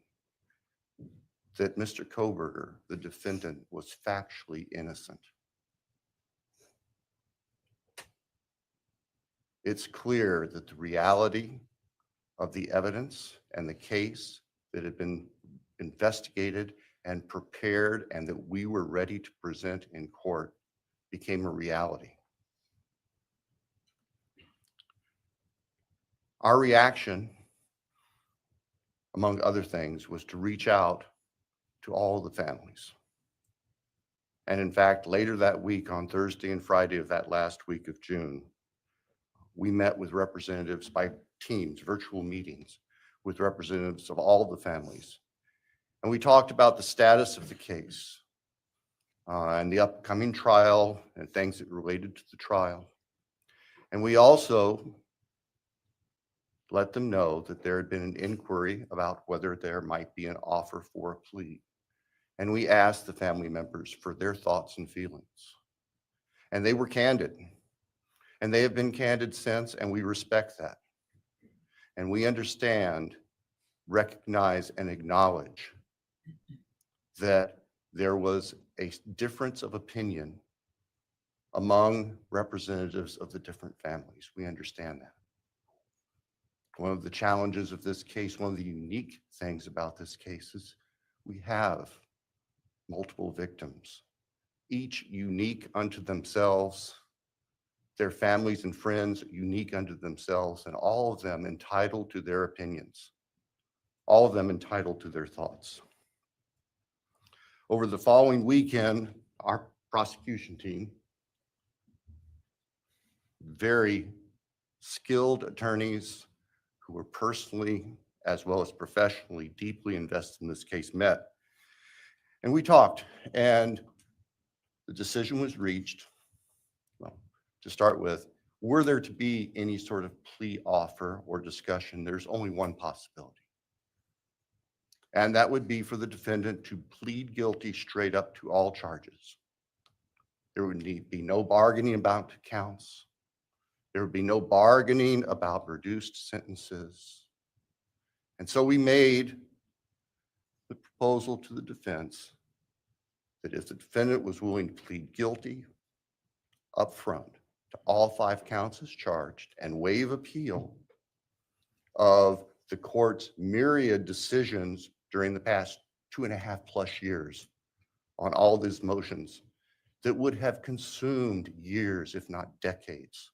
that Mr. Kohberger, the defendant, was factually innocent. It's clear that the reality of the evidence and the case that had been investigated and prepared and that we were ready to present in court became a reality. Our reaction, among other things, was to reach out to all the families. And in fact, later that week, on Thursday and Friday of that last week of June, we met with representatives by teams, virtual meetings with representatives of all the families. And we talked about the status of the case and the upcoming trial and things that related to the trial. And we also let them know that there had been an inquiry about whether there might be an offer for a plea. And we asked the family members for their thoughts and feelings. And they were candid. And they have been candid since, and we respect that. And we understand, recognize, and acknowledge that there was a difference of opinion among representatives of the different families. We understand that. One of the challenges of this case, one of the unique things about this case is we have multiple victims, each unique unto themselves, their families and friends unique unto themselves, and all of them entitled to their opinions, all of them entitled to their thoughts. Over the following weekend, our prosecution team, very skilled attorneys who were personally as well as professionally deeply invested in this case, met. And we talked, and the decision was reached. Well, to start with, were there to be any sort of plea offer or discussion, there's only one possibility. And that would be for the defendant to plead guilty straight up to all charges. There would be no bargaining about counts. There would be no bargaining about reduced sentences. And so we made the proposal to the defense that if the defendant was willing to plead guilty up front to all 5 counts as charged and waive appeal of the court's myriad decisions during the past 2.5+ years on all these motions that would have consumed years, if not decades,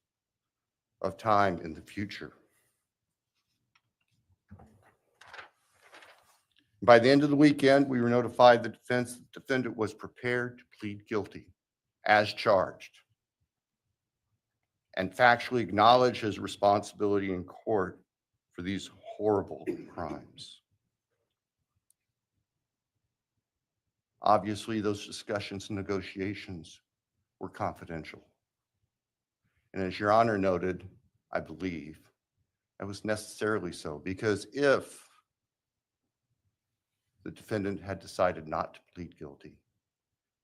of time in the future. By the end of the weekend, we were notified the defendant was prepared to plead guilty as charged and factually acknowledge his responsibility in court for these horrible crimes. Obviously, those discussions and negotiations were confidential. And as Your Honor noted, I believe that was necessarily so, because if the defendant had decided not to plead guilty,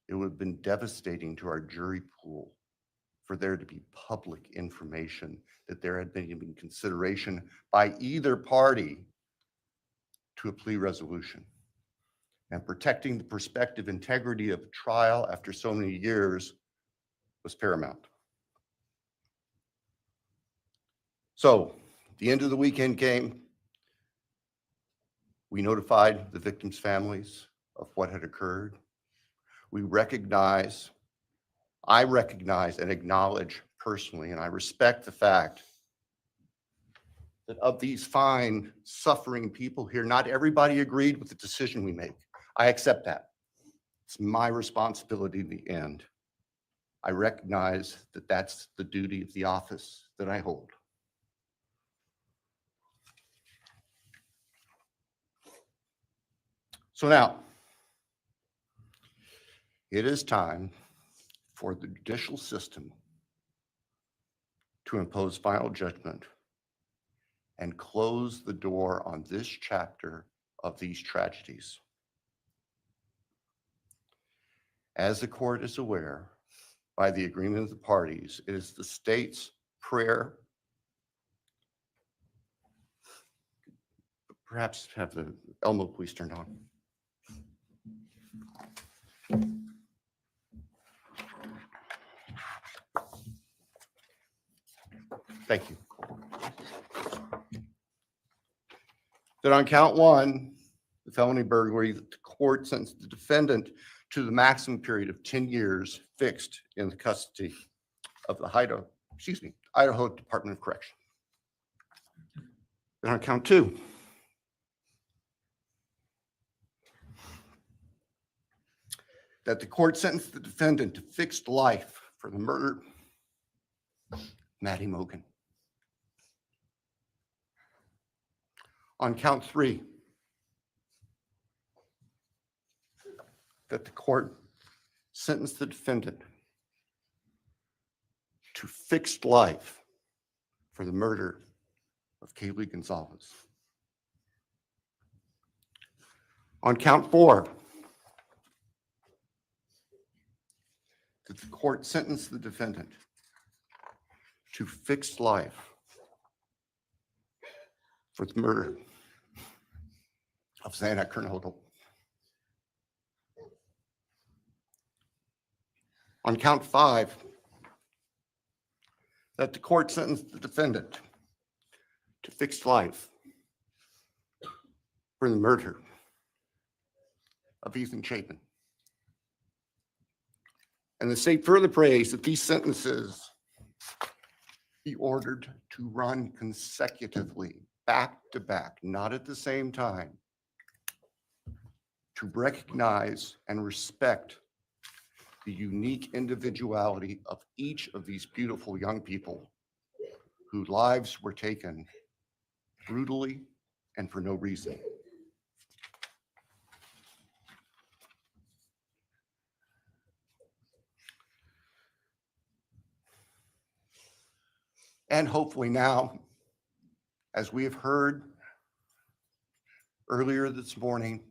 it would have been devastating to our jury pool for there to be public information that there had been consideration by either party to a plea resolution. And protecting the prospective integrity of a trial after so many years was paramount. So, the end of the weekend came. We notified the victims' families of what had occurred. I recognize and acknowledge personally, and I respect the fact that of these fine, suffering people here, not everybody agreed with the decision we make. I accept that. It's my responsibility in the end. I recognize that that's the duty of the office that I hold. So now, it is time for the judicial system to impose final judgment and close the door on this chapter of these tragedies. As the court is aware, by the agreement of the parties, it is the state's prayer. Perhaps have the Elmo police turned on. Thank you. That on count 1, the felony burglary, that the court sentenced the defendant to the maximum period of 10 years fixed in the custody of the Idaho Department of Correction. Then on count 2, that the court sentenced the defendant to fixed life for the murder of Madison Mogen. On count 3, that the court sentence the defendant to fixed life for the murder of Kaylee Goncalves. On count 4, that the court sentence the defendant to fixed life for the murder of Xana Kernodle. On count 5, that the court sentence the defendant to fixed life for the murder of Ethan Chapin. And the state further prays that these sentences be ordered to run consecutively, back to back, not at the same time, to recognize and respect the unique individuality of each of these beautiful young people whose lives were taken brutally and for no reason. And hopefully now, as we have heard earlier this morning,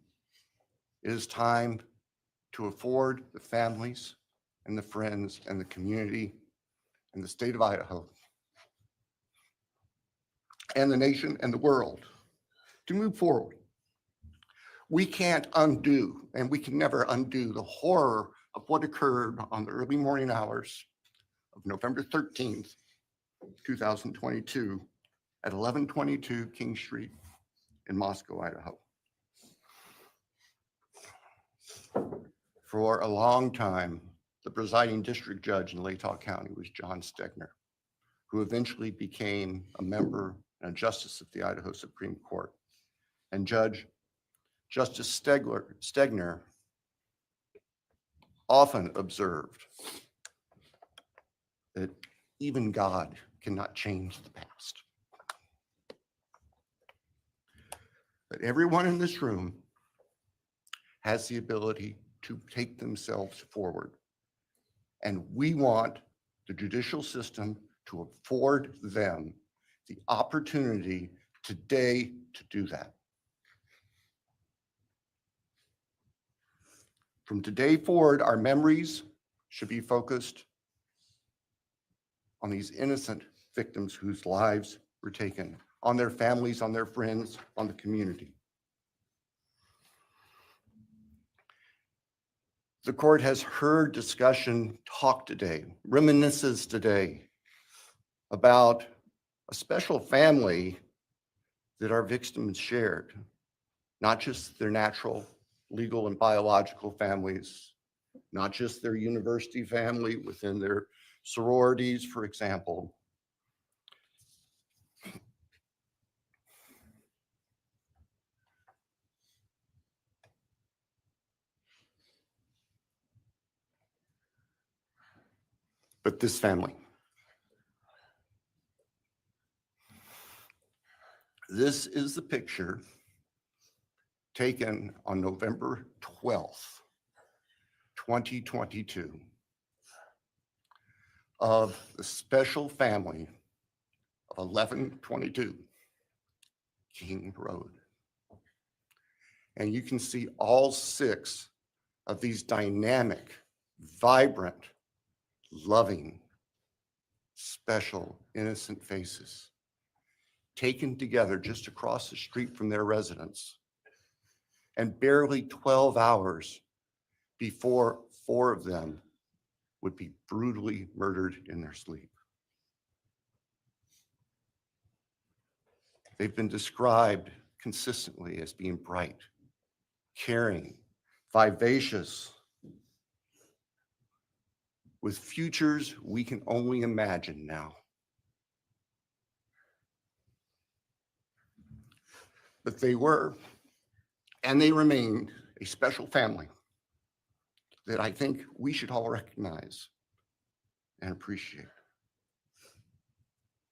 it is time to afford the families and the friends and the community and the state of Idaho and the nation and the world to move forward. We can't undo, and we can never undo, the horror of what occurred on the early morning hours of November 13th, 2022 at 1122 King Street in Moscow, Idaho. For a long time, the presiding district judge in Latah County was John Stegner, who eventually became a member and a justice of the Idaho Supreme Court. And Justice Stegner often observed that even God cannot change the past. But everyone in this room has the ability to take themselves forward. And we want the judicial system to afford them the opportunity today to do that. From today forward, our memories should be focused on these innocent victims whose lives were taken, on their families, on their friends, on the community. The court has heard discussion, talk today, reminiscences today about a special family that our victims shared, not just their natural, legal, and biological families, not just their university family within their sororities, for example. But this family. This is the picture taken on November 12th, 2022, of the special family of 1122 King Road. And you can see all 6 of these dynamic, vibrant, loving, special, innocent faces taken together just across the street from their residence, and barely 12 hours before 4 of them would be brutally murdered in their sleep. They've been described consistently as being bright, caring, vivacious, with futures we can only imagine now. But they were, and they remain, a special family that I think we should all recognize and appreciate.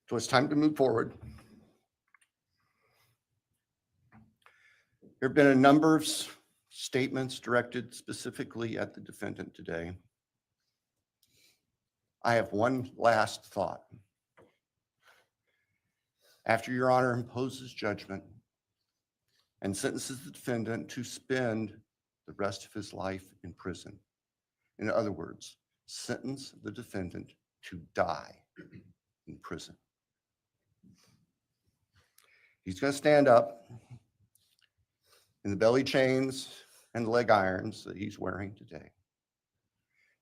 So it's time to move forward. There have been a number of statements directed specifically at the defendant today. I have one last thought. After Your Honor imposes judgment and sentences the defendant to spend the rest of his life in prison, in other words, sentence the defendant to die in prison, he's going to stand up in the belly chains and leg irons that he's wearing today,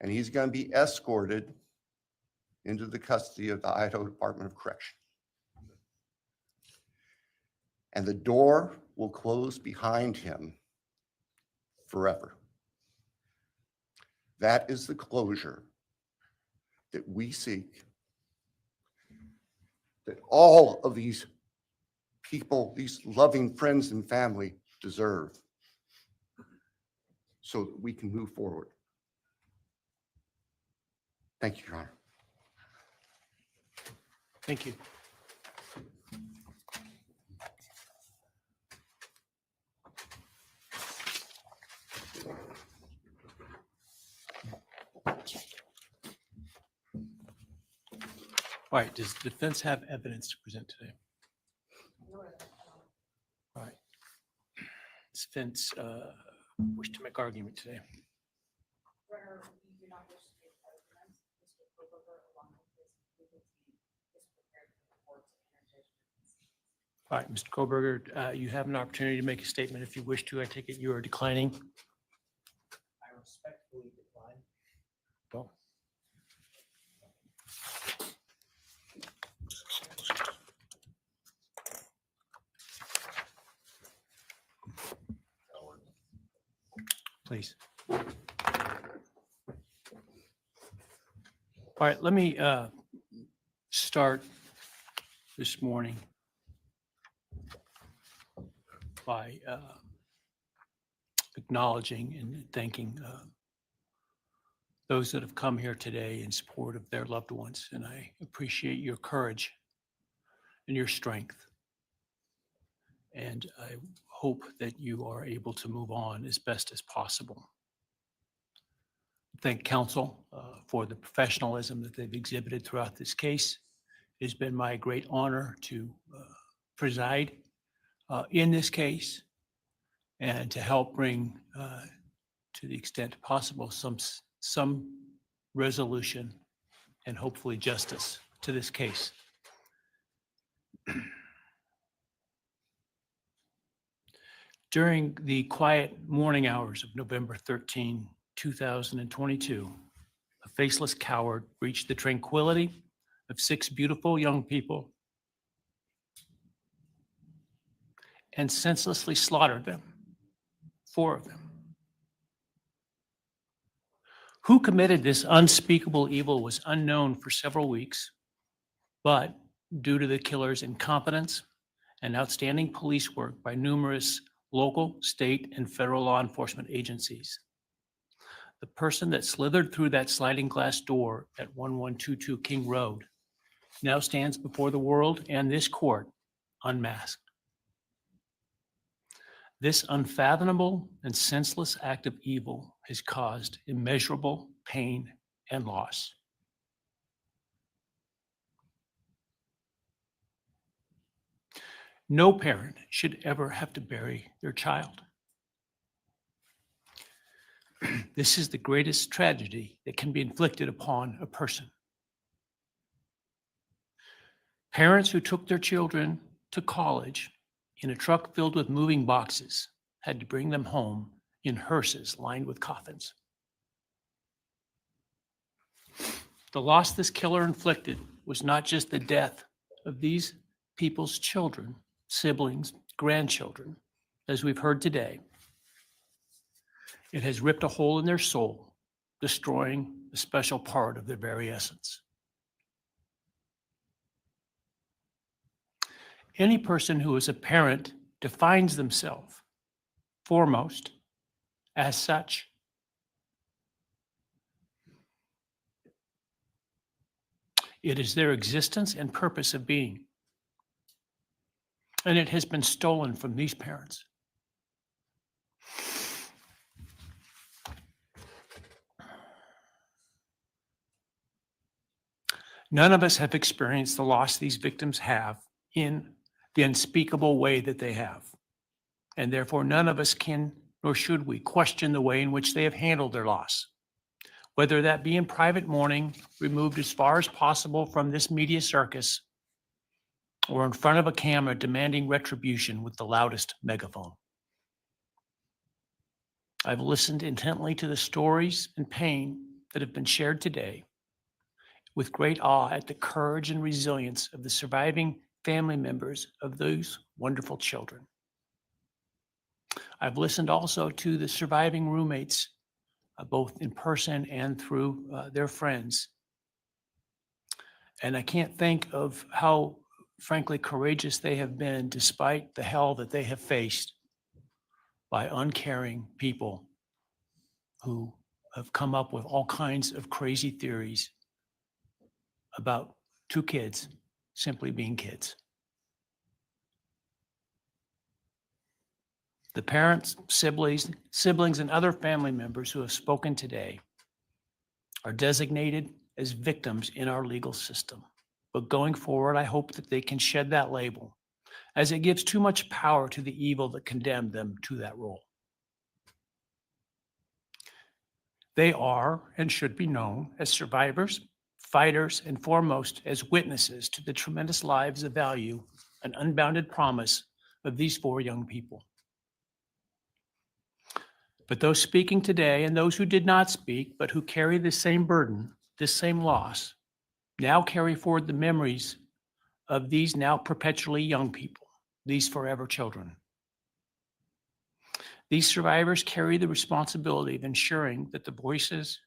and he's going to be escorted into the custody of the Idaho Department of Correction. And the door will close behind him forever. That is the closure that we seek, that all of these people, these loving friends and family deserve, so that we can move forward. Thank you, Your Honor. Thank you. All right, does the defense have evidence to present today? All right. Does defense wish to make argument today? All right, Mr. Kohberger, you have an opportunity to make a statement if you wish to. I take it you are declining. I respectfully decline. Go. Please. All right, let me start this morning by acknowledging and thanking those that have come here today in support of their loved ones. And I appreciate your courage and your strength. And I hope that you are able to move on as best as possible. Thank counsel for the professionalism that they've exhibited throughout this case. It has been my great honor to preside in this case and to help bring, to the extent possible, some resolution and hopefully justice to this case. During the quiet morning hours of November 13, 2022, a faceless coward breached the tranquility of 6 beautiful young people and senselessly slaughtered them, 4 of them. Who committed this unspeakable evil was unknown for several weeks, but due to the killer's incompetence and outstanding police work by numerous local, state, and federal law enforcement agencies, the person that slithered through that sliding glass door at 1122 King Road now stands before the world and this court unmasked. This unfathomable and senseless act of evil has caused immeasurable pain and loss. No parent should ever have to bury their child. This is the greatest tragedy that can be inflicted upon a person. Parents who took their children to college in a truck filled with moving boxes had to bring them home in hearses lined with coffins. The loss this killer inflicted was not just the death of these people's children, siblings, grandchildren, as we've heard today. It has ripped a hole in their soul, destroying a special part of their very essence. Any person who is a parent defines themselves foremost as such. It is their existence and purpose of being. And it has been stolen from these parents. None of us have experienced the loss these victims have in the unspeakable way that they have. And therefore, none of us can, nor should we, question the way in which they have handled their loss. Whether that be in private mourning, removed as far as possible from this media circus, or in front of a camera demanding retribution with the loudest megaphone. I've listened intently to the stories and pain that have been shared today, with great awe at the courage and resilience of the surviving family members of those wonderful children. I've listened also to the surviving roommates, both in person and through their friends. And I can't think of how, frankly, courageous they have been despite the hell that they have faced by uncaring people who have come up with all kinds of crazy theories about two kids simply being kids. The parents, siblings, and other family members who have spoken today are designated as victims in our legal system. But going forward, I hope that they can shed that label, as it gives too much power to the evil that condemned them to that role. They are and should be known as survivors, fighters, and foremost as witnesses to the tremendous lives of value and unbounded promise of these four young people. But those speaking today and those who did not speak, but who carry the same burden, this same loss, now carry forward the memories of these now perpetually young people, these forever children. These survivors carry the responsibility of ensuring that the voices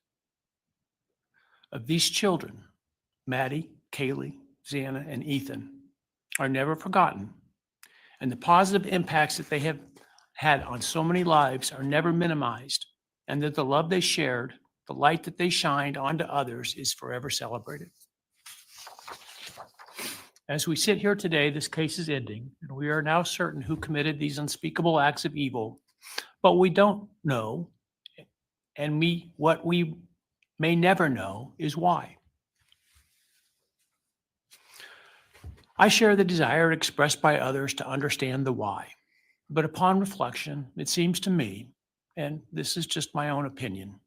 of these children, Maddie, Kaylee, Xana, and Ethan, are never forgotten, and the positive impacts that they have had on so many lives are never minimized, and that the love they shared, the light that they shined onto others is forever celebrated. As we sit here today, this case is ending, and we are now certain who committed these unspeakable acts of evil, but we don't know, and what we may never know is why. I share the desire expressed by others to understand the why. But upon reflection, it seems to me, and this is just my own opinion,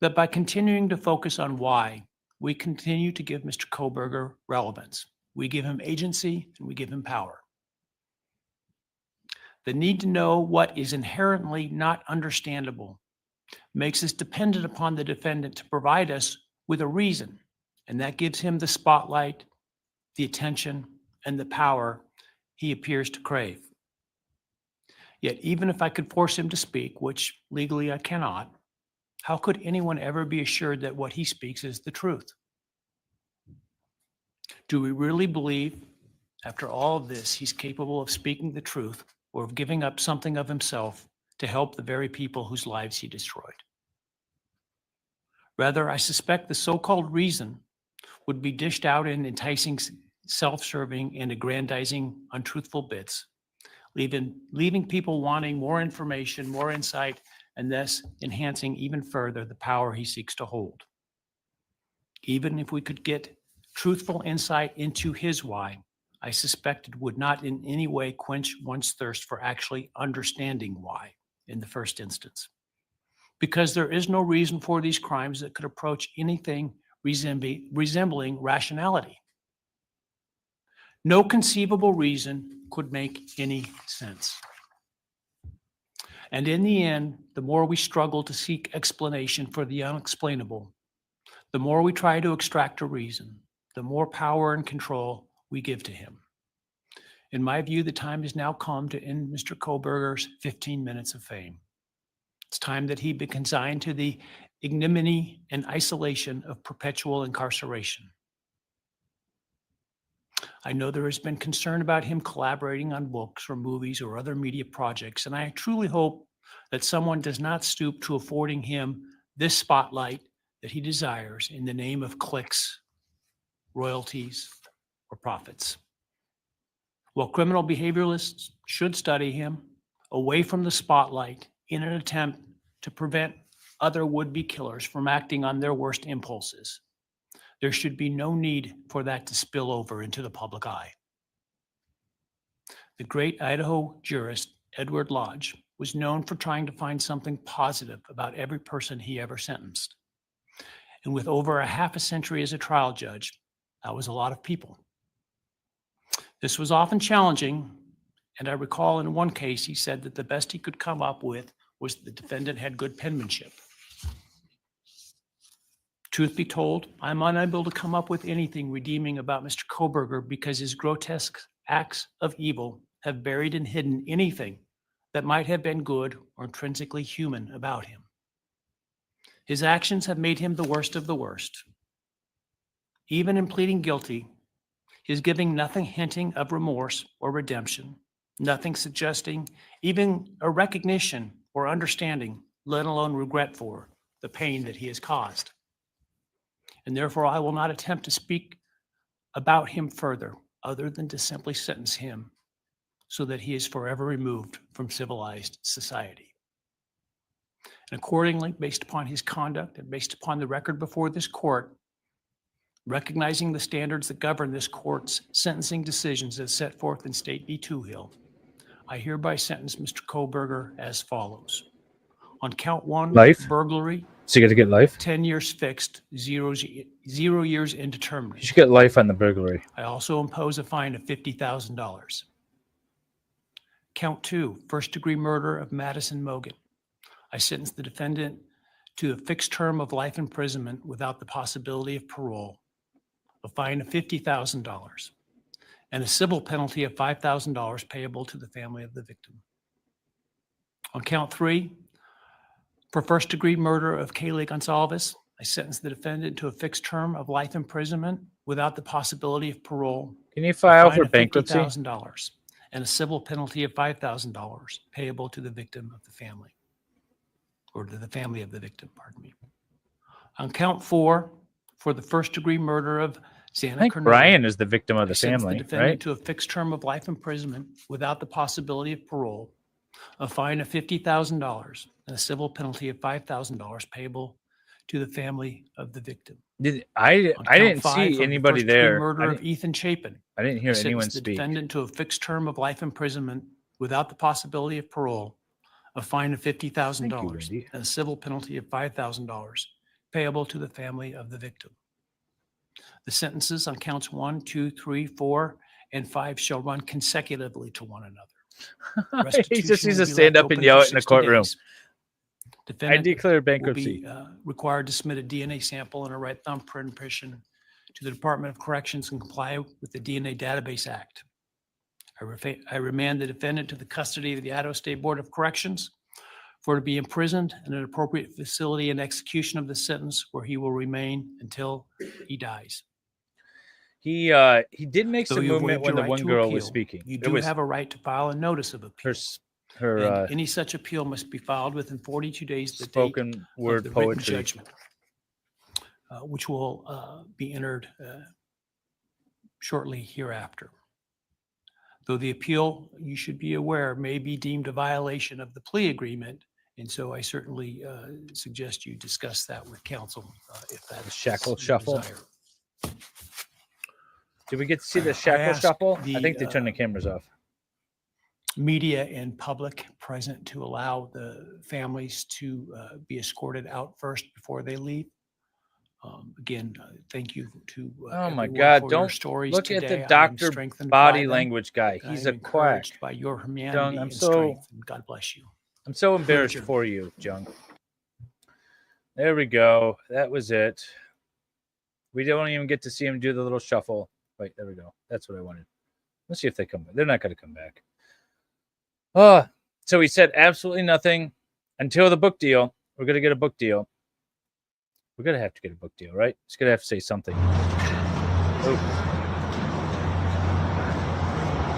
that by continuing to focus on why, we continue to give Mr. Kohberger relevance. We give him agency and we give him power. The need to know what is inherently not understandable makes us dependent upon the defendant to provide us with a reason, and that gives him the spotlight, the attention, and the power he appears to crave. Yet even if I could force him to speak, which legally I cannot, how could anyone ever be assured that what he speaks is the truth? Do we really believe, after all of this, he's capable of speaking the truth or of giving up something of himself to help the very people whose lives he destroyed? Rather, I suspect the so-called reason would be dished out in enticing, self-serving, and aggrandizing untruthful bits, leaving people wanting more information, more insight, and thus enhancing even further the power he seeks to hold. Even if we could get truthful insight into his why, I suspect it would not in any way quench one's thirst for actually understanding why in the first instance. Because there is no reason for these crimes that could approach anything resembling rationality. No conceivable reason could make any sense. And in the end, the more we struggle to seek explanation for the unexplainable, the more we try to extract a reason, the more power and control we give to him. In my view, the time has now come to end Mr. Kohberger's 15 minutes of fame. It's time that he be consigned to the ignominy and isolation of perpetual incarceration. I know there has been concern about him collaborating on books or movies or other media projects, and I truly hope that someone does not stoop to affording him this spotlight that he desires in the name of clicks, royalties, or profits. While criminal behavioralists should study him away from the spotlight in an attempt to prevent other would-be killers from acting on their worst impulses, There should be no need for that to spill over into the public eye. The great Idaho jurist Edward Lodge was known for trying to find something positive about every person he ever sentenced. And with over a half a century as a trial judge, that was a lot of people. This was often challenging, and I recall in one case he said that the best he could come up with was the defendant had good penmanship. Truth be told, I'm unable to come up with anything redeeming about Mr. Kohberger because his grotesque acts of evil have buried and hidden anything that might have been good or intrinsically human about him. His actions have made him the worst of the worst. Even in pleading guilty, his giving nothing hinting of remorse or redemption, nothing suggesting even a recognition or understanding, let alone regret for the pain that he has caused. And therefore, I will not attempt to speak about him further, other than to simply sentence him so that he is forever removed from civilized society. And accordingly, based upon his conduct and based upon the record before this court, recognizing the standards that govern this court's sentencing decisions as set forth in State v. Hill, I hereby sentence Mr. Kohberger as follows. On count 1, Life? burglary. So you got to get life? 10 years fixed, 0 years indeterminate. You should get life on the burglary. I also impose a fine of $50,000. Count 2, first-degree murder of Madison Mogen. I sentence the defendant to a fixed term of life imprisonment without the possibility of parole, a fine of $50,000, and a civil penalty of $5,000 payable to the family of the victim. On count 3, for first-degree murder of Kaylee Goncalves, I sentence the defendant to a fixed term of life imprisonment without the possibility of parole. Can you file for of bankruptcy? $50,000 and a civil penalty of $5,000 payable to the victim of the family, or to the family of the victim, pardon me. On count 4, for the first-degree murder of Xana I think Kernodle, Bryan is the victim of the I sentence family, the defendant right? to a fixed term of life imprisonment without the possibility of parole, a fine of $50,000, and a civil penalty of $5,000 payable to the family of the victim. I On count didn't 5 see for the anybody first-degree there. Murder I of didn't, Ethan Chapin. I didn't hear I sentence anyone the speak. defendant to a fixed term of life imprisonment without the possibility of parole, a fine of $50,000, and a civil penalty of $5,000 payable to the family of the victim. The sentences on counts 1, 2, 3, 4, and 5 shall run consecutively to one another. He just needs Restitution will to be stand left up and open yell for it in a 60 courtroom. days. I Defendant declare will bankruptcy. be required to submit a DNA sample and a right thumbprint impression to the Department of Corrections and comply with the DNA Database Act. I remand the defendant to the custody of the Idaho State Board of Corrections for to be imprisoned in an appropriate facility and execution of the sentence where he will remain until he dies. He did make Though some you movement avoid when your the right one to girl was appeal, speaking. You It do was have a right to file a notice of appeal. her And any such appeal must be filed within 42 days of the date spoken of word the written poetry. judgment, which will be entered shortly hereafter. Though the appeal, you should be aware, may be deemed a violation of the plea agreement, and so I certainly suggest you discuss that with counsel if that is shackle your shuffle. desire. Did we get to see the shackle asked shuffle? I the, think they turned the cameras off. Media and public present to allow the families to be escorted out first before they leave. Again, thank you to Oh my everyone God! for your Don't stories look today. at I the am doctor strengthened by body them, language guy. and I He's am a quack. encouraged by your Jung, humanity I'm and so strength, and God bless you. I'm so embarrassed Adjourned. for you, Jung. There we go. That was it. We don't even get to see him do the little shuffle. Wait, there we go. That's what I wanted. Let's see if they come back. They're not going to come back. So he said absolutely nothing until the book deal. We're going to get a book deal. We're going to have to get a book deal, right? He's going to have to say something.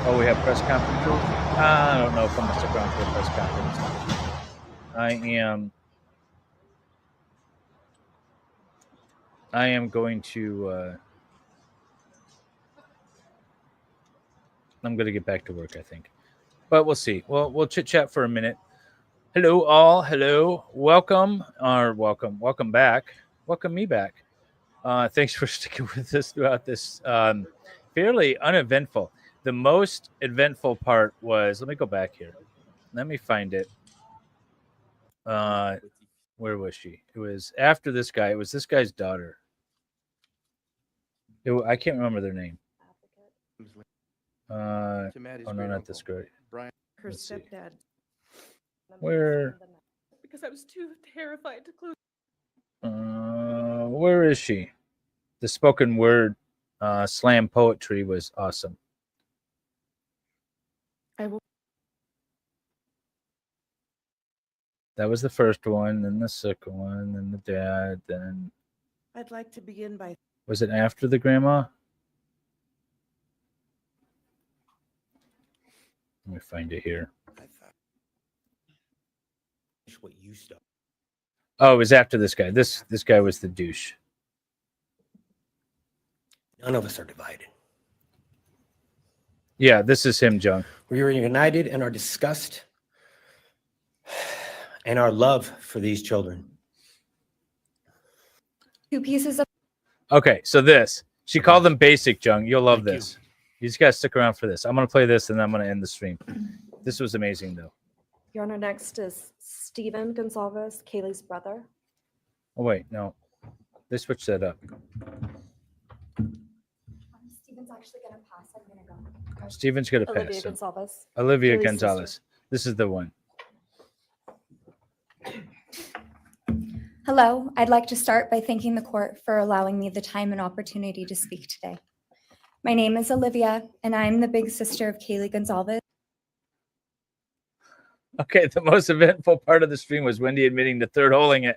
Oh, we have press conference. I don't know if I'm going to stick around for a press conference. I am going to I'm going to get back to work, I think. But we'll see. We'll chit-chat for a minute. Hello, all. Hello. Welcome back. Welcome me back. Thanks for sticking with us throughout this fairly uneventful. The most eventful part was, let me go back here. Let me find it. Where was she? It was after this guy. It was this guy's daughter. I can't remember their name. Oh no, not this girl. Bryan. Her Let's see. stepdad. Where? Because I was too terrified to close. Where is she? The spoken word slam poetry was awesome. I will. That was the first one, then the second one, then the dad, then I'd like to begin by was it after the grandma? Let me find it here. What you start. Oh, it was after this guy. This guy was the douche. None of us are divided. Yeah, this is him, John. We are united in our disgust and our love for these children. 2 pieces of Okay, so this. She called them basic, Jung. You'll love this. You just gotta stick around for this. I'm gonna play this and then I'm gonna end the stream. This was amazing though. Your Honor, next is Stephen Gonsalves, Kaylee's brother. Oh wait, no. They switched that up. Stephen's actually gonna pass. I'm gonna go. Steven's gonna Olivia pass. So. Gonsalves. Olivia Kaylee's Gonzalez. sister. This is the one. Hello, I'd like to start by thanking the court for allowing me the time and opportunity to speak today. My name is Olivia, and I'm the big sister of Kaylee Goncalves. Okay, the most eventful part of the stream was Wendy admitting to third holing it.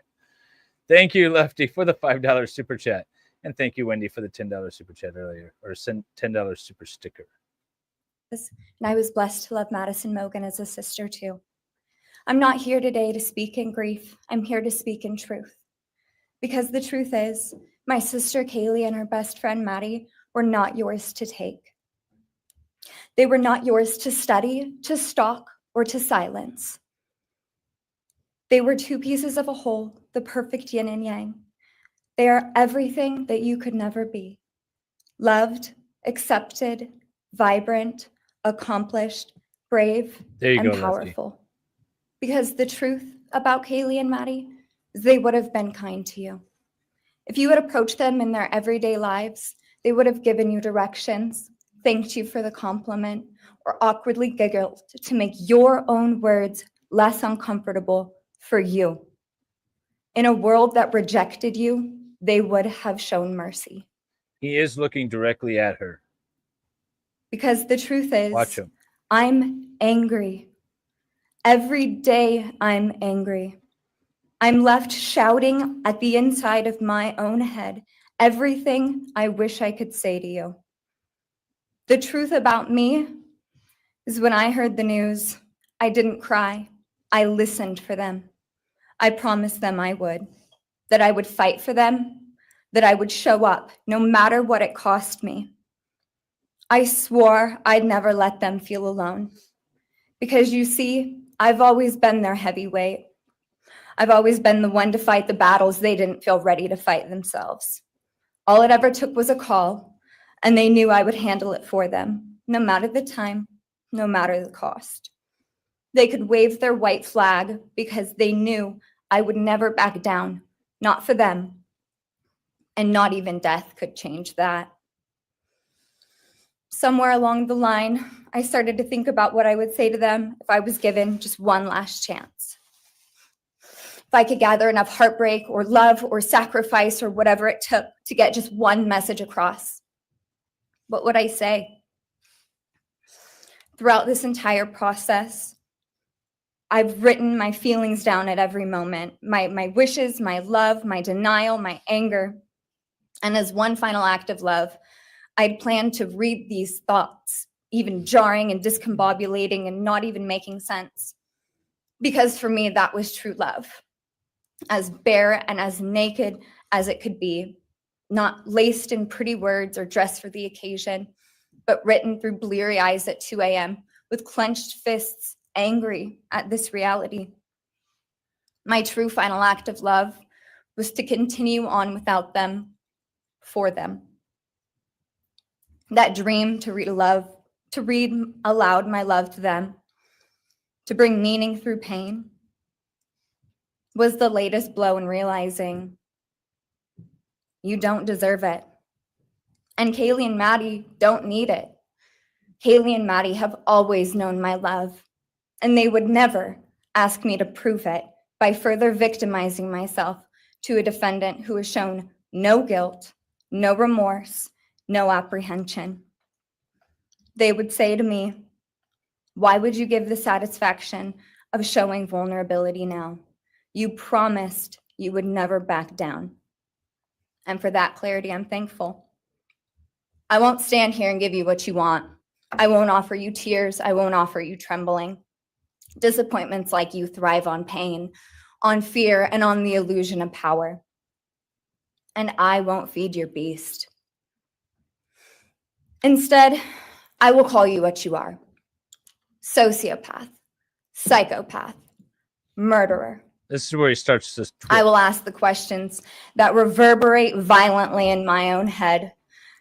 Thank you, Lefty, for the $5 super chat. And thank you, Wendy, for the $10 super chat earlier, or $10 super sticker. And I was blessed to love Madison Mogen as a sister too. I'm not here today to speak in grief. I'm here to speak in truth. Because the truth is, my sister Kaylee and her best friend Maddie were not yours to take. They were not yours to study, to stalk, or to silence. They were 2 pieces of a whole, the perfect yin and yang. They are everything that you could never be. Loved, accepted, vibrant, accomplished, brave, There you and go, Lefty. powerful. Because the truth about Kaylee and Maddie is they would have been kind to you. If you had approached them in their everyday lives, they would have given you directions, thanked you for the compliment, or awkwardly giggled to make your own words less uncomfortable for you. In a world that rejected you, they would have shown mercy. He is looking directly at her. Because the truth is, Watch him. I'm angry. Every day I'm angry. I'm left shouting at the inside of my own head everything I wish I could say to you. The truth about me is when I heard the news, I didn't cry. I listened for them. I promised them I would, that I would fight for them, that I would show up no matter what it cost me. I swore I'd never let them feel alone. Because you see, I've always been their heavyweight. I've always been the one to fight the battles they didn't feel ready to fight themselves. All it ever took was a call, and they knew I would handle it for them, no matter the time, no matter the cost. They could wave their white flag because they knew I would never back down, not for them, and not even death could change that. Somewhere along the line, I started to think about what I would say to them if I was given just one last chance. If I could gather enough heartbreak or love or sacrifice or whatever it took to get just one message across, what would I say? Throughout this entire process, I've written my feelings down at every moment, my wishes, my love, my denial, my anger. And as one final act of love, I'd planned to read these thoughts, even jarring and discombobulating and not even making sense. Because for me, that was true love. As bare and as naked as it could be, not laced in pretty words or dressed for the occasion, but written through bleary eyes at 2 a.m. with clenched fists, angry at this reality. My true final act of love was to continue on without them, for them. That dream to read aloud my love to them, to bring meaning through pain, was the latest blow in realizing you don't deserve it. And Kaylee and Maddie don't need it. Kaylee and Maddie have always known my love, and they would never ask me to prove it by further victimizing myself to a defendant who has shown no guilt, no remorse, no apprehension. They would say to me, "Why would you give the satisfaction of showing vulnerability now? You promised you would never back down." And for that clarity, I'm thankful. I won't stand here and give you what you want. I won't offer you tears. I won't offer you trembling. Disappointments like you thrive on pain, on fear, and on the illusion of power. And I won't feed your beast. Instead, I will call you what you are: sociopath, psychopath, murderer. This is where he starts to. I will ask the questions that reverberate violently in my own head,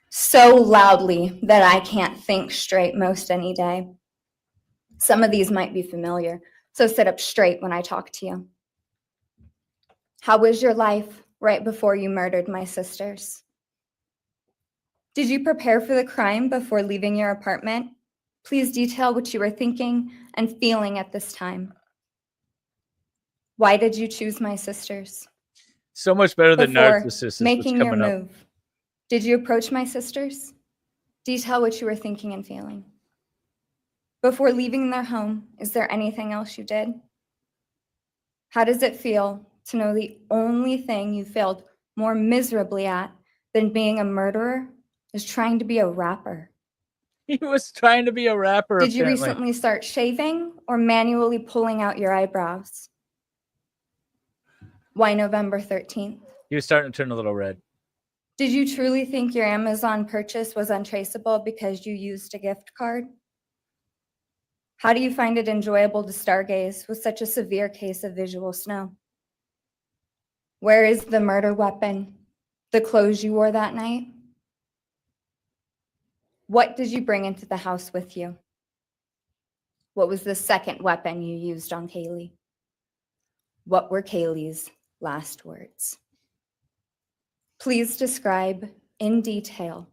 so loudly that I can't think straight most any day. Some of these might be familiar, so sit up straight when I talk to you. How was your life right before you murdered my sisters? Did you prepare for the crime before leaving your apartment? Please detail what you were thinking and feeling at this time. Why did you choose my sisters? So much better than Before Narcissus. making What's your coming up. move, did you approach my sisters? Detail what you were thinking and feeling. Before leaving their home, is there anything else you did? How does it feel to know the only thing you failed more miserably at than being a murderer is trying to be a rapper? He was trying to be a rapper. Did you apparently. recently start shaving or manually pulling out your eyebrows? Why November 13th? He was starting to turn a little red. Did you truly think your Amazon purchase was untraceable because you used a gift card? How do you find it enjoyable to stargaze with such a severe case of visual snow? Where is the murder weapon? The clothes you wore that night? What did you bring into the house with you? What was the second weapon you used on Kaylee? What were Kaylee's last words? Please describe in detail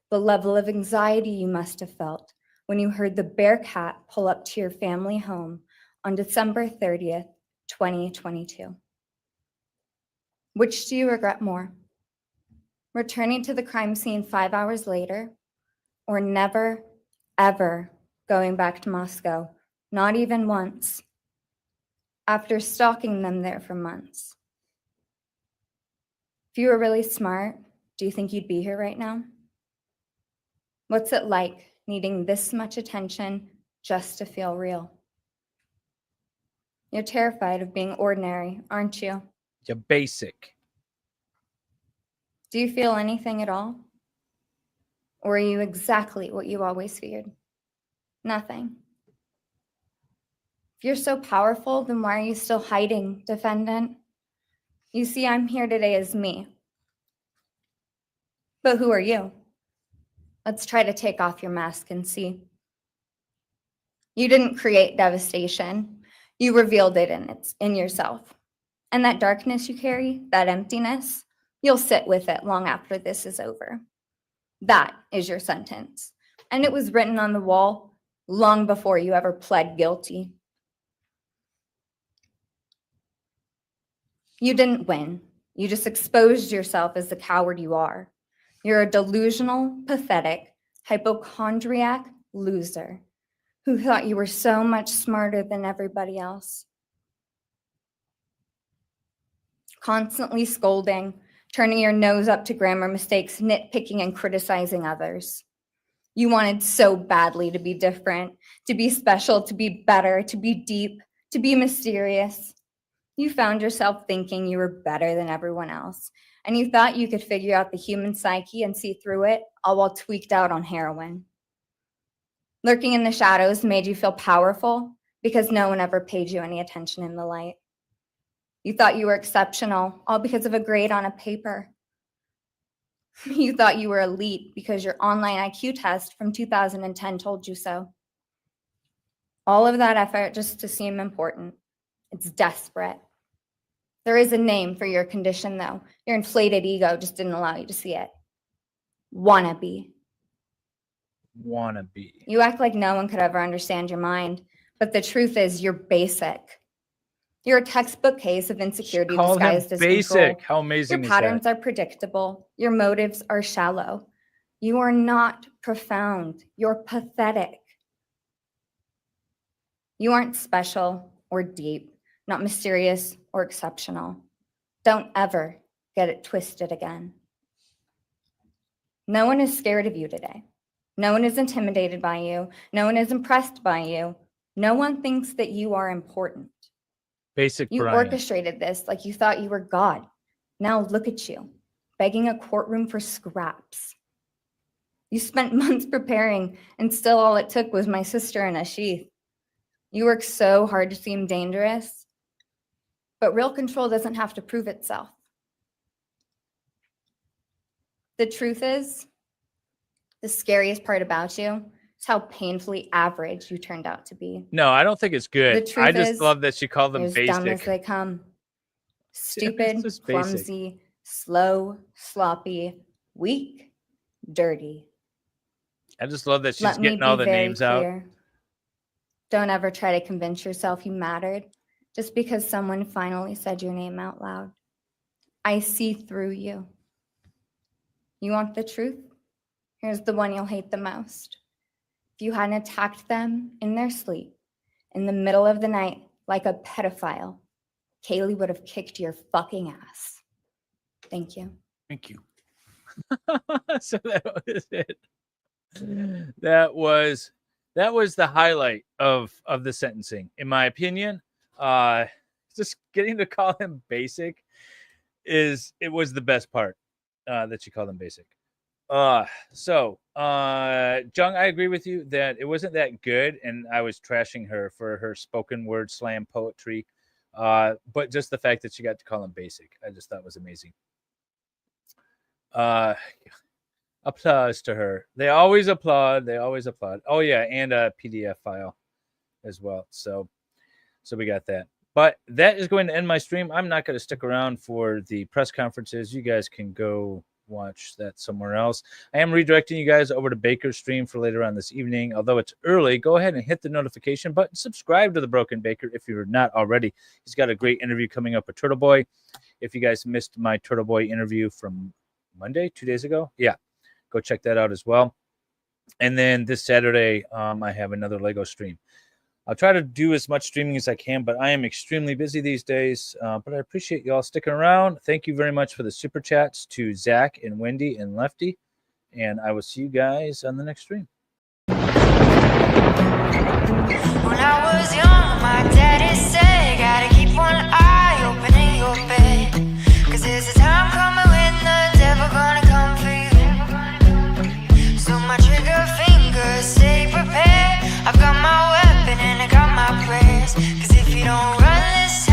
the level of anxiety you must have felt when you heard the Bearcat pull up to your family home on December 30th, 2022. Which do you regret more? Returning to the crime scene 5 hours later, or never, ever going back to Moscow, not even once, after stalking them there for months? If you were really smart, do you think you'd be here right now? What's it like needing this much attention just to feel real? You're terrified of being ordinary, aren't you? You're basic. Do you feel anything at all? Or are you exactly what you always feared? Nothing. If you're so powerful, then why are you still hiding, defendant? You see, I'm here today as me. But who are you? Let's try to take off your mask and see. You didn't create devastation. You revealed it in yourself. And that darkness you carry, that emptiness, you'll sit with it long after this is over. That is your sentence. And it was written on the wall long before you ever pled guilty. You didn't win. You just exposed yourself as the coward you are. You're a delusional, pathetic, hypochondriac loser who thought you were so much smarter than everybody else. Constantly scolding, turning your nose up to grammar mistakes, nitpicking and criticizing others. You wanted so badly to be different, to be special, to be better, to be deep, to be mysterious. You found yourself thinking you were better than everyone else, and you thought you could figure out the human psyche and see through it, all while tweaked out on heroin. Lurking in the shadows made you feel powerful because no one ever paid you any attention in the light. You thought you were exceptional, all because of a grade on a paper. You thought you were elite because your online IQ test from 2010 told you so. All of that effort just to seem important. It's desperate. There is a name for your condition, though. Your inflated ego just didn't allow you to see it. Wannabe. Wannabe. You act like no one could ever understand your mind, but the truth is you're basic. You're a textbook case of insecurity Call him disguised as basic. control. How amazing Your is patterns that? are predictable. Your motives are shallow. You are not profound. You're pathetic. You aren't special or deep, not mysterious or exceptional. Don't ever get it twisted again. No one is scared of you today. No one is intimidated by you. No one is impressed by you. No one thinks that you are important. Basic You Bryan. orchestrated this like you thought you were God. Now look at you, begging a courtroom for scraps. You spent months preparing, and still all it took was my sister in a sheath. You work so hard to seem dangerous, but real control doesn't have to prove itself. The truth is, the scariest part about you is how painfully average you turned out to be. No, I don't think it's good. The truth I just is, love that she called them You're as dumb as basic. they come. Stupid, just basic. clumsy, slow, sloppy, weak, dirty. I just love that she's Let me getting all be the very names out. clear. Don't ever try to convince yourself you mattered just because someone finally said your name out loud. I see through you. You want the truth? Here's the one you'll hate the most. If you hadn't attacked them in their sleep, in the middle of the night, like a pedophile, Kaylee would have kicked your fucking ass. Thank you. Thank you. So that was it. That was the highlight of the sentencing, in my opinion. Just getting to call him basic was the best part. That you call them basic. Jung, I agree with you that it wasn't that good, and I was trashing her for her spoken word slam poetry. But just the fact that she got to call him basic, I just thought was amazing. Applause to her. They always applaud. Oh yeah, and a PDF file as well. So we got that. But that is going to end my stream. I'm not going to stick around for the press conferences. You guys can go watch that somewhere else. I am redirecting you guys over to Baker's stream for later on this evening. Although it's early, go ahead and hit the notification button. Subscribe to the Broken Baker if you're not already. He's got a great interview coming up with Turtle Boy. If you guys missed my Turtle Boy interview from Monday, 2 days ago, yeah, go check that out as well. And then this Saturday, I have another Lego stream. I'll try to do as much streaming as I can, but I am extremely busy these days. But I appreciate you all sticking around. Thank you very much for the super chats to Zach and Wendy and Lefty. And I will see you guys on the next stream. When I was young, my daddy said, gotta keep one eye open in your bed. Cause there's a time coming when the devil gonna come for you. So my trigger fingers stay prepared. I've got my weapon and I got my prayers. Cause if you don't run this